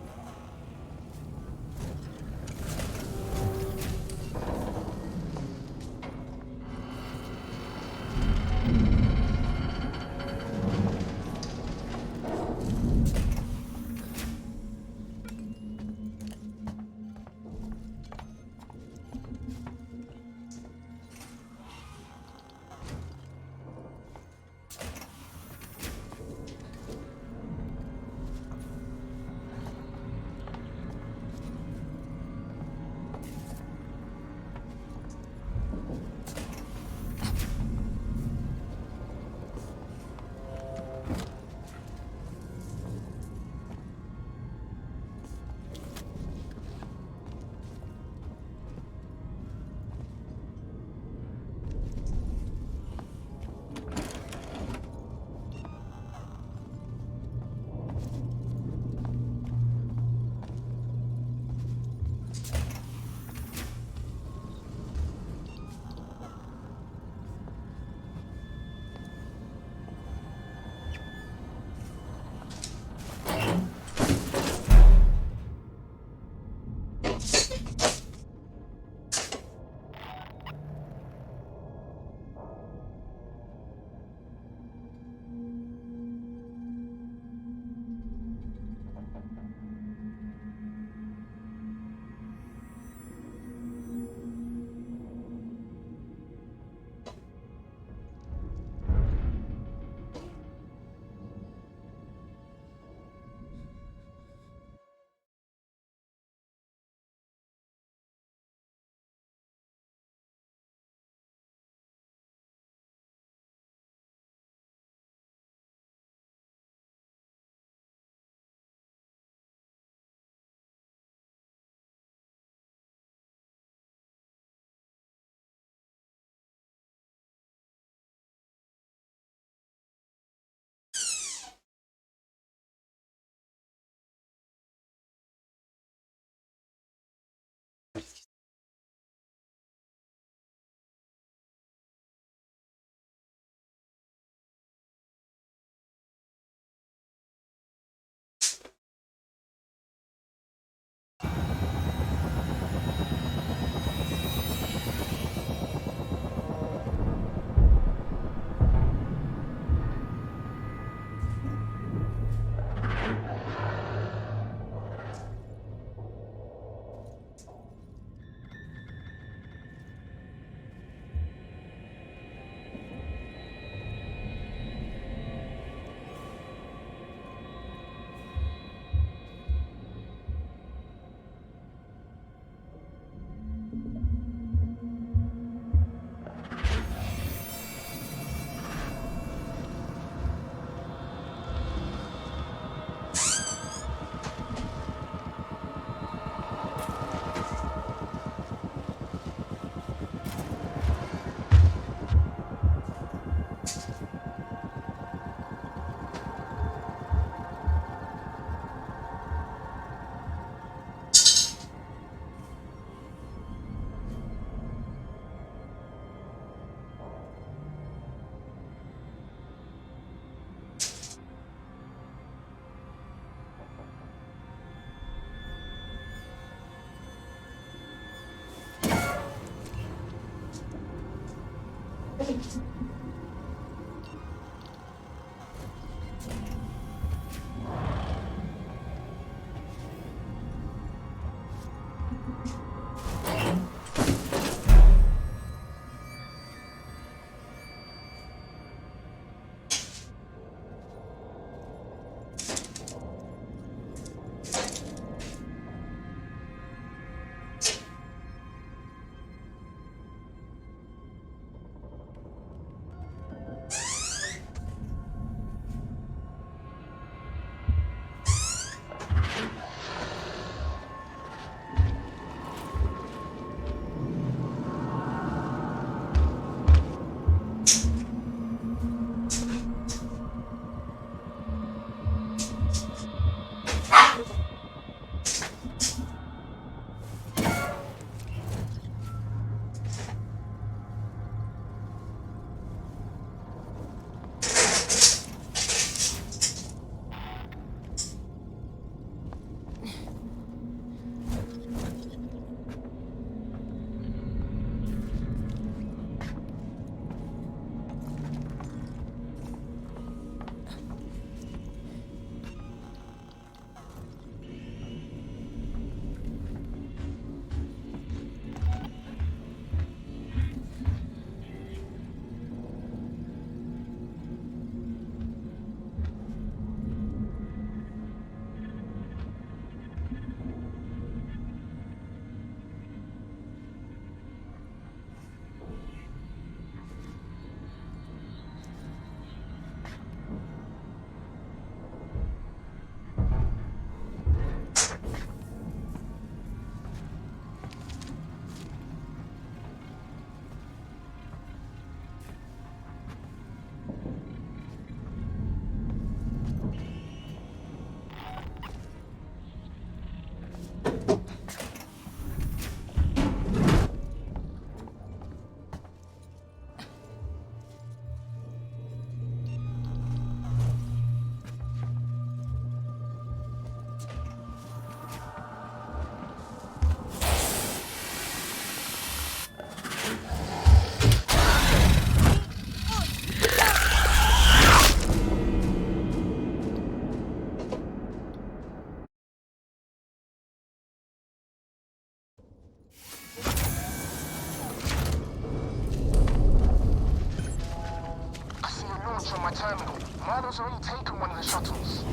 launch on my terminal. Milo's already taken one of the shuttles.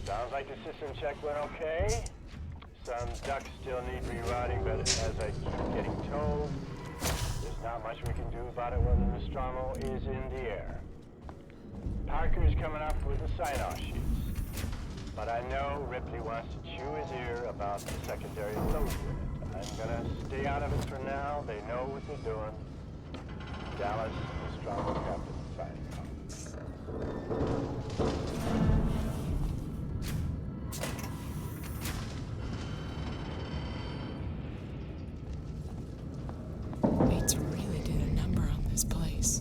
Sounds like the system check went okay. Some ducts still need rewriting, but as I keep getting told, there's not much we can do about it while the Nostromo is in the air. Parker's coming up with the sign-off sheets. But I know Ripley wants to chew his ear about the secondary load unit. I'm gonna stay out of it for now. They know what they're doing. Dallas, Nostromo Captain, signing off. Mates really did a number on this place.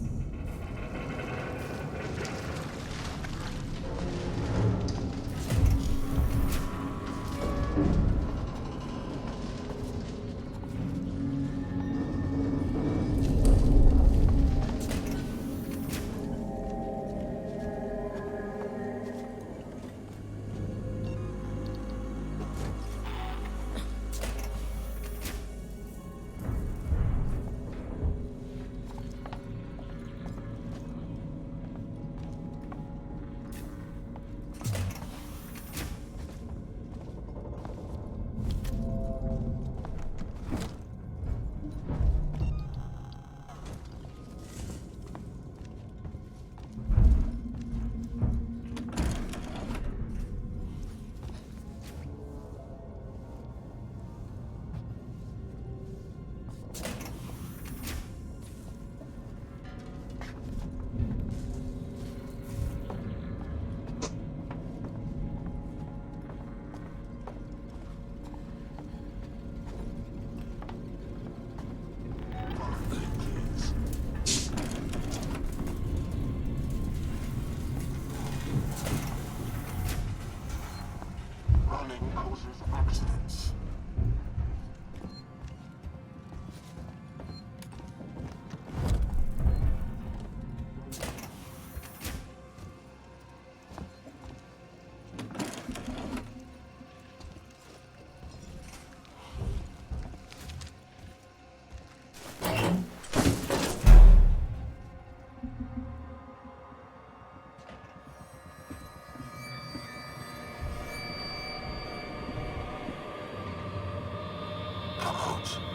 Running causes accidents.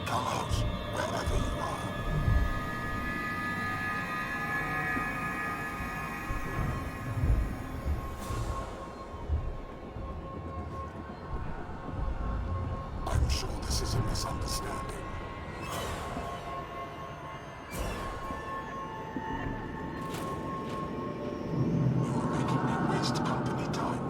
Come out, wherever you are. I'm sure this is a misunderstanding. You are making me waste company time.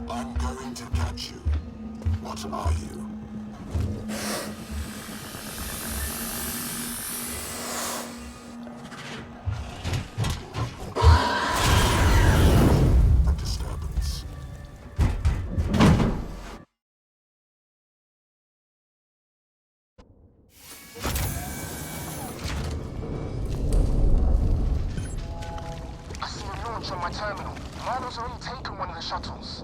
I'm going to catch you. What are you? A disturbance. I see a launch on my terminal. Milo's already taken one of the shuttles.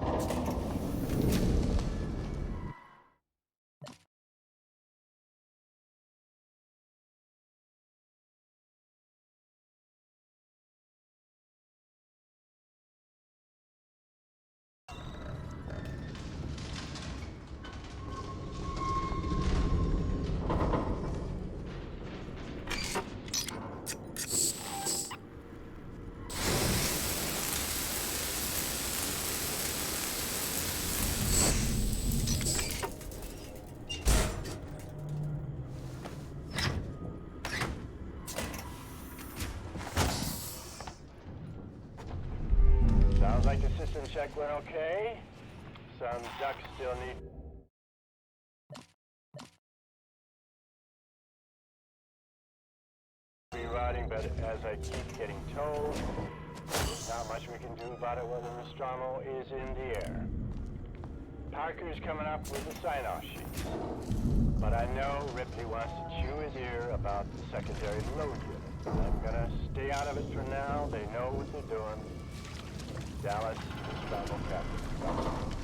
system check went okay. Some ducks still need rewriting, but as I keep getting told, there's not much we can do about it whether Nostromo is in the air. Parker's coming up with the sign-off sheets. But I know Ripley wants to chew his ear about the secondary load unit. I'm gonna stay out of it for now. They know what they're doing. Dallas, Nostromo Captain.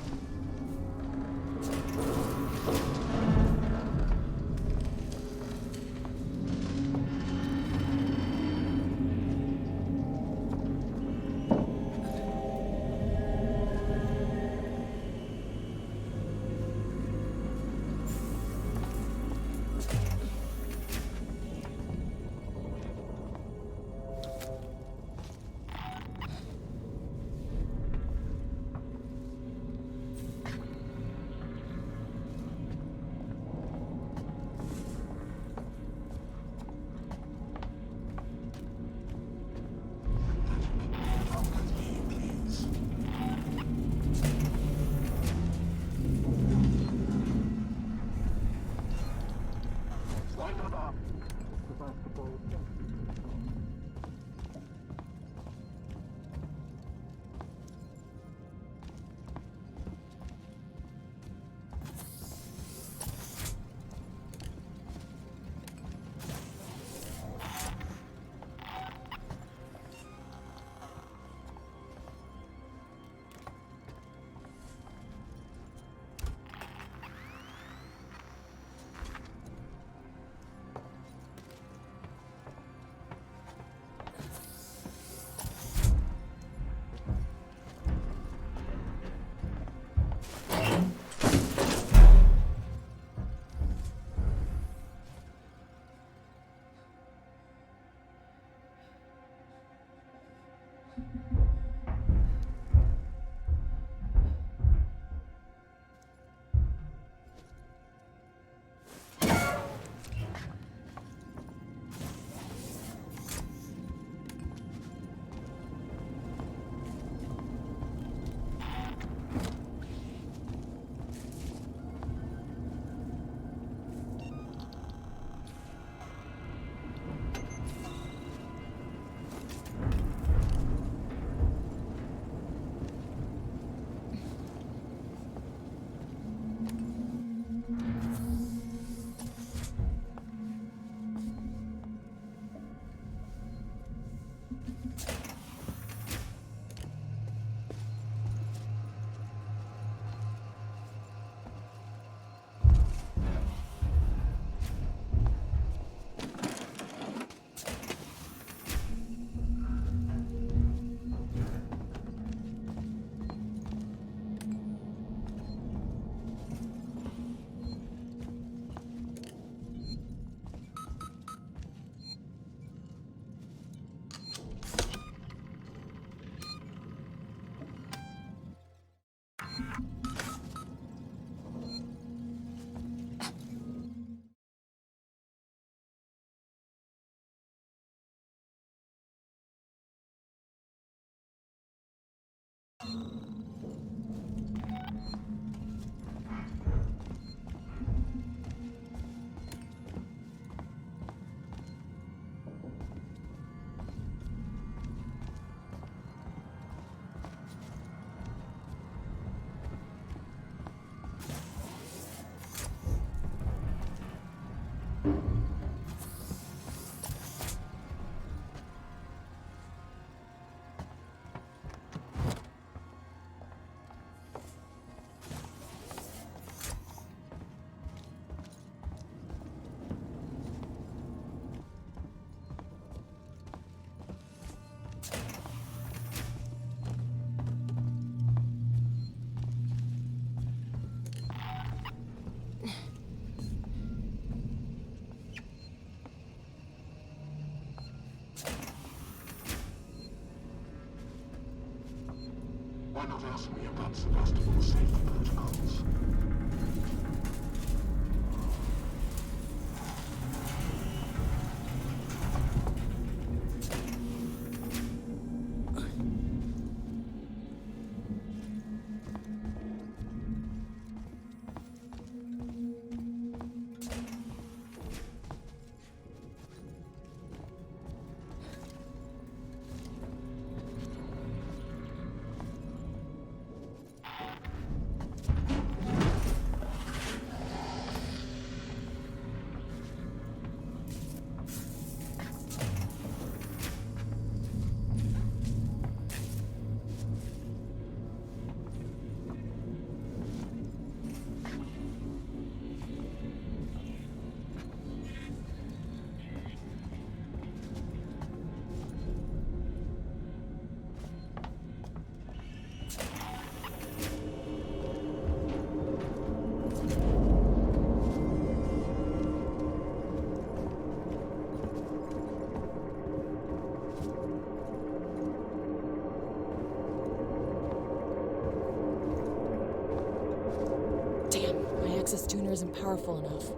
Why not ask me about Sebastopol's safety protocols? access tuner isn't powerful enough.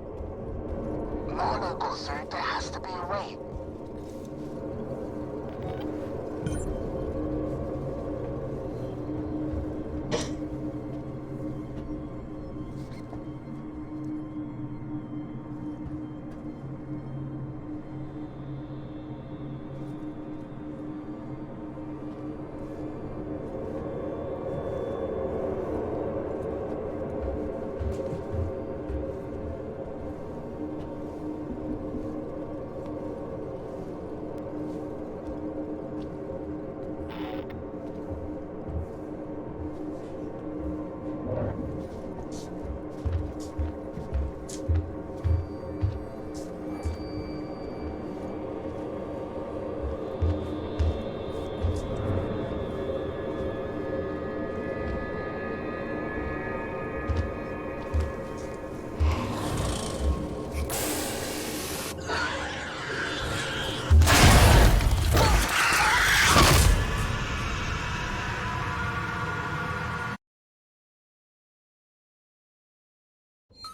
No, sir. There has to be a way.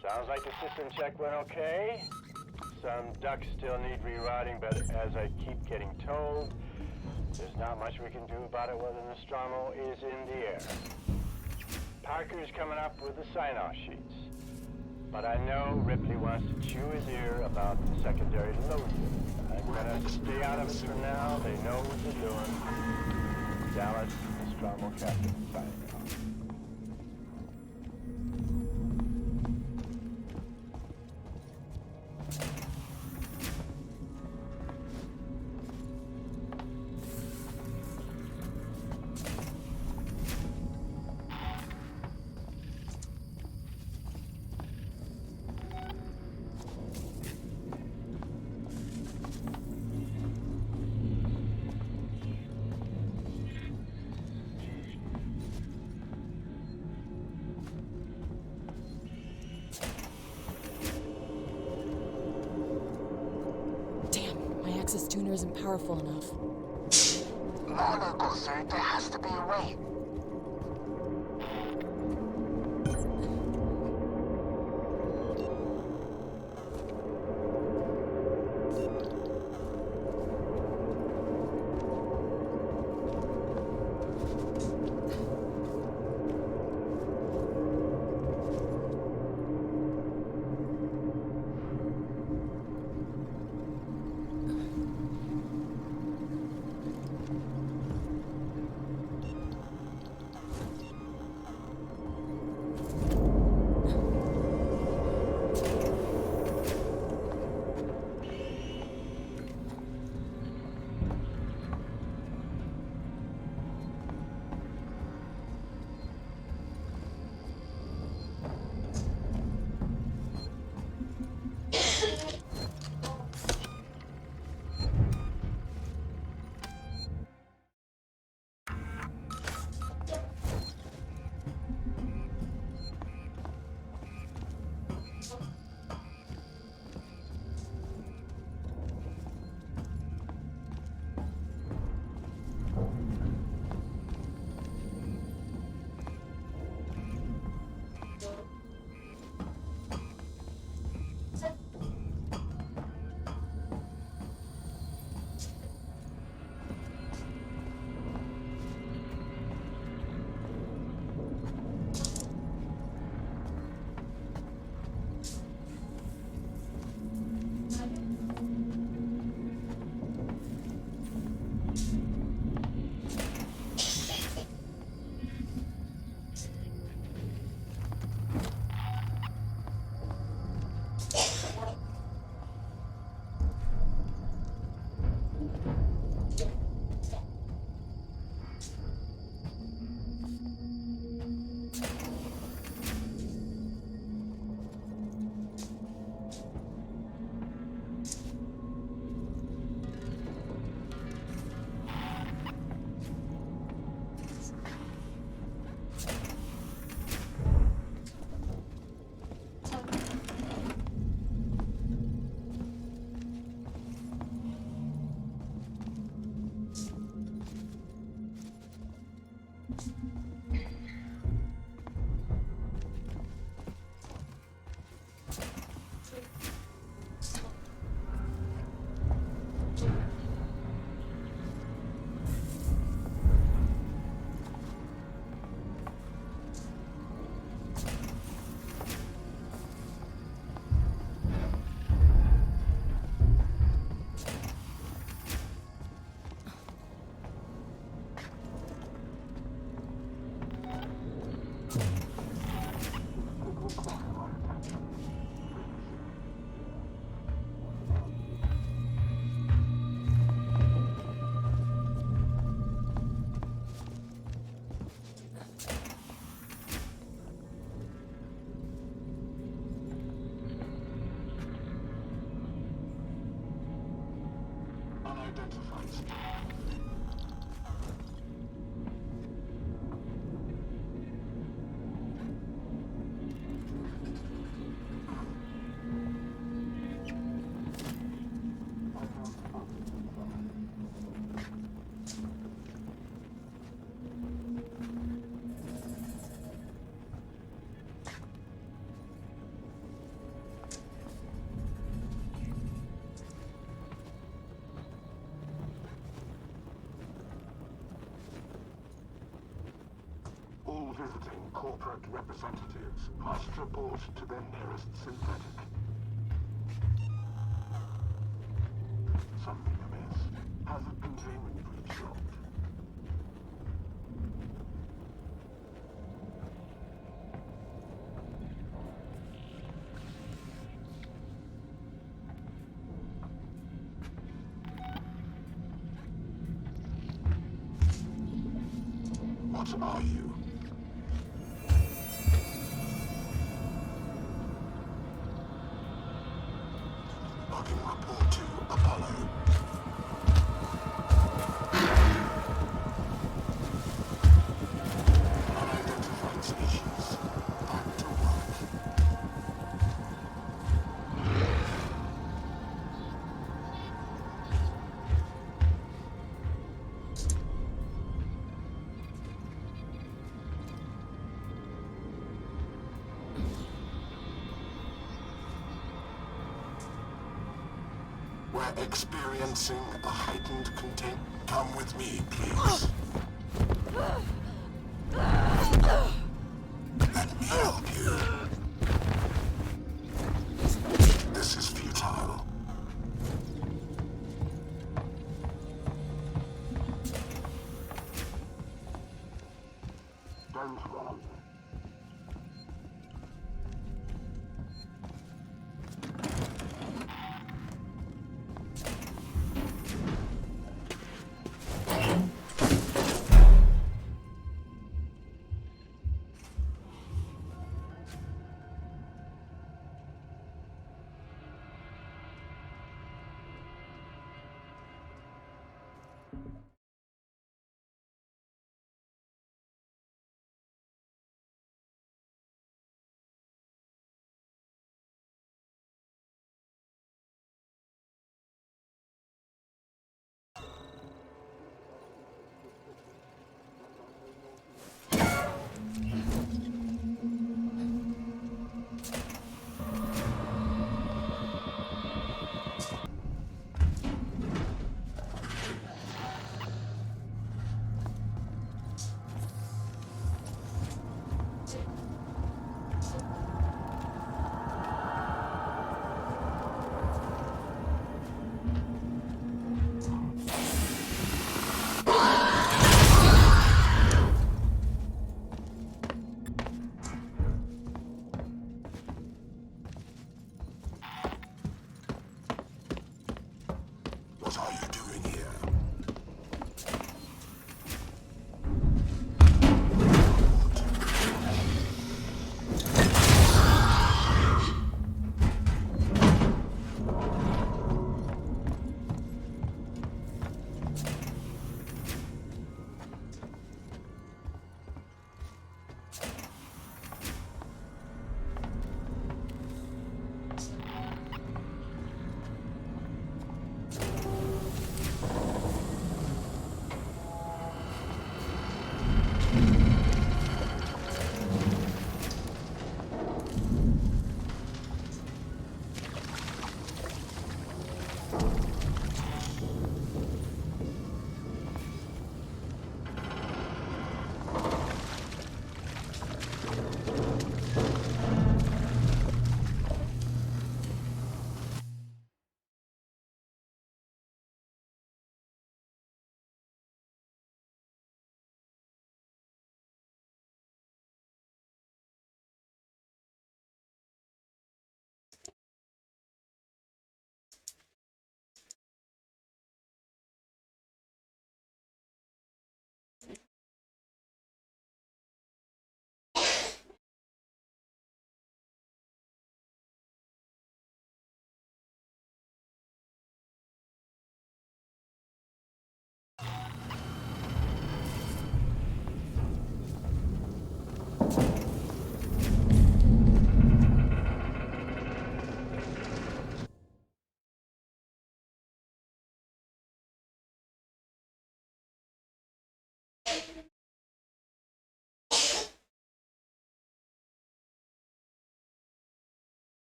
Sounds like the system check went okay. Some ducts still need rerouting, but as I keep getting told, there's not much we can do about it while the Nostromo is in the air. Parker's coming up with the sign-off sheets. But I know Ripley wants to chew his ear about the secondary load unit. I'm gonna stay out of it for now. They know what they're doing. Dallas, Nostromo Captain, signing off. Access tuner isn't powerful enough. No, sir. There has to be a way. All visiting corporate representatives must report to their nearest synthetic. Something amiss. Hazard containment breach logged. What are you? Logging report to Apollo. Unidentified species. Back to work. We're experiencing a heightened contain. Come with me, please. Let me help you. This is futile. Don't run.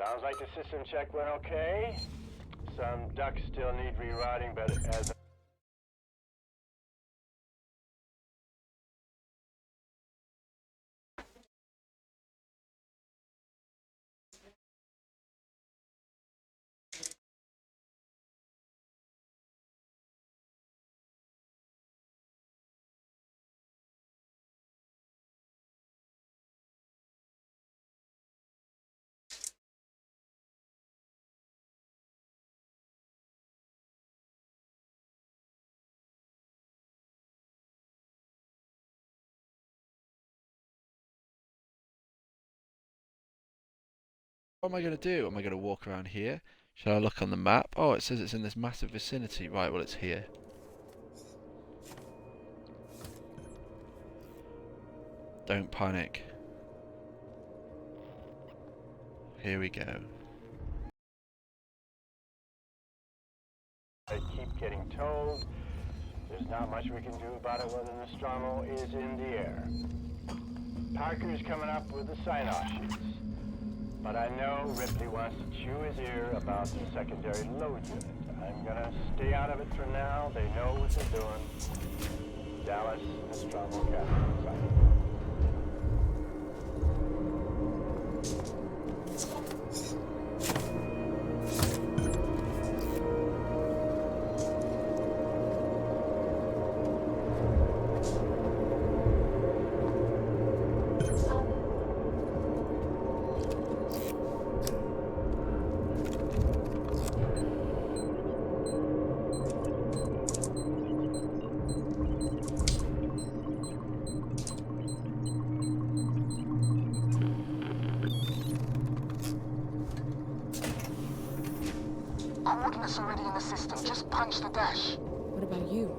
Sounds like the system check went okay. Some ducks still need rerouting, but as What am I going to do? Am I going to walk around here? Should I look on the map? Oh, it says it's in this massive vicinity. Right, well, it's here. Don't panic. Here we go. I keep getting told there's not much we can do about it when the Nostromo is in the air. Parker's coming up with the sign-off sheets. But I know Ripley wants to chew his ear about the secondary load unit. I'm gonna stay out of it for now. They know what they're doing. Dallas, Nostromo, Captain, sign. Coordinates already in the system. Just punch the dash. What about you?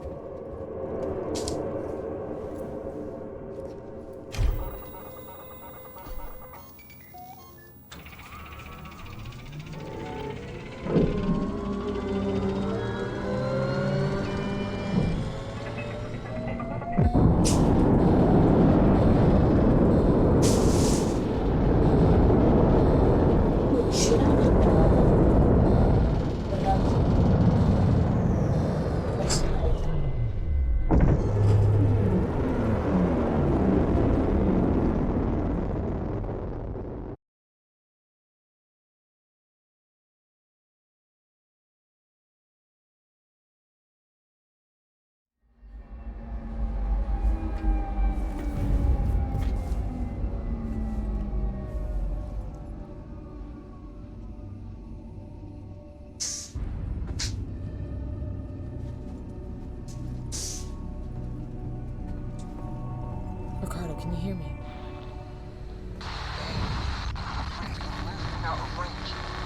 Ricardo, can you hear me? Out of range.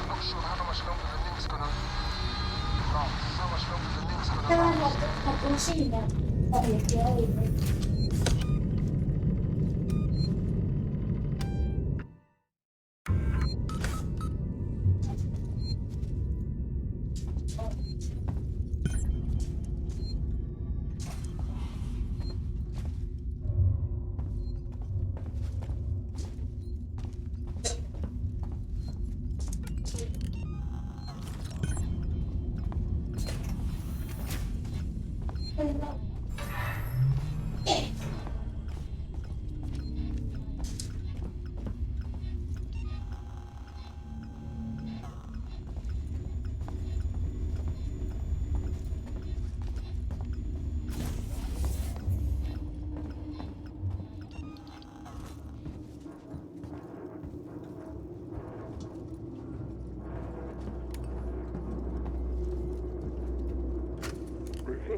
Not sure how much longer the link's gonna last. How much longer the link's gonna last.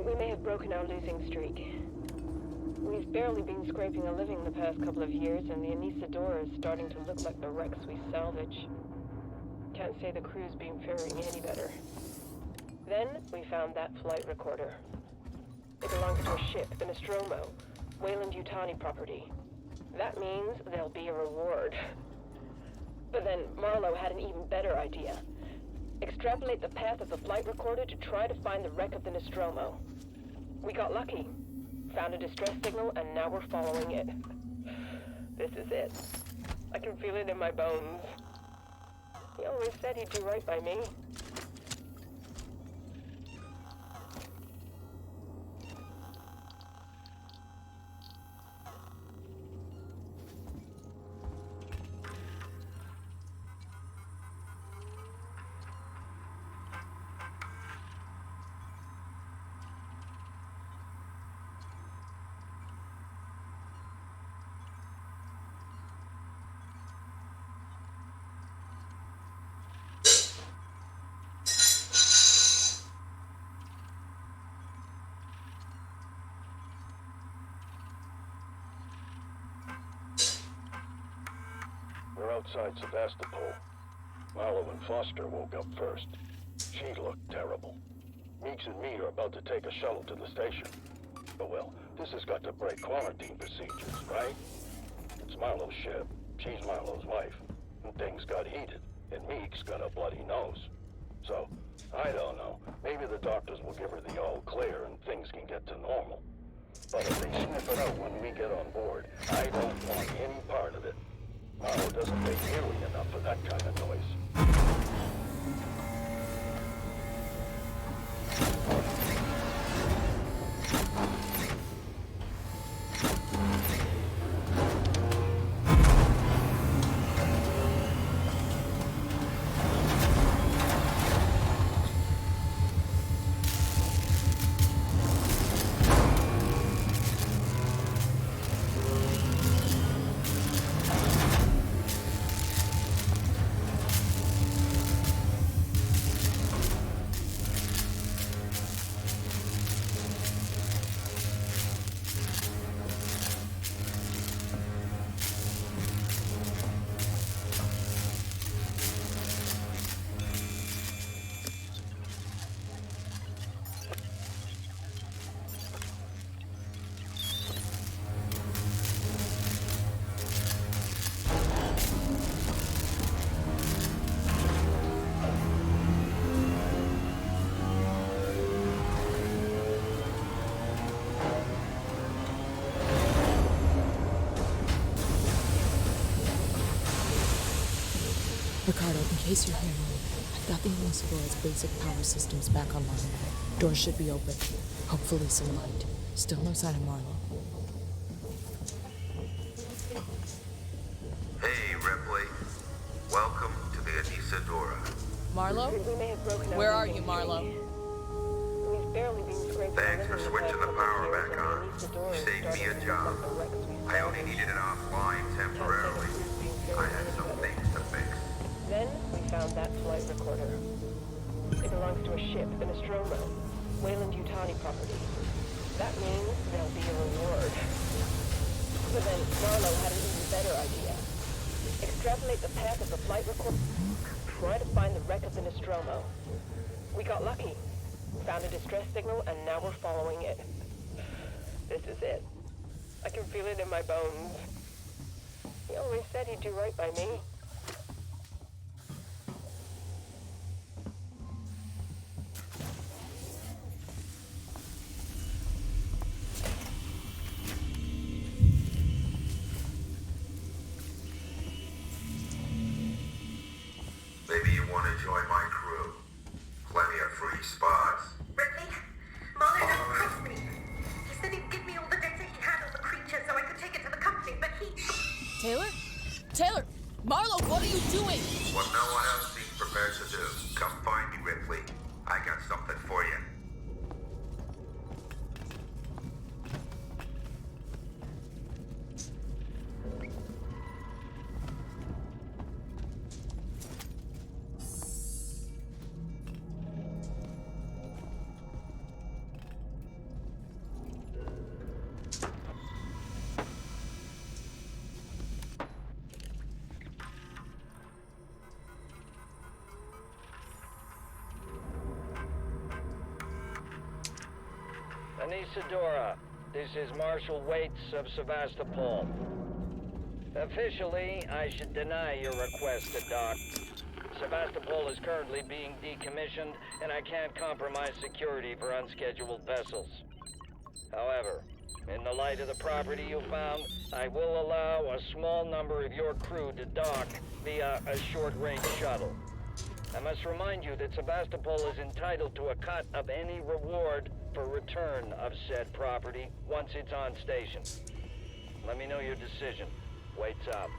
We may have broken our losing streak. We've barely been scraping a living the past couple of years, and the Anisadora is starting to look like the wrecks we salvage. Can't say the crew's been faring any better. Then we found that flight recorder. It belongs to a ship, the Nostromo, Wayland-Yutani property. That means there'll be a reward. But then Marlowe had an even better idea. Extrapolate the path of the flight recorder to try to find the wreck of the Nostromo. We got lucky. Found a distress signal, and now we're following it. This is it. I can feel it in my bones. He always said he'd do right by me. We're outside Sevastopol. Marlowe and Foster woke up first. She looked terrible. Meeks and me are about to take a shuttle to the station. Oh well, this has got to break quarantine procedures, right? It's Marlowe's ship. She's Marlowe's wife. And things got heated, and Meeks got a bloody nose. So, I don't know. Maybe the doctors will give her the all clear and things can get to normal. But if they sniff it out when we get on board, I don't want any part of it. Marlowe doesn't pay nearly enough for that kind of noise. Ricardo, in case you're hearing me, I've got the Invincible's basic power systems back online. Doors should be open. Hopefully some light. Still no sign of Marlowe. Hey, Ripley. Welcome to the Anisadora. Marlowe? Where are you, Marlowe? We've barely been scraping. Thanks for switching the power back on. You saved me a job. I only needed it offline temporarily. I had some things to fix. Then we found that flight recorder. It belongs to a ship, the Nostromo, Wayland Yutani property. That means there'll be a reward. But then Marlowe had an even better idea. Extrapolate the path of the flight recorder. Try to find the wreck of the Nostromo. We got lucky. Found a distress signal, and now we're following it. This is it. I can feel it in my bones. He always said he'd do right by me. Maybe you want to join my crew. Plenty of free spots. Ripley, Marlowe doesn't trust me. He said he'd give me all the data he had on the creature so I could take it to the company, but he... Taylor? Taylor! Marlowe, what are you doing? What no one else seems prepared to do. Come find me, Ripley. I got something for you. Anisadora, this is Marshal Waits of Sevastopol. Officially, I should deny your request to dock. Sevastopol is currently being decommissioned, and I can't compromise security for unscheduled vessels. However, In the light of the property you found, I will allow a small number of your crew to dock via a short-range shuttle. I must remind you that Sevastopol is entitled to a cut of any reward for return of said property once it's on station. Let me know your decision. Waits up.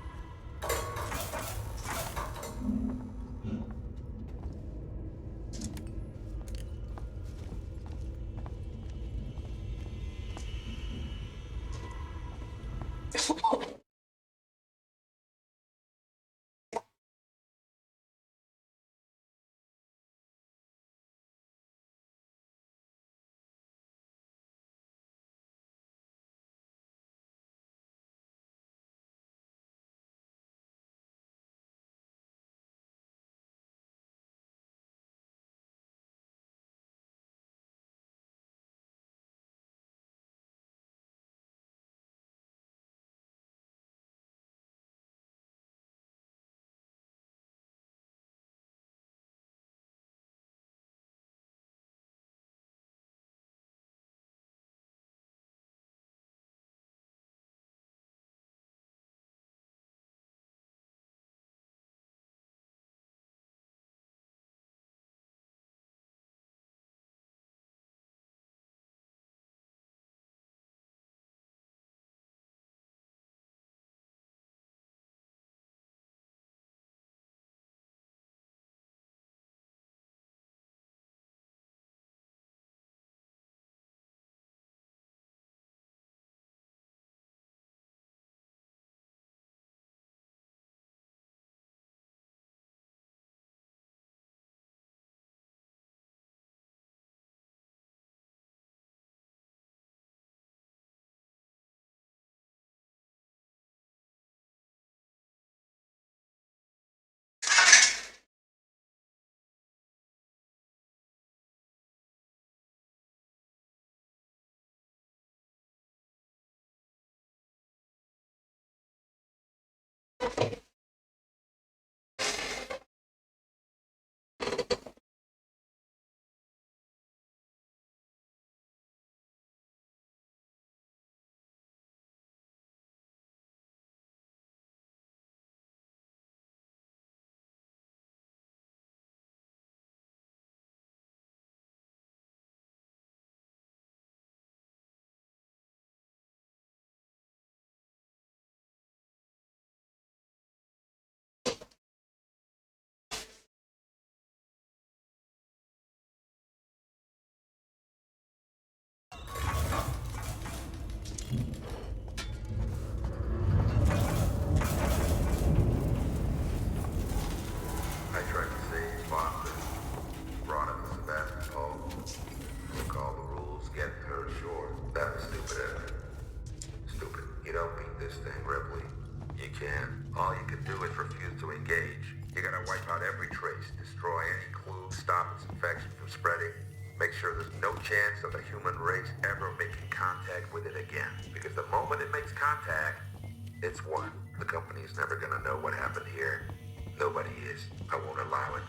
I tried to save Boston, brought him to Sevastopol. Broke all the rules, getting her ashore. That was stupid, Edmund. Stupid. You don't beat this thing, Ripley. You can't. All you can do is refuse to engage. You gotta wipe out every trace, destroy any clue, stop its infection from spreading, make sure there's no chance of the human race ever making contact with it again. Because the moment it makes contact, it's won. The company's never gonna know what happened here. Nobody is. I won't allow it.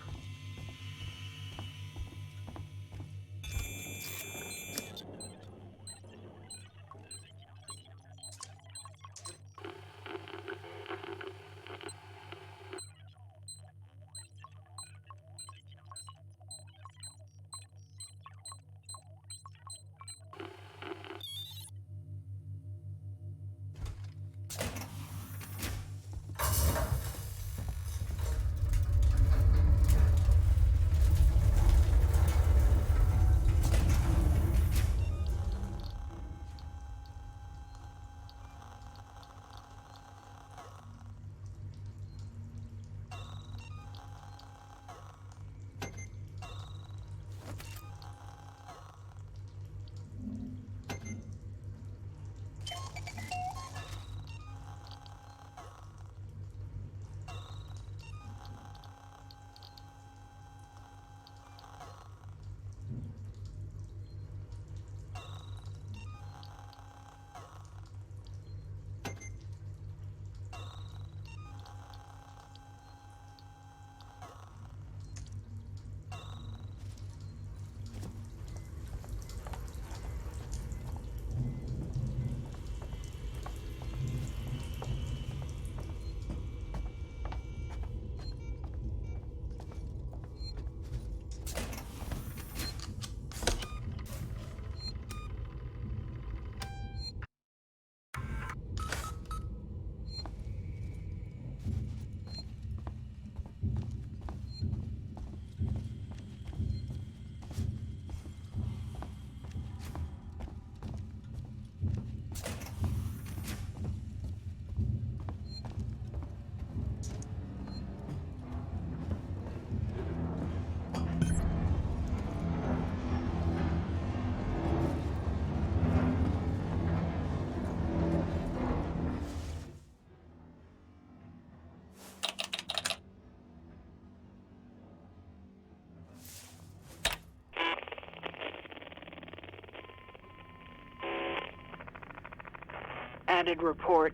padded report.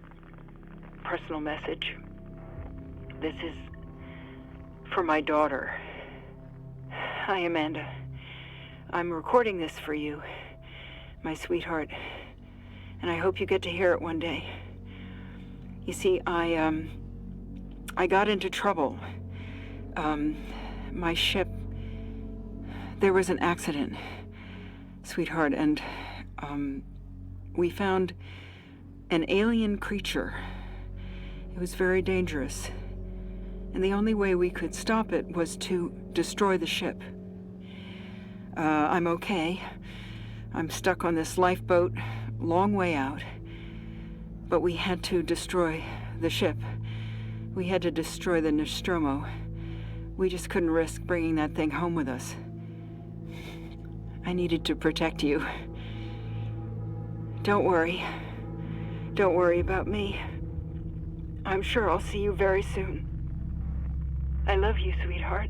Personal message. This is for my daughter. Hi, Amanda. I'm recording this for you, my sweetheart, and I hope you get to hear it one day. You see, I got into trouble. My ship, there was an accident, sweetheart, and we found an alien creature. It was very dangerous, and the only way we could stop it was to destroy the ship. I'm okay. I'm stuck on this lifeboat, long way out. But we had to destroy the ship. We had to destroy the Nostromo. We just couldn't risk bringing that thing home with us. I needed to protect you. Don't worry. Don't worry about me. I'm sure I'll see you very soon. I love you, sweetheart.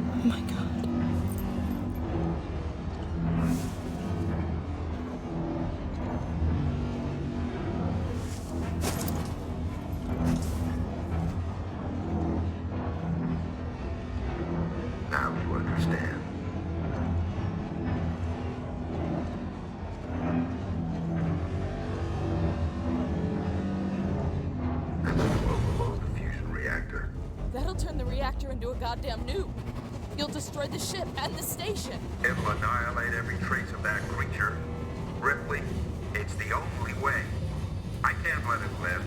Oh my god. Now you understand. And then we'll overload the fusion reactor. That'll turn the reactor into a goddamn nuke. You'll destroy the ship and the station. It'll annihilate every trace of that creature. Ripley, it's the only way. I can't let it live.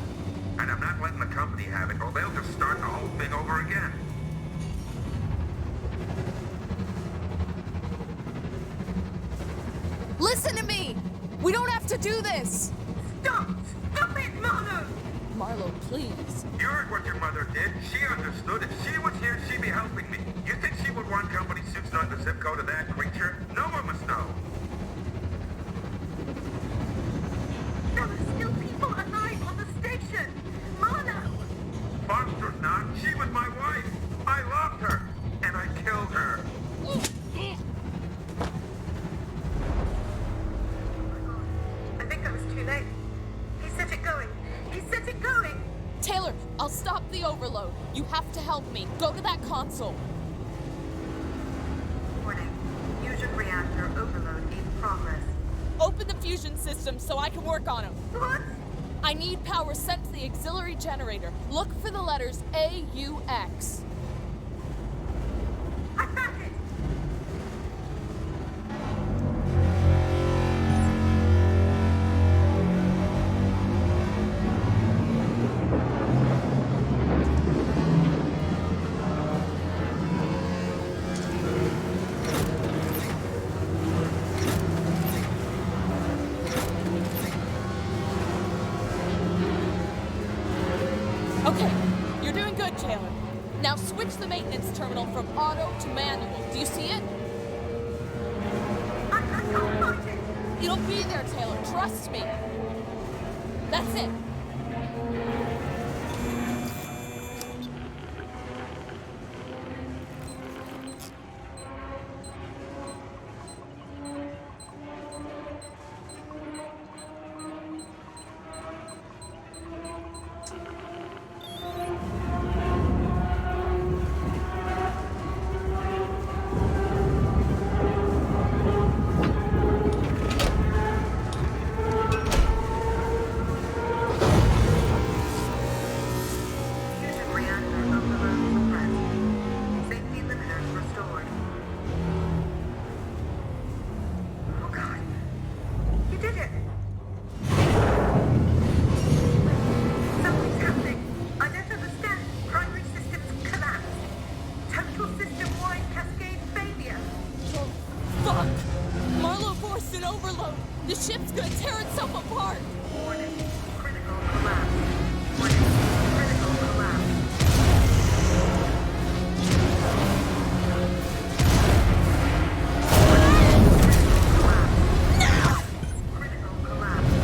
And I'm not letting the company have it, or they'll just start the whole thing over again. Listen to me! We don't have to do this! Stop! Stop it, Marlo! Marlo, please. You heard what your mother did. She understood. If she was here, she'd be helping me. You think she would want company suits on the zip code of that creature? No one must know. There are still people alive on the station! Marlo! Foster's not. She was my wife. I loved her. And I killed her. I think I was too late. He set it going. He set it going! Taylor, I'll stop the overload. You have to help me. Go to that console. Warning. Fusion reactor overload in progress. Open the fusion system so I can work on them. What? I need power sent to the auxiliary generator. Look for the letters AUX. I found it! Okay, you're doing good, Taylor. Now switch the maintenance terminal from auto to manual. Do you see it? I can't find it! It'll be there, Taylor. Trust me. That's it. Fusion reactor overload suppressed. Safety limiters restored. Oh god. You did it! Something's happening. I don't understand. Primary systems collapsed. Total system-wide cascade failure. Oh, fuck! Marlo forced an overload. The ship's gonna tear itself apart. Warning. Critical collapse. Warning. Critical collapse. Critical collapse.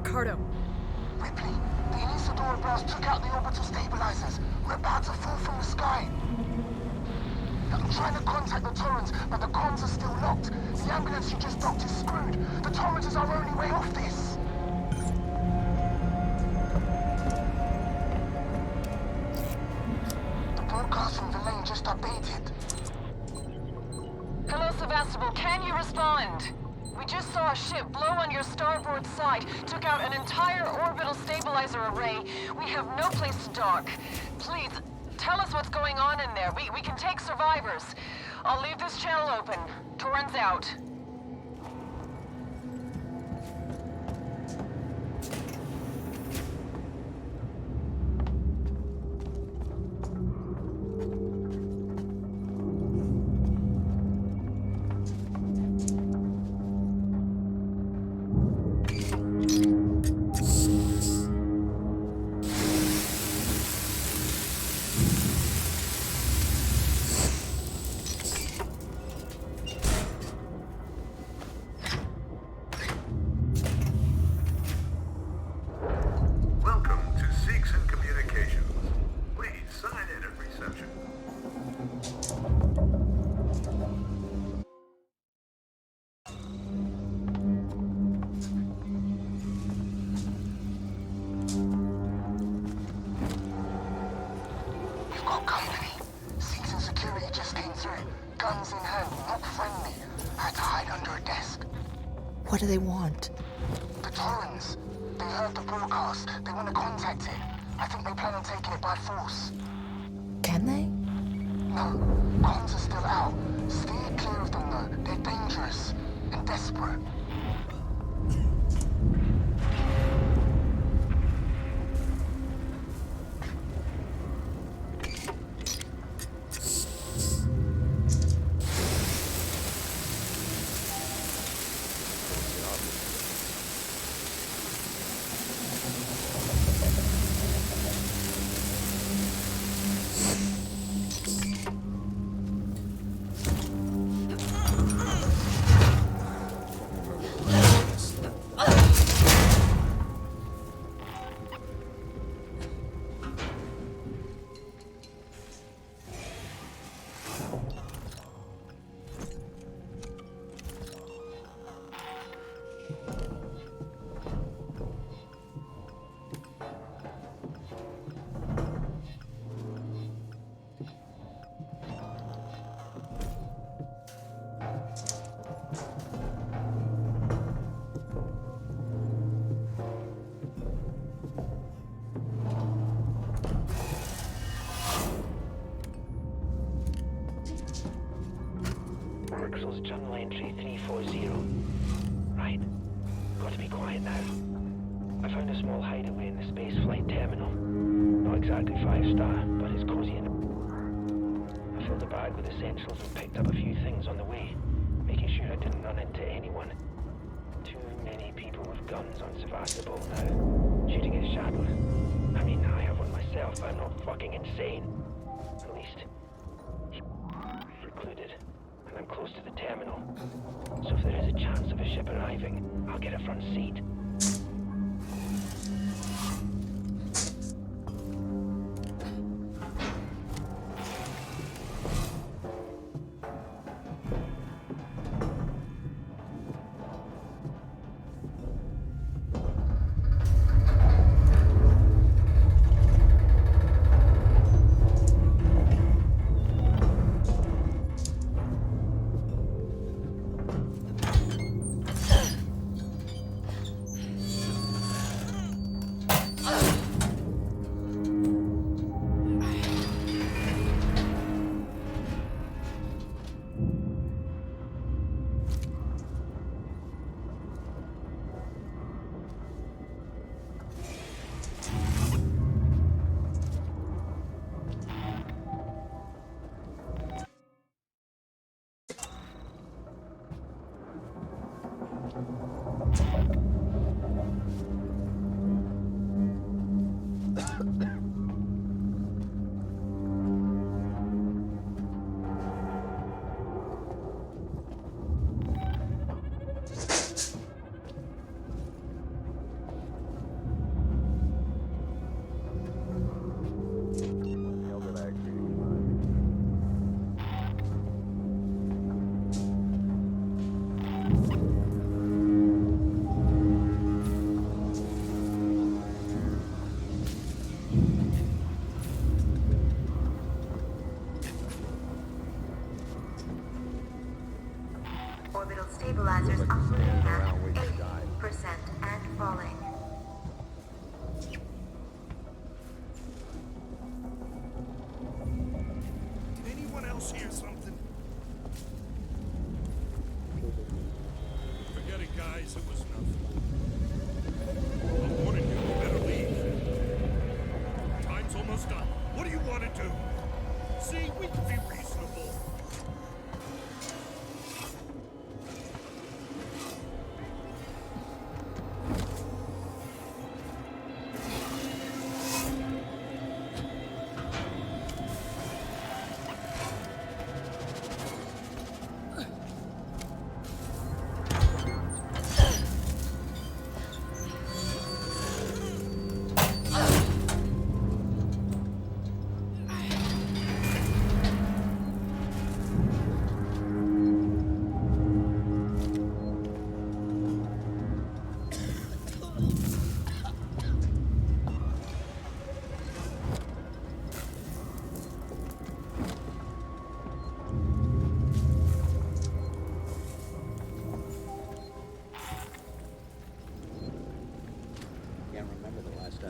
Ricardo. Ripley, the Inisadora blast took out the orbital stabilizers. We're about to fall from the sky. I'm trying to contact the Torrens, but the comms are still locked. The ambulance you just docked is screwed. The Torrens is our only way off this. The broadcast from Villain just updated. Hello, Sevastopol. Can you respond? We just saw a ship blow on your starboard side, took out an entire orbital stabilizer array. We have no place to dock. Please, tell us what's going on in there. We can take survivors. I'll leave this channel open. Torrens out. Welcome to Seeks and Communications. Please sign in at reception. We've got company. Seeks and security just came through. Guns in hand, not friendly. I had to hide under a desk. What do they want? The Torrens. They heard the broadcast. They want to contact it. I think they plan on taking it by force. Can they? No, comms are still out. Steer clear of them though. They're dangerous and desperate. Rixel's journal entry 340. Right. Got to be quiet now. I found a small hideaway in the spaceflight terminal. Not exactly 5-star, but it's cozy enough. I filled a bag with essentials and picked up a few things on the way, making sure I didn't run into anyone. Too many people with guns on Sevastopol now, shooting at shadows. I mean, I have one myself, but I'm not fucking insane. At least, secluded. And I'm close to the terminal. So if there is a chance of a ship arriving, I'll get a front seat. Orbital stabilizers operating at 80% and falling. Did anyone else hear something? Forget it, guys. It was nothing. I'm warning you. You better leave. Time's almost up. What do you want to do? See, we can be reasonable.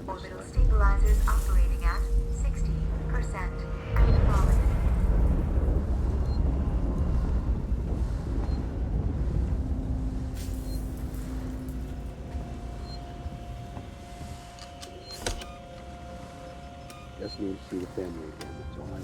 Orbital stabilizers operating at 60% and falling. Just need to see the family again. That's all I.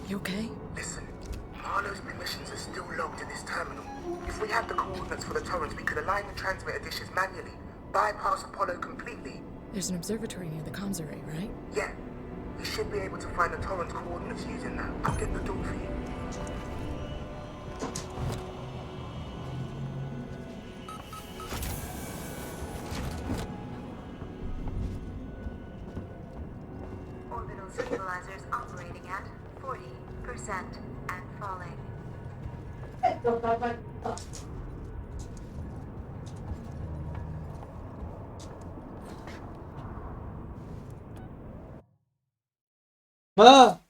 You okay? Listen, Marlowe's permissions are still logged in this terminal. If we had the coordinates for the torrents, we could align the transmitter dishes manually, bypass Apollo completely. There's an observatory near the comms array, right? Yeah, we should be able to find the torrent's coordinates using that. I'll get the door for you. Orbital stabilizers operating at 40% and falling. Ah!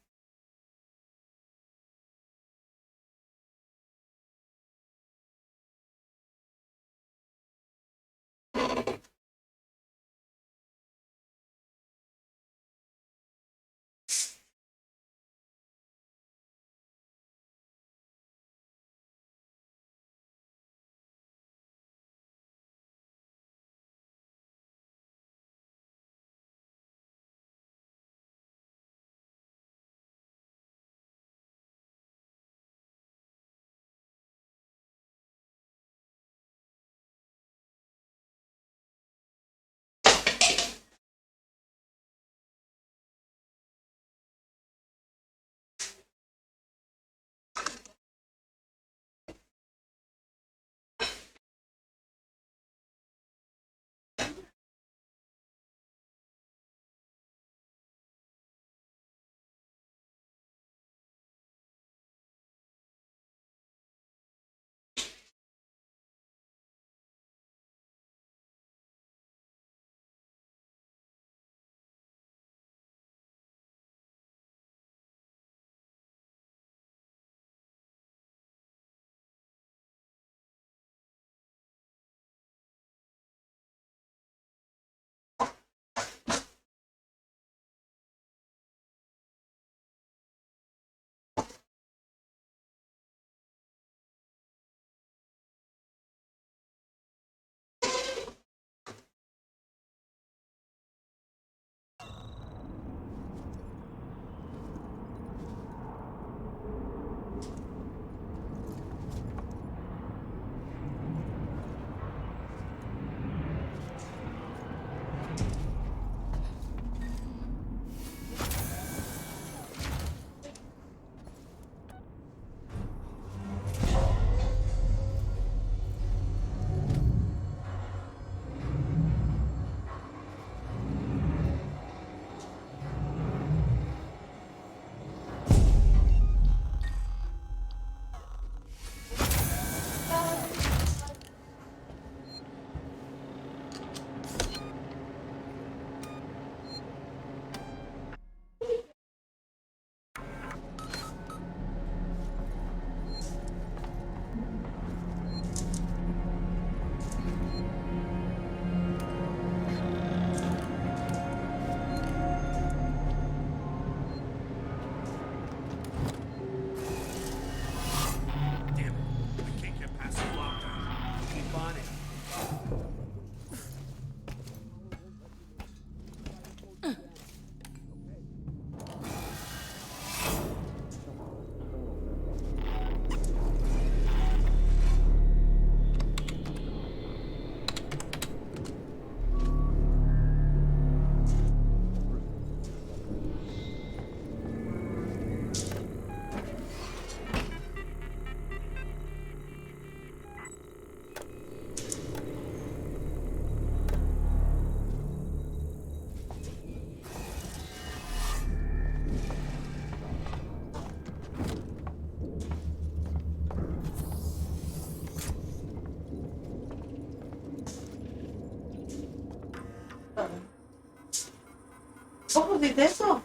pusiste eso?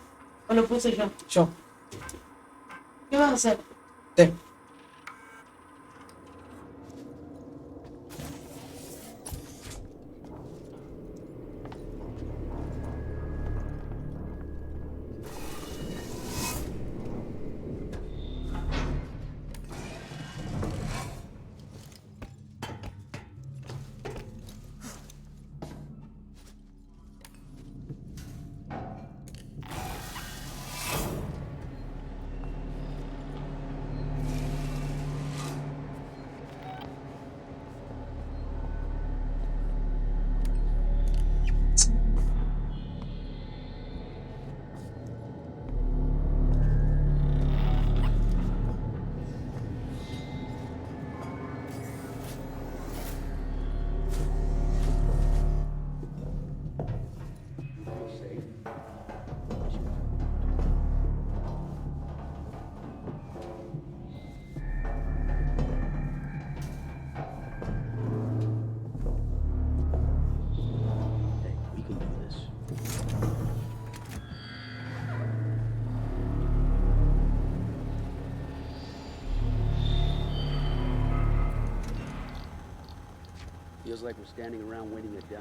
¿O lo puse yo? Yo. ¿Qué vas a hacer? Té. We can do this. Feels like we're standing around waiting to die.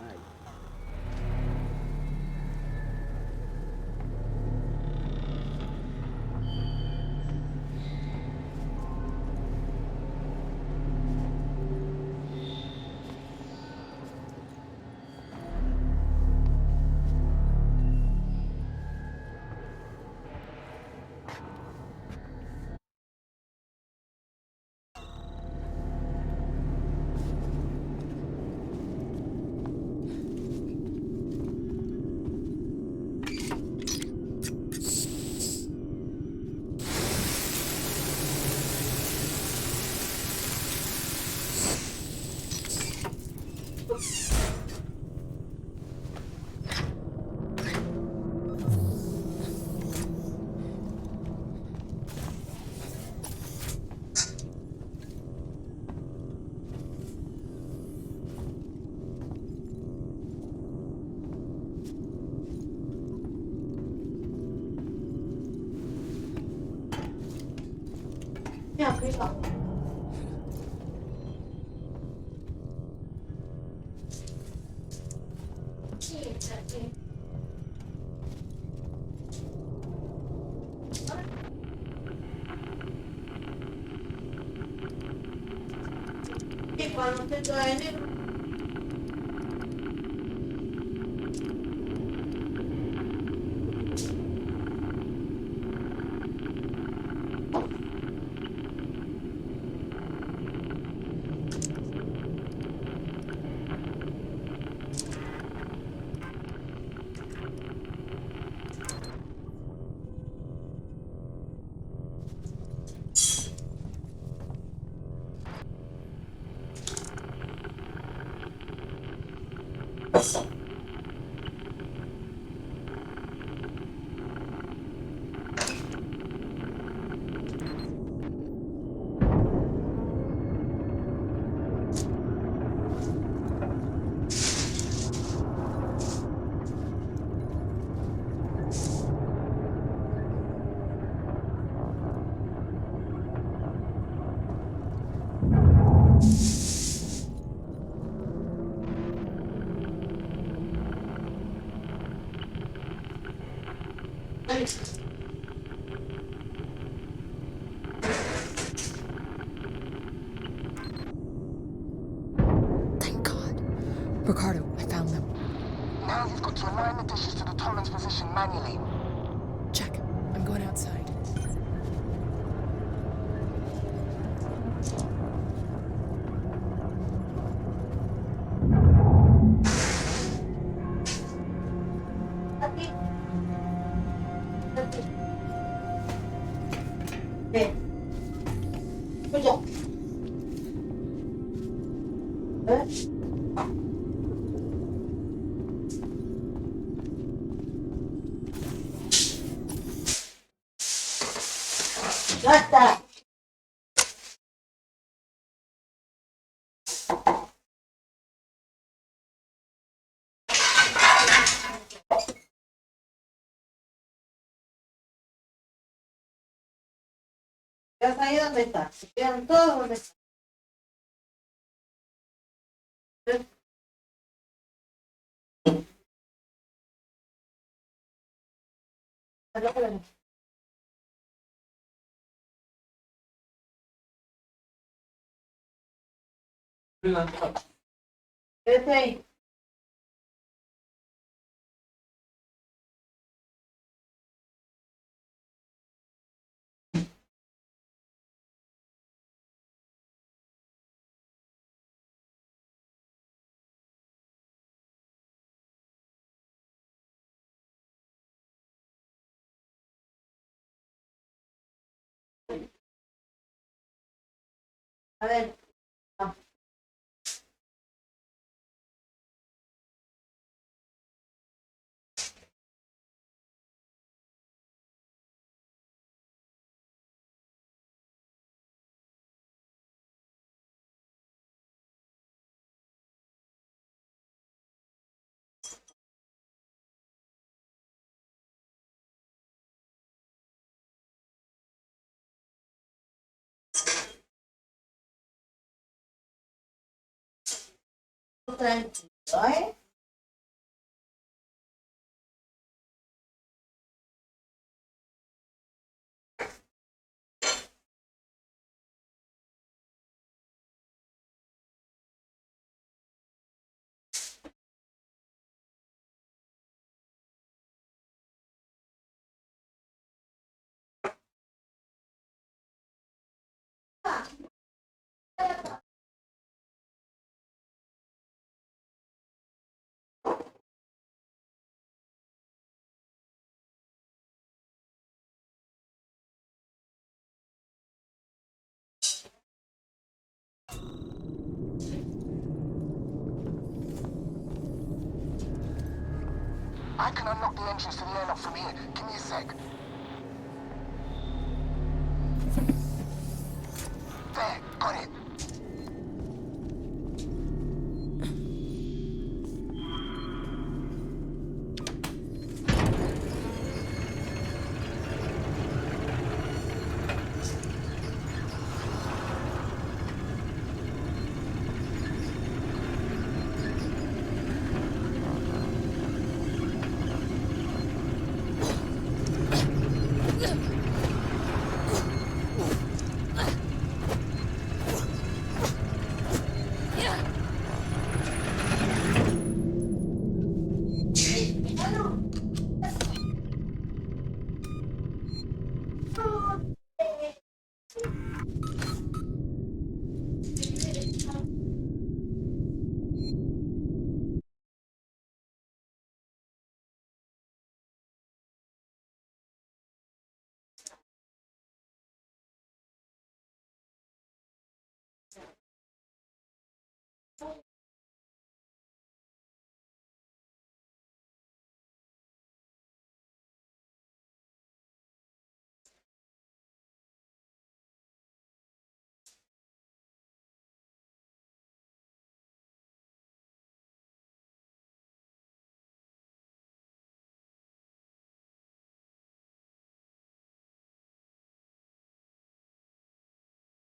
Ya, arriba. Y cuando te traen el... Ricardo, I found them. Now you've got to align the dishes to the Torrens position manually. Check. I'm going outside. Ya está. ¿Ya sabes dónde está? Se quedan todos donde están. Quédate ahí. A ver. Tranquilo, ¿eh? I can unlock the entrance to the airlock from here. Give me a sec. There, got it.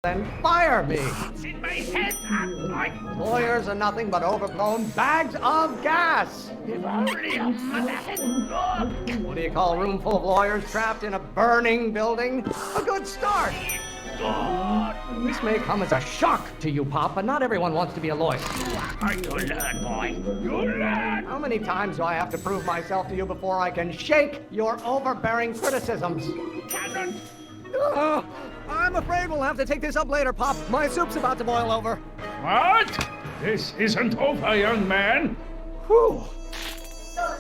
Then fire me! It's in my head, like Lawyers are nothing but overblown bags of gas! if only a mother had thought. What do you call a room full of lawyers trapped in a burning building? A good start! This may come as a shock to you, Pop, but not everyone wants to be a lawyer. You learn, boy. You learn. How many times do I have to prove myself to you before I can shake your overbearing criticisms? Cannon. I'm afraid we'll have to take this up later, Pop. My soup's about to boil over. What? This isn't over, young man. Whew. Are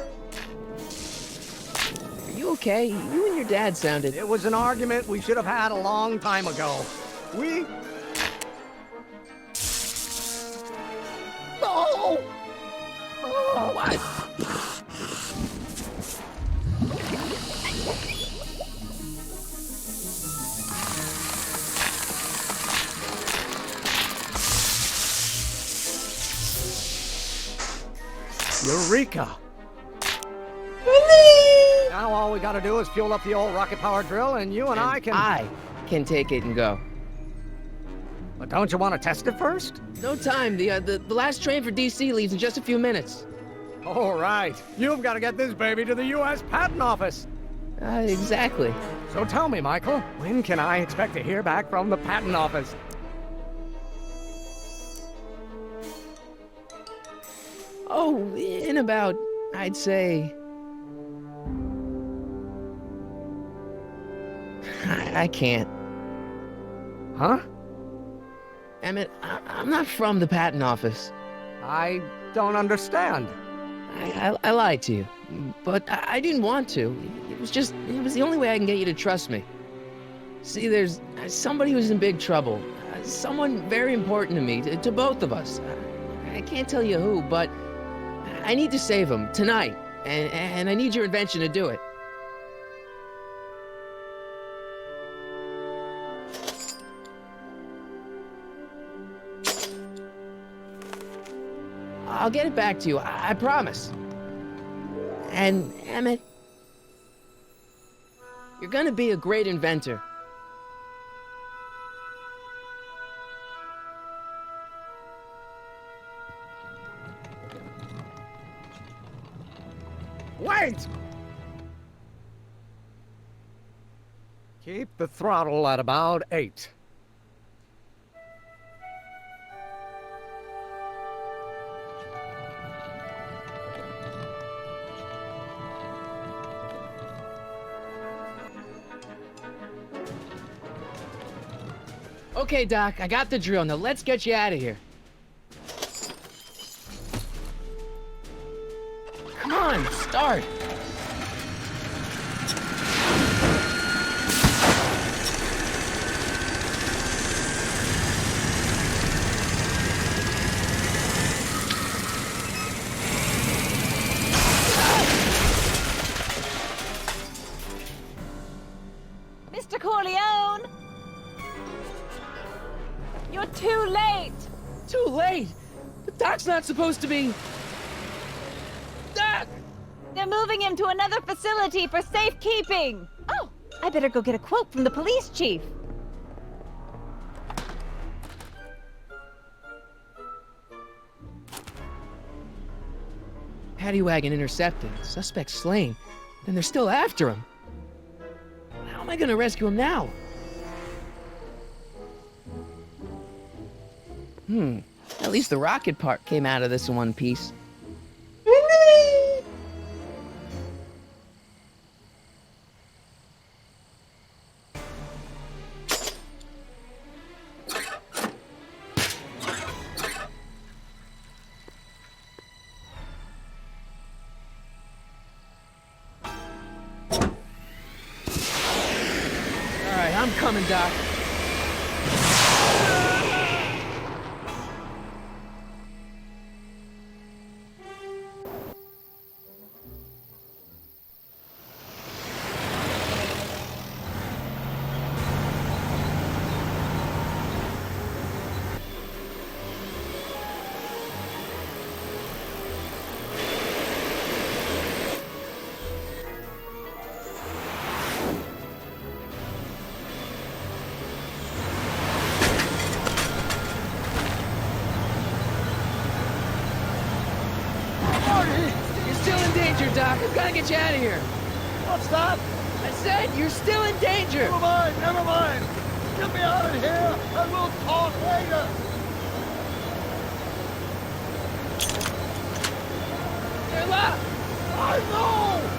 you okay? You and your dad sounded... It was an argument we should have had a long time ago. We... Oh! Oh, what? Eureka! Now all we gotta do is fuel up the old rocket power drill and you and I can... can take it and go. But don't you want to test it first? No time. The last train for DC leaves in just a few minutes. All right. You've got to get this baby to the U.S. Patent Office. Exactly. So tell me, Michael, when can I expect to hear back from the Patent Office? Oh, in about, I'd say... I can't. Huh? Emmett, I'm not from the patent office. I don't understand. I lied to you, but I didn't want to. It was the only way I can get you to trust me. See, there's somebody who's in big trouble. Someone very important to me, to both of us. I can't tell you who, but I need to save him tonight, and I need your invention to do it. I'll get it back to you, I promise. And, Emmett, you're gonna be a great inventor. Wait! Keep the throttle at about 8. Okay, Doc, I got the drill. Now let's get you out of here. Come on, start. Mr. Corleone! You're too late! Too late? The Doc's not supposed to be... Doc! They're moving him to another facility for safekeeping! Oh, I better go get a quote from the police chief. Paddy wagon intercepted. Suspect slain. Then they're still after him. How am I gonna rescue him now? At least the rocket part came out of this in one piece. Alright, I'm coming, Doc. You're still in danger, Doc. I've got to get you out of here. What's that? I said you're still in danger. Never mind, never mind. Get me out of here, and we'll talk later. They're locked. I know!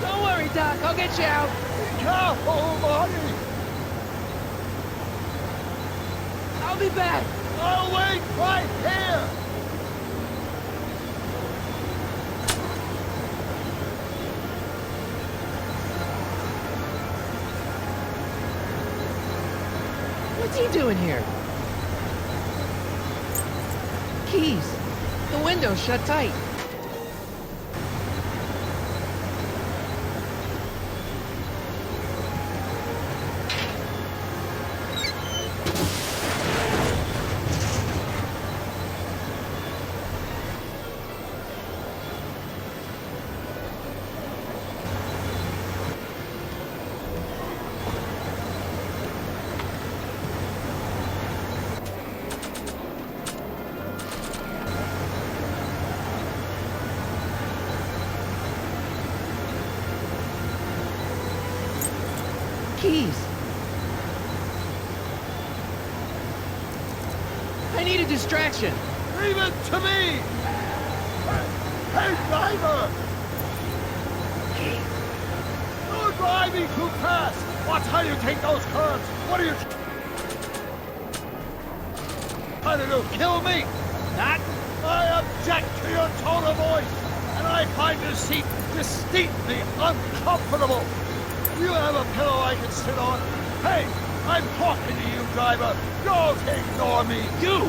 Don't worry, Doc. I'll get you out. Be careful, buddy. I'll be back! I'll wait right here! What's he doing here? Keys. The window's shut tight. Keys. I need a distraction. Leave it to me! Hey, driver! You're driving too fast! Watch how you take those curves! What are you trying to do? Kill me? That? I object to your tone of voice, and I find this seat distinctly uncomfortable. Do you have a pillow I can sit on? Hey, I'm talking to you, driver. Don't ignore me. You!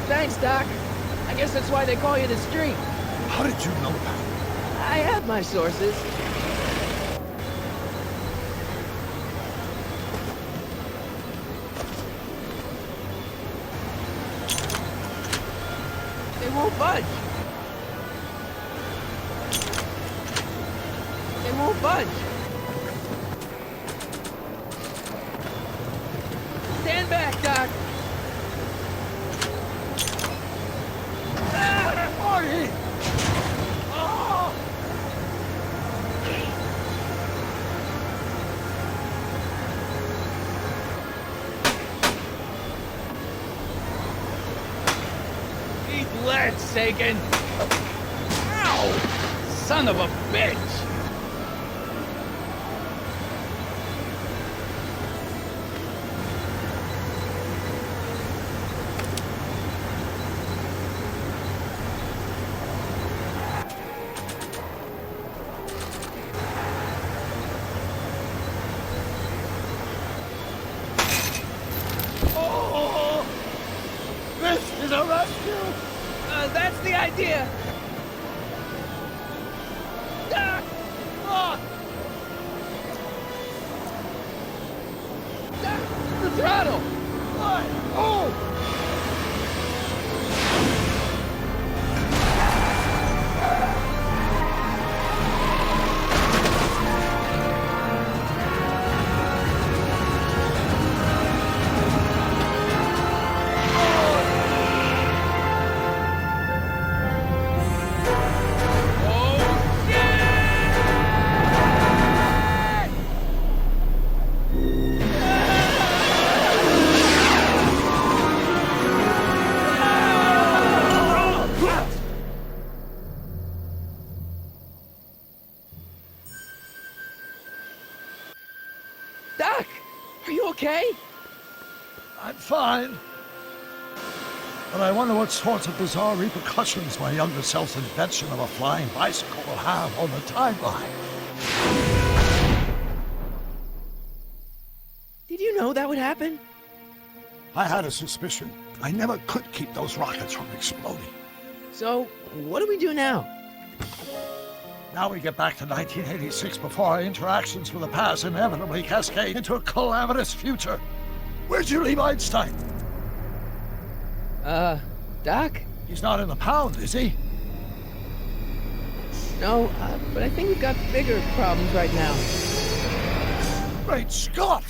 Thanks, Doc. I guess that's why they call you the Street. How did you know that? I have my sources. They won't budge. They won't budge. Stand back, Doc. Marty! Oh! Eat lead, Sagan. Ow! Son of a bitch! Oh! This is a rescue! That's the idea. Ah! Ah! The throttle. Why? Oh! Doc, are you okay? I'm fine. But I wonder what sorts of bizarre repercussions my younger self's invention of a flying bicycle will have on the timeline. Did you know that would happen? I had a suspicion. I never could keep those rockets from exploding. So, what do we do now? Now we get back to 1986 before our interactions with the past inevitably cascade into a calamitous future. Where'd you leave Einstein? Doc? He's not in the pound, is he? No, but I think we've got bigger problems right now. Great Scott!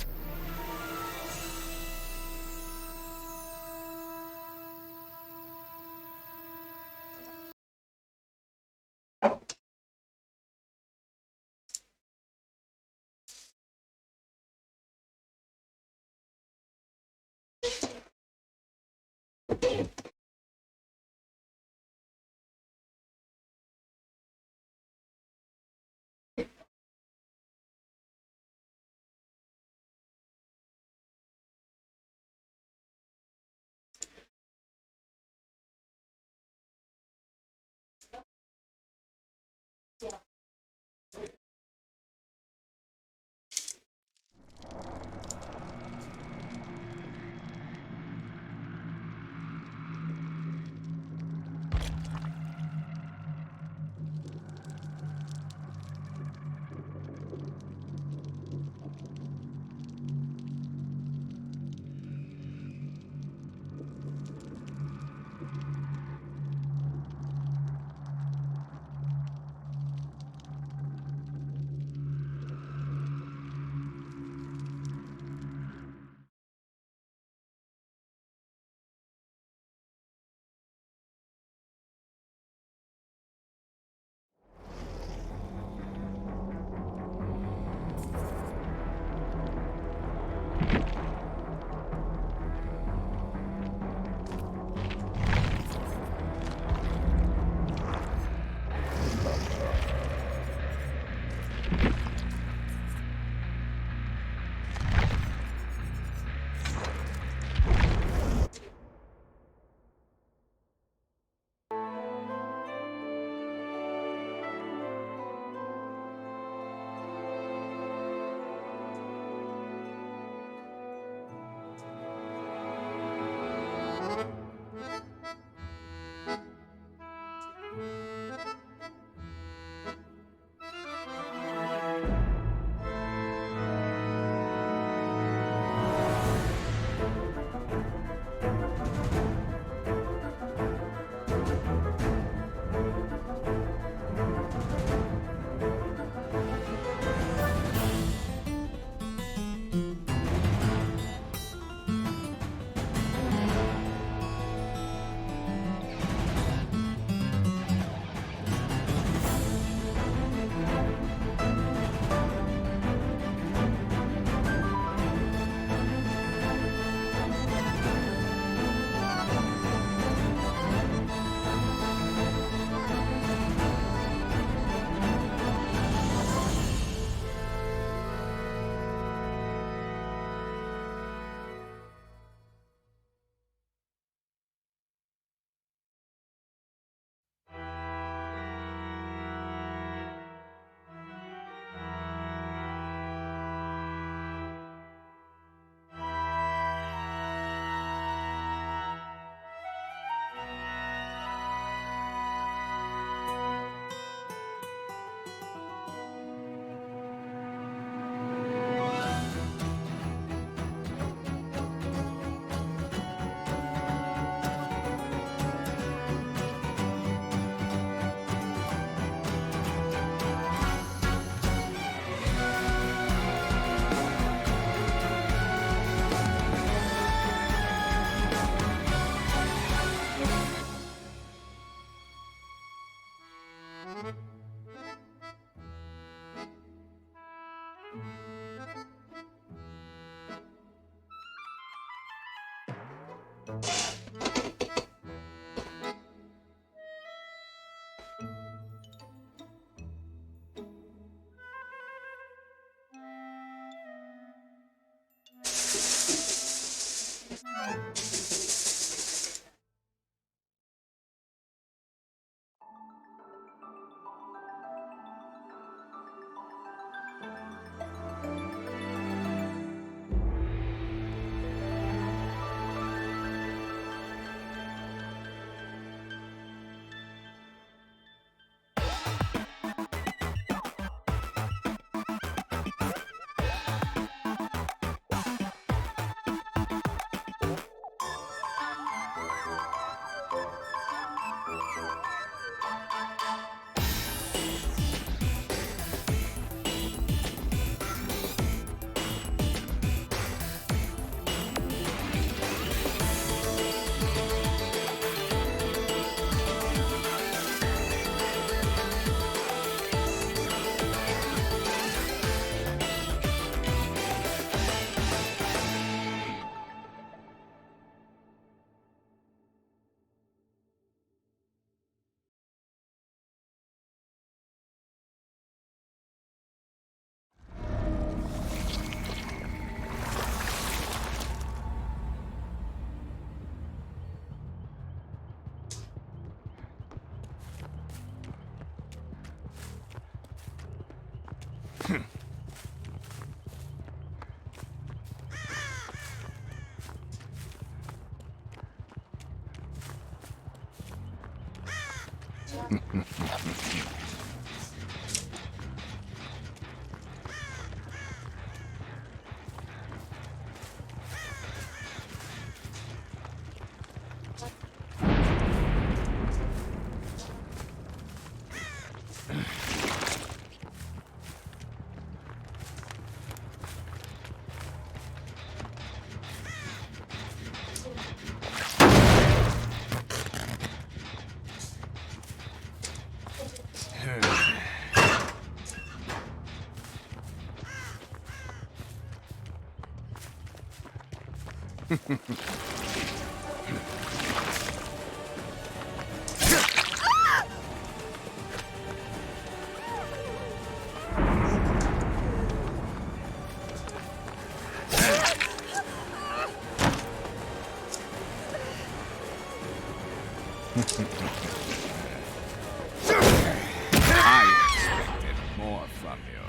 I expected more from you.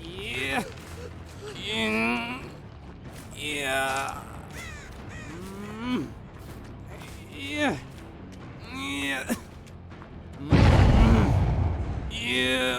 Yeah. Yeah. Yeah. Yeah. Yeah.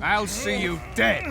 I'll see you dead.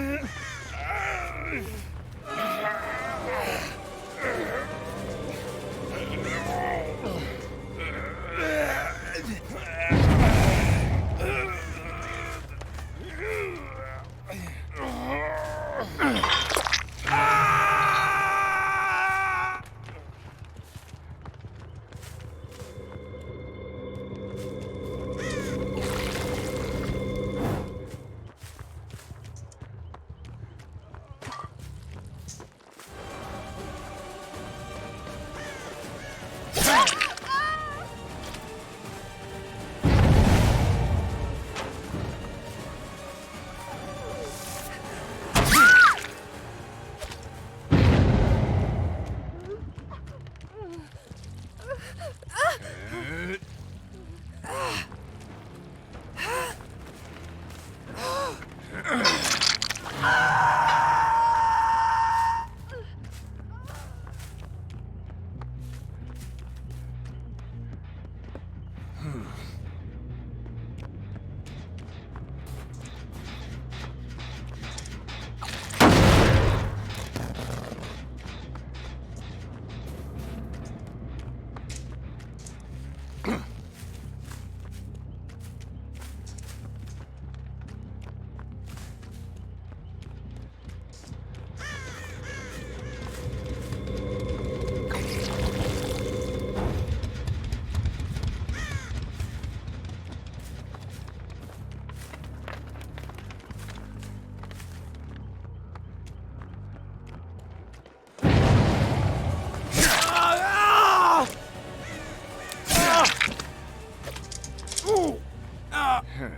Yeah.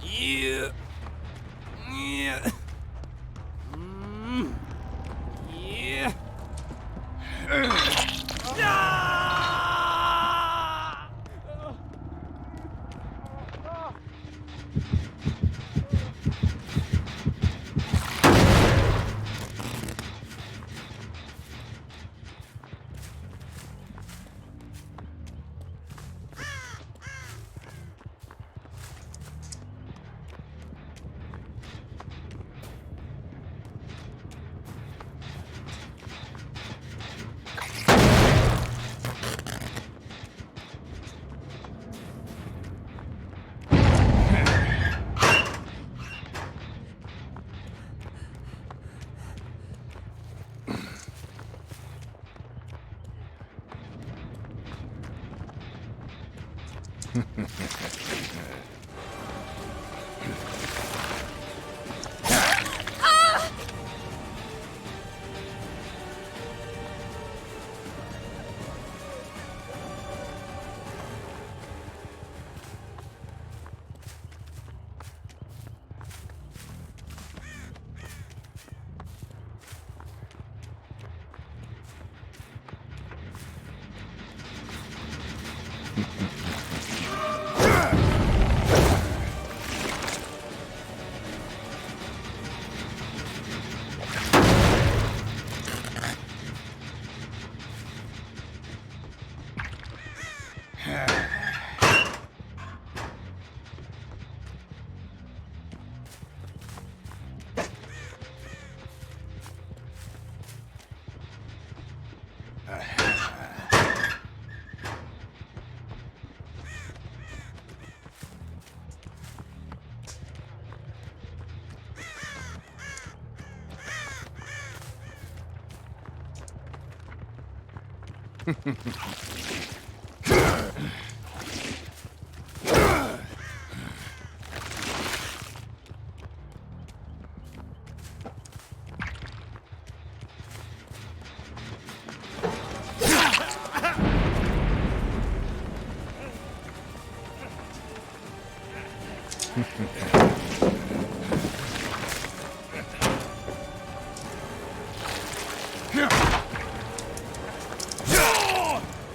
Yeah. Yeah.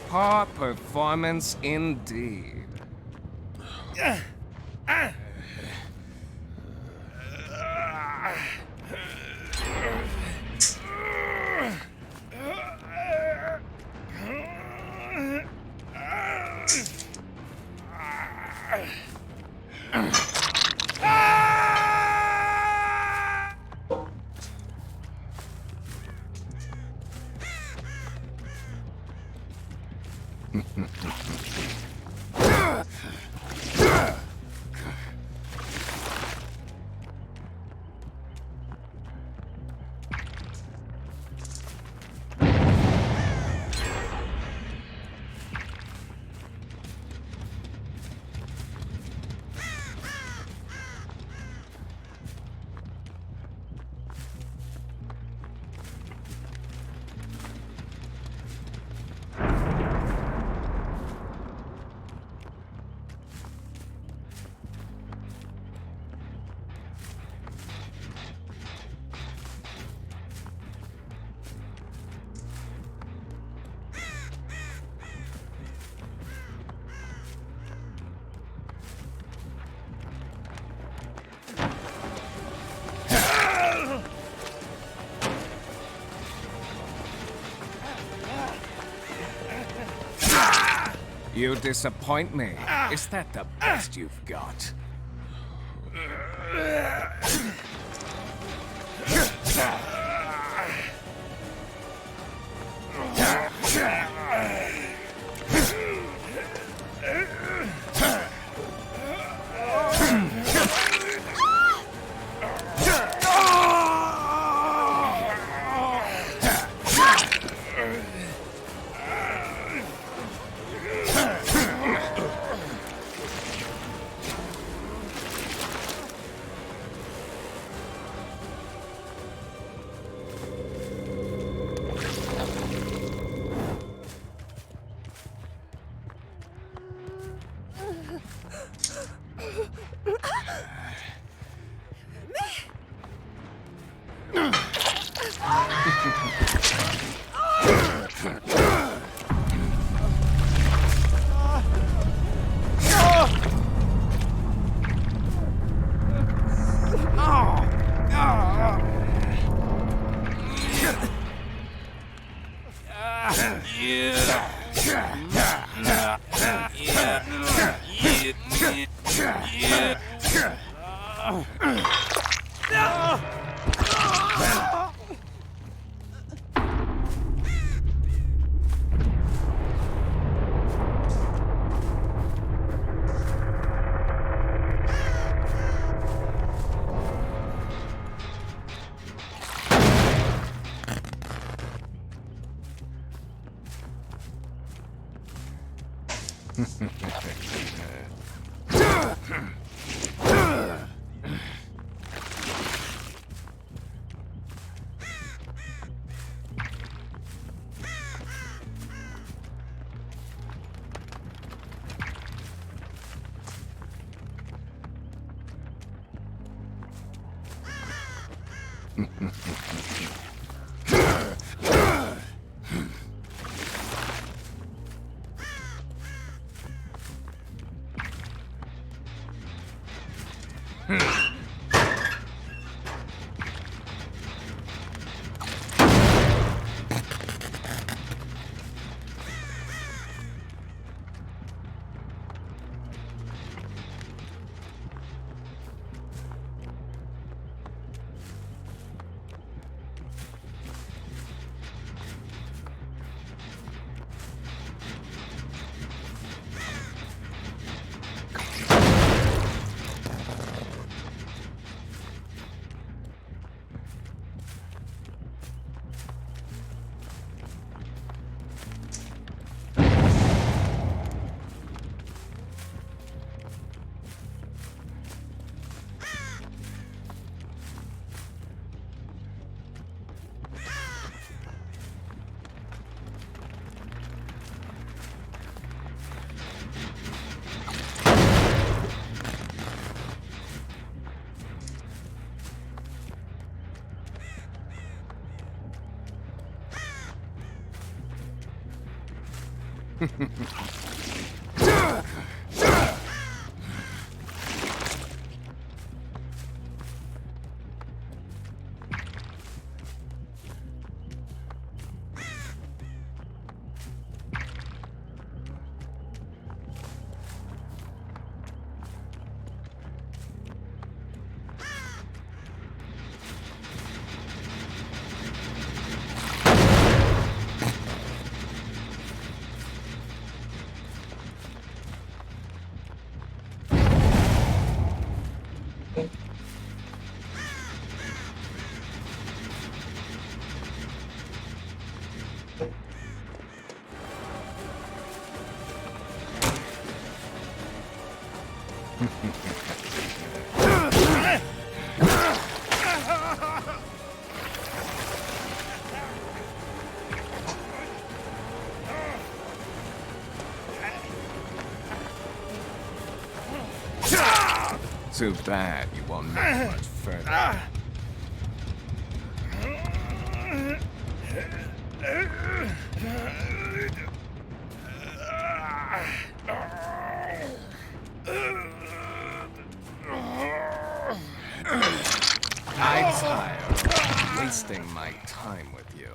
Poor performance indeed. You disappoint me. Is that the best you've got? Too bad you won't make much further. I'm tired of wasting my time with you.